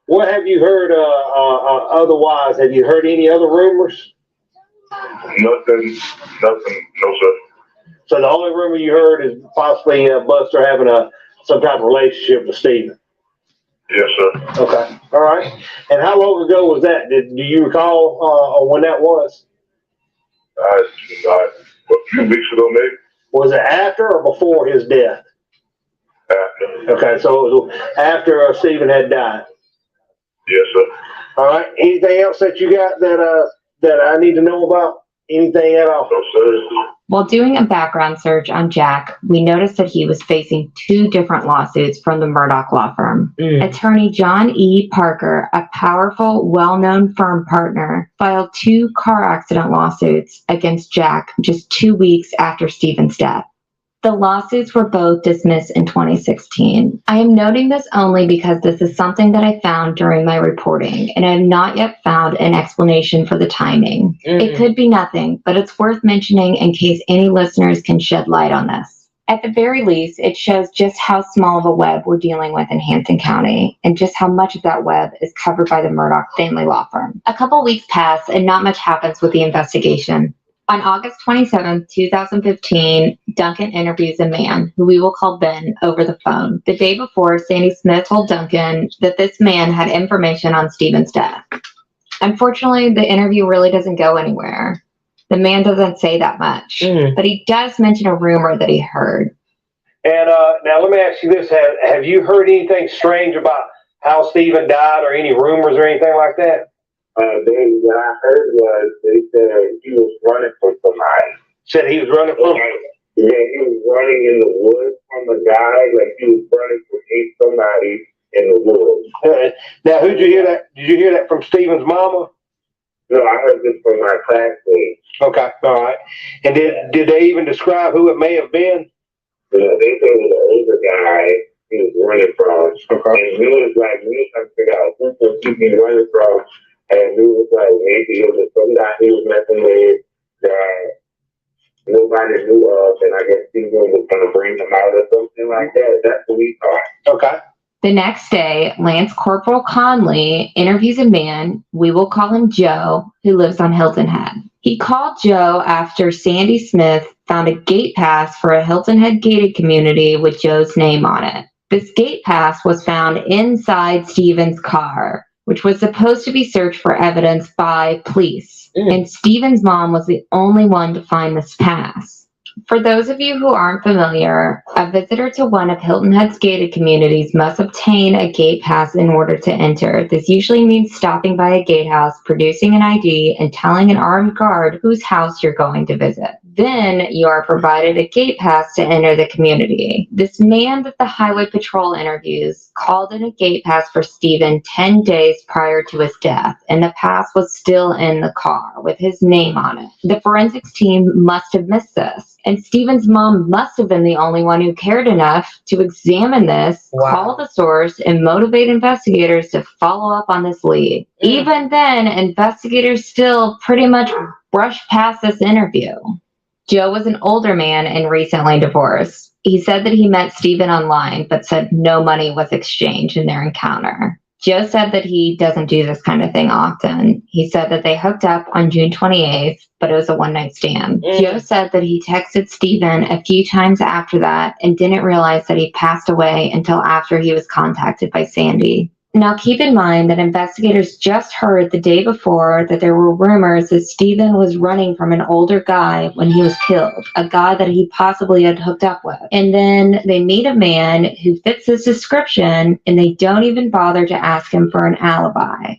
What have you heard otherwise? Have you heard any other rumors? Nothing, no, sir. So the only rumor you heard is possibly Buster having some type of relationship with Stephen. Yes, sir. Okay. All right. And how long ago was that? Do you recall when that was? A few weeks ago, maybe. Was it after or before his death? After. Okay, so it was after Stephen had died. Yes, sir. All right. Anything else that you got that I need to know about? Anything at all? No, sir. While doing a background search on Jack, we noticed that he was facing 2 different lawsuits from the Murdock law firm. Attorney John E. Parker, a powerful, well-known firm partner, filed 2 car accident lawsuits against Jack just 2 weeks after Stephen's death. The lawsuits were both dismissed in 2016. I am noting this only because this is something that I found during my reporting, and I have not yet found an explanation for the timing. It could be nothing, but it's worth mentioning in case any listeners can shed light on this. At the very least, it shows just how small of a web we're dealing with in Hampton County, and just how much of that web is covered by the Murdock family law firm. A couple weeks pass, and not much happens with the investigation. On August 27, 2015, Duncan interviews a man, who we will call Ben, over the phone. The day before, Sandy Smith told Duncan that this man had information on Stephen's death. Unfortunately, the interview really doesn't go anywhere. The man doesn't say that much, but he does mention a rumor that he heard. And now let me ask you this. Have you heard anything strange about how Stephen died, or any rumors or anything like that? What I heard was they said he was running from somebody. Said he was running from? Yeah, he was running in the woods from a guy, like he was running from somebody in the woods. Now, who'd you hear that? Did you hear that from Stephen's mama? No, I heard this from my classmates. Okay, all right. And did they even describe who it may have been? Yeah, they said it was an older guy he was running from. Okay. And he was like, we were trying to figure out who could he be running from. And he was like, maybe it was some guy he was messing with that nobody knew of, and I guess Stephen was going to bring him out or something like that. That's what we thought. Okay. The next day, Lance Corporal Conley interviews a man, we will call him Joe, who lives on Hilton Head. He called Joe after Sandy Smith found a gate pass for a Hilton Head gated community with Joe's name on it. This gate pass was found inside Stephen's car, which was supposed to be searched for evidence by police. And Stephen's mom was the only one to find this pass. For those of you who aren't familiar, a visitor to one of Hilton Head's gated communities must obtain a gate pass in order to enter. This usually means stopping by a gatehouse, producing an ID, and telling an armed guard whose house you're going to visit. Then you are provided a gate pass to enter the community. This man that the highway patrol interviews called in a gate pass for Stephen 10 days prior to his death, and the pass was still in the car with his name on it. The forensics team must have missed this, and Stephen's mom must have been the only one who cared enough to examine this, call the source, and motivate investigators to follow up on this lead. Even then, investigators still pretty much brushed past this interview. Joe was an older man and recently divorced. He said that he met Stephen online, but said no money was exchanged in their encounter. Joe said that he doesn't do this kind of thing often. He said that they hooked up on June 28th, but it was a one-night stand. Joe said that he texted Stephen a few times after that and didn't realize that he passed away until after he was contacted by Sandy. Now, keep in mind that investigators just heard the day before that there were rumors that Stephen was running from an older guy when he was killed, a guy that he possibly had hooked up with. And then they meet a man who fits this description, and they don't even bother to ask him for an alibi.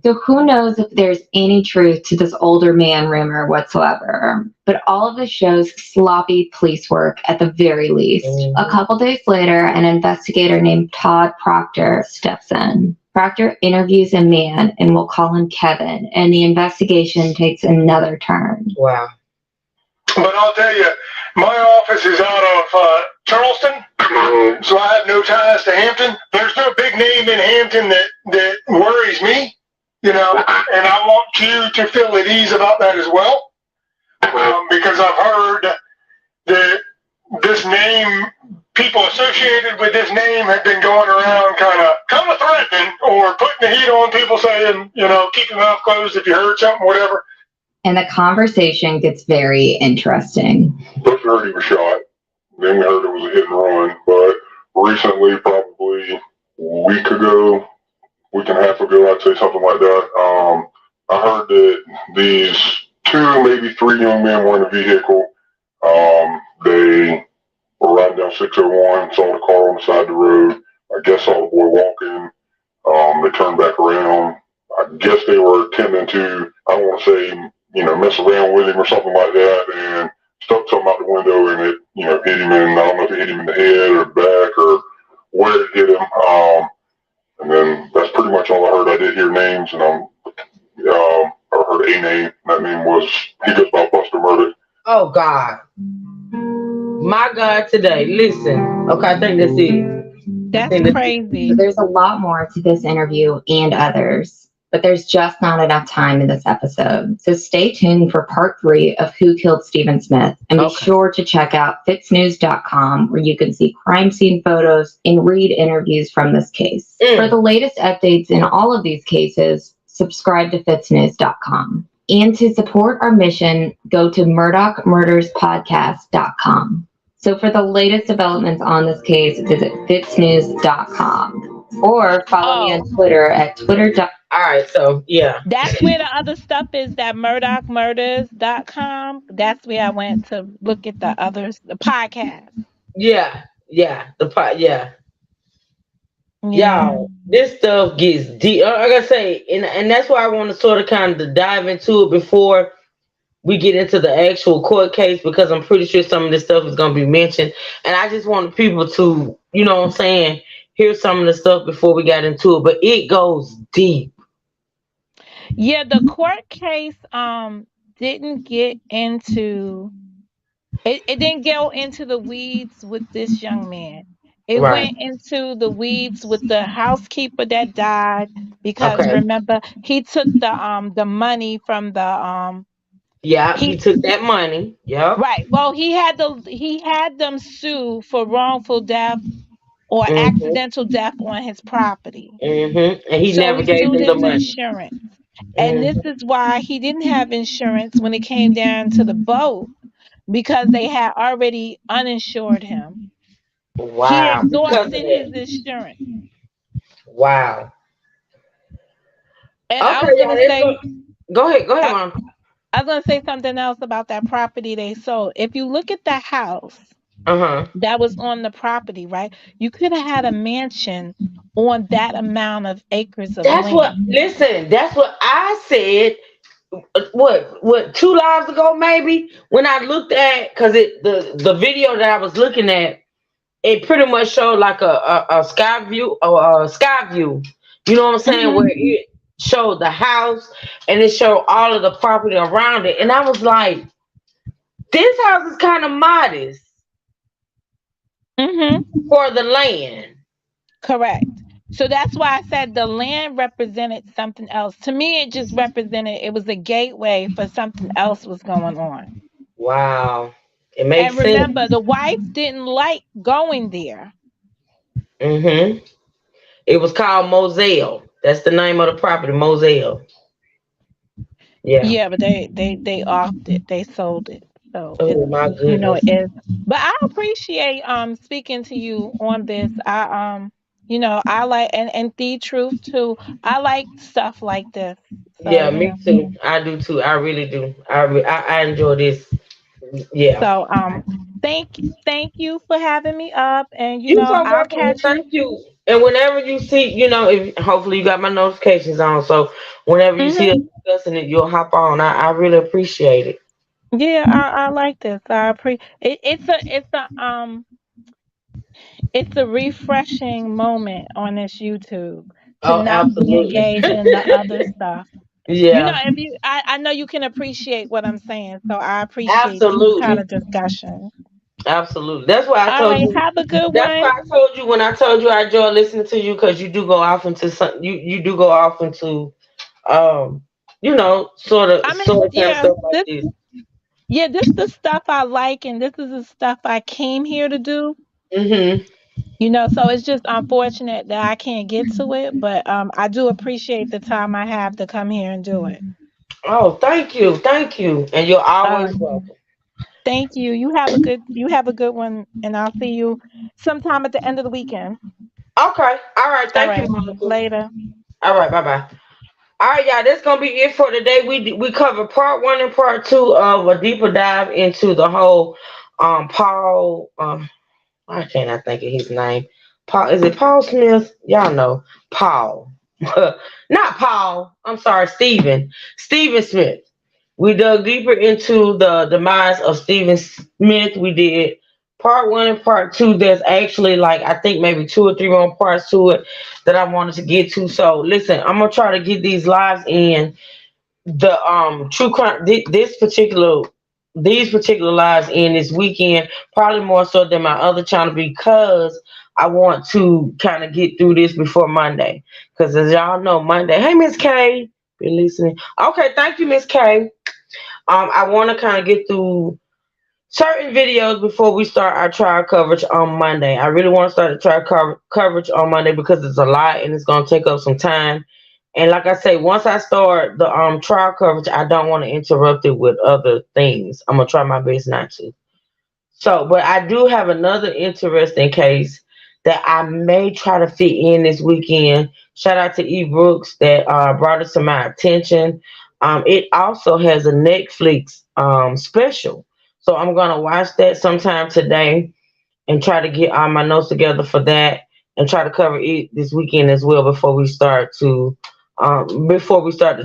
So who knows if there's any truth to this older man rumor whatsoever. but all of this shows sloppy police work at the very least. A couple days later, an investigator named Todd Proctor steps in. Proctor interviews a man, and we'll call him Kevin, and the investigation takes another turn. Wow. But I'll tell you, my office is out of Charleston, so I have no ties to Hampton. There's no big name in Hampton that worries me, and I want you to feel at ease about that as well, because I've heard that this name, people associated with this name have been going around kind of threatening or putting the heat on people, saying, keep your mouth closed if you heard something, whatever. And the conversation gets very interesting. First we heard he was shot. Then we heard it was a hit and run. But recently, probably a week and a half ago, I'd say something like that, I heard that these 2, maybe 3 young men were in a vehicle. They were riding down 601, saw the car on the side of the road. I guess saw the boy walking. They turned back around. I guess they were attempting to, I don't want to say, mess around with him or something like that, and stuck something out the window, and it, hit him in, I don't know if it hit him in the head or back or where it hit him. And then that's pretty much all I heard. I did hear names, and I heard a name. That name was, he goes by Buster Murdock. Oh, God. My God, today. Listen. Okay, I think that's it. That's crazy. There's a lot more to this interview and others, but there's just not enough time in this episode. So stay tuned for part 3 of Who Killed Stephen Smith, and be sure to check out fitsnews.com, where you can see crime scene photos and read interviews from this case. For the latest updates in all of these cases, subscribe to fitsnews.com. And to support our mission, go to murdockmurderspodcast.com. So for the latest developments on this case, visit fitsnews.com. Or follow me on Twitter at twitter. All right, so yeah. That's where the other stuff is, that murdockmurders.com. That's where I went to look at the others, the podcast. Yeah. Y'all, this stuff gets deep. Like I say, and that's why I want to sort of kind of dive into it before we get into the actual court case, because I'm pretty sure some of this stuff is going to be mentioned. And I just wanted people to, hear some of the stuff before we got into it. But it goes deep. Yeah, the court case didn't get into it didn't go into the weeds with this young man. It went into the weeds with the housekeeper that died, because remember, he took the money from the he took that money. Yeah. Right. Well, he had them sue for wrongful death or accidental death on his property. And he never gave them the money. Insurance. And this is why he didn't have insurance when it came down to the boat, because they had already uninsured him. Wow. He exhausted his insurance. Wow. And I was going to say, go ahead, Mom. I was going to say something else about that property they sold. If you look at the house that was on the property, right, you could have had a mansion on that amount of acres of land. That's what I said. What 2 lives ago, maybe, when I looked at, because the video that I was looking at, it pretty much showed like a sky view, you know what I'm saying, where it showed the house and it showed all of the property around it, and I was like, this house is kind of modest for the land. Correct. So that's why I said the land represented something else. To me, it just represented, it was a gateway for something else was going on. Wow. It makes sense. And remember, the wife didn't like going there. It was called Moselle. That's the name of the property, Moselle. Yeah, but they opted, they sold it. So my goodness. It is. But I appreciate speaking to you on this. I like, and the truth too. I like stuff like this. So, me too. I do too. I really do. I enjoy this. Yeah. So thank you for having me up, and I'll catch you. Thank you. And whenever you see, if hopefully you got my notifications on, so whenever you see us discussing it, you'll hop on. I really appreciate it. Yeah, I like this. I appreciate it. It's a refreshing moment on this YouTube to Oh, not be absolutely. engaged in the other stuff. You know, Yeah, if you, I know you can appreciate what I'm saying, so I appreciate these kind absolutely. of discussions. Absolutely. That's why I All told right, you. have a good That's one. why I told you when I told you I enjoy listening to you because you do go off into some. You do go off into um, I mean, sort of kind of yeah, stuff like this. this the stuff I like, and this is the stuff I came here to do. Mhm. You know, so it's just unfortunate that I can't get to it, but I do appreciate the time I have to come here and do it. Oh, thank you, and you're All always right. welcome. Thank you. You have a good one, and I'll see you sometime at the end of the weekend. Okay. All right. All Thank you, right. Monica. Later. All right. Bye bye. All right, y'all. That's gonna be it for today. We covered part one and part two of a deeper dive into the whole Paul. Why can't I think of his name? Paul, is it Paul Smith? Y'all know Paul. Not Paul. I'm sorry, Stephen. Stephen Smith. We dug deeper into the demise of Stephen Smith. We did part one and part two. There's actually like I think maybe two or three more parts to it that I wanted to get to. So listen, I'm gonna try to get these lives in the true crime these particular lives in this weekend, probably more so than my other channel because I want to kind of get through this before Monday. Because as y'all know, Monday, hey Miss K, been listening. Okay, thank you, Miss K. I want to kind of get through certain videos before we start our trial coverage on Monday. I really want to start the trial coverage on Monday because it's a lot and it's going to take up some time. And like I say, once I start the trial coverage, I don't want to interrupt it with other things. I'm gonna try my best not to. So, but I do have another interesting case that I may try to fit in this weekend. Shout out to E Brooks that brought it to my attention. It also has a Netflix special, so I'm gonna watch that sometime today and try to get all my notes together for that and try to cover it this weekend as well before we start the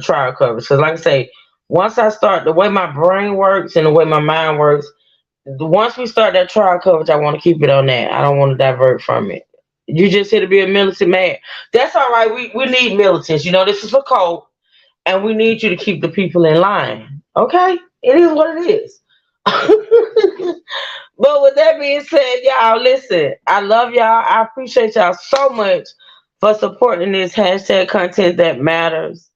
trial coverage. Because like I say, once I start the way my brain works and the way my mind works, once we start that trial coverage, I want to keep it on that. I don't want to divert from it. You just here to be a militant man. That's all right. We need militants. You know, this is for code, and we need you to keep the people in line. Okay? It is what it is. But with that being said, y'all, listen, I love y'all. I appreciate y'all so much for supporting this hashtag content that matters.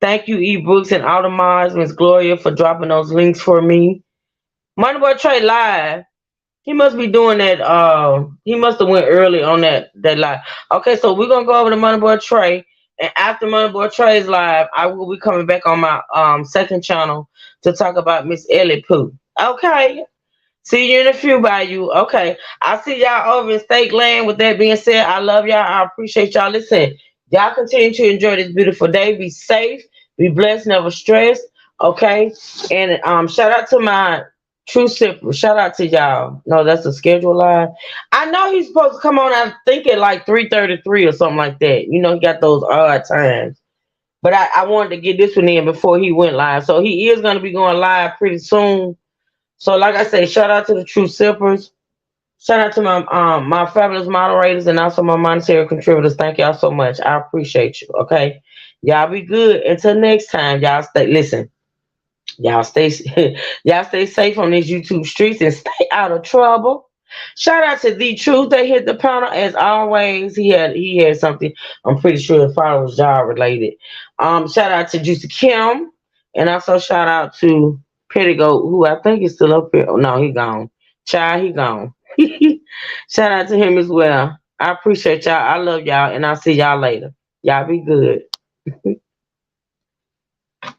Thank you, E Brooks and Automars, Miss Gloria, for dropping those links for me. Money Boy Trey live. He must be doing that. He must have went early on that live. Okay, so we're gonna go over to Money Boy Trey, and after Money Boy Trey's live, I will be coming back on my second channel to talk about Miss Ellie Pooh. Okay. See you in a few, by you. Okay. I'll see y'all over in State Land. With that being said, I love y'all. I appreciate y'all. Listen, y'all continue to enjoy this beautiful day. Be safe, be blessed, never stressed. Okay. And shout out to my true sipper. Shout out to y'all. No, that's a schedule line. I know he's supposed to come on, I think at like 3:33 or something like that. You know, he got those odd times. But I wanted to get this one in before he went live. So he is gonna be going live pretty soon. So, like I say, shout out to the true sippers. Shout out to my fabulous moderators and also my monetary contributors. Thank y'all so much. I appreciate you. Okay, y'all be good. Until next time, y'all stay. Listen, y'all stay. Y'all stay safe on these YouTube streets and stay out of trouble. Shout out to the truth. They hit the panel as always. He had something. I'm pretty sure it probably was job related. Shout out to Juicy Kim, and also shout out to Pettigoat, who I think is still up here. Oh, no, he gone. Child, he gone. Shout out to him as well. I appreciate y'all. I love y'all, and I'll see y'all later. Y'all be good.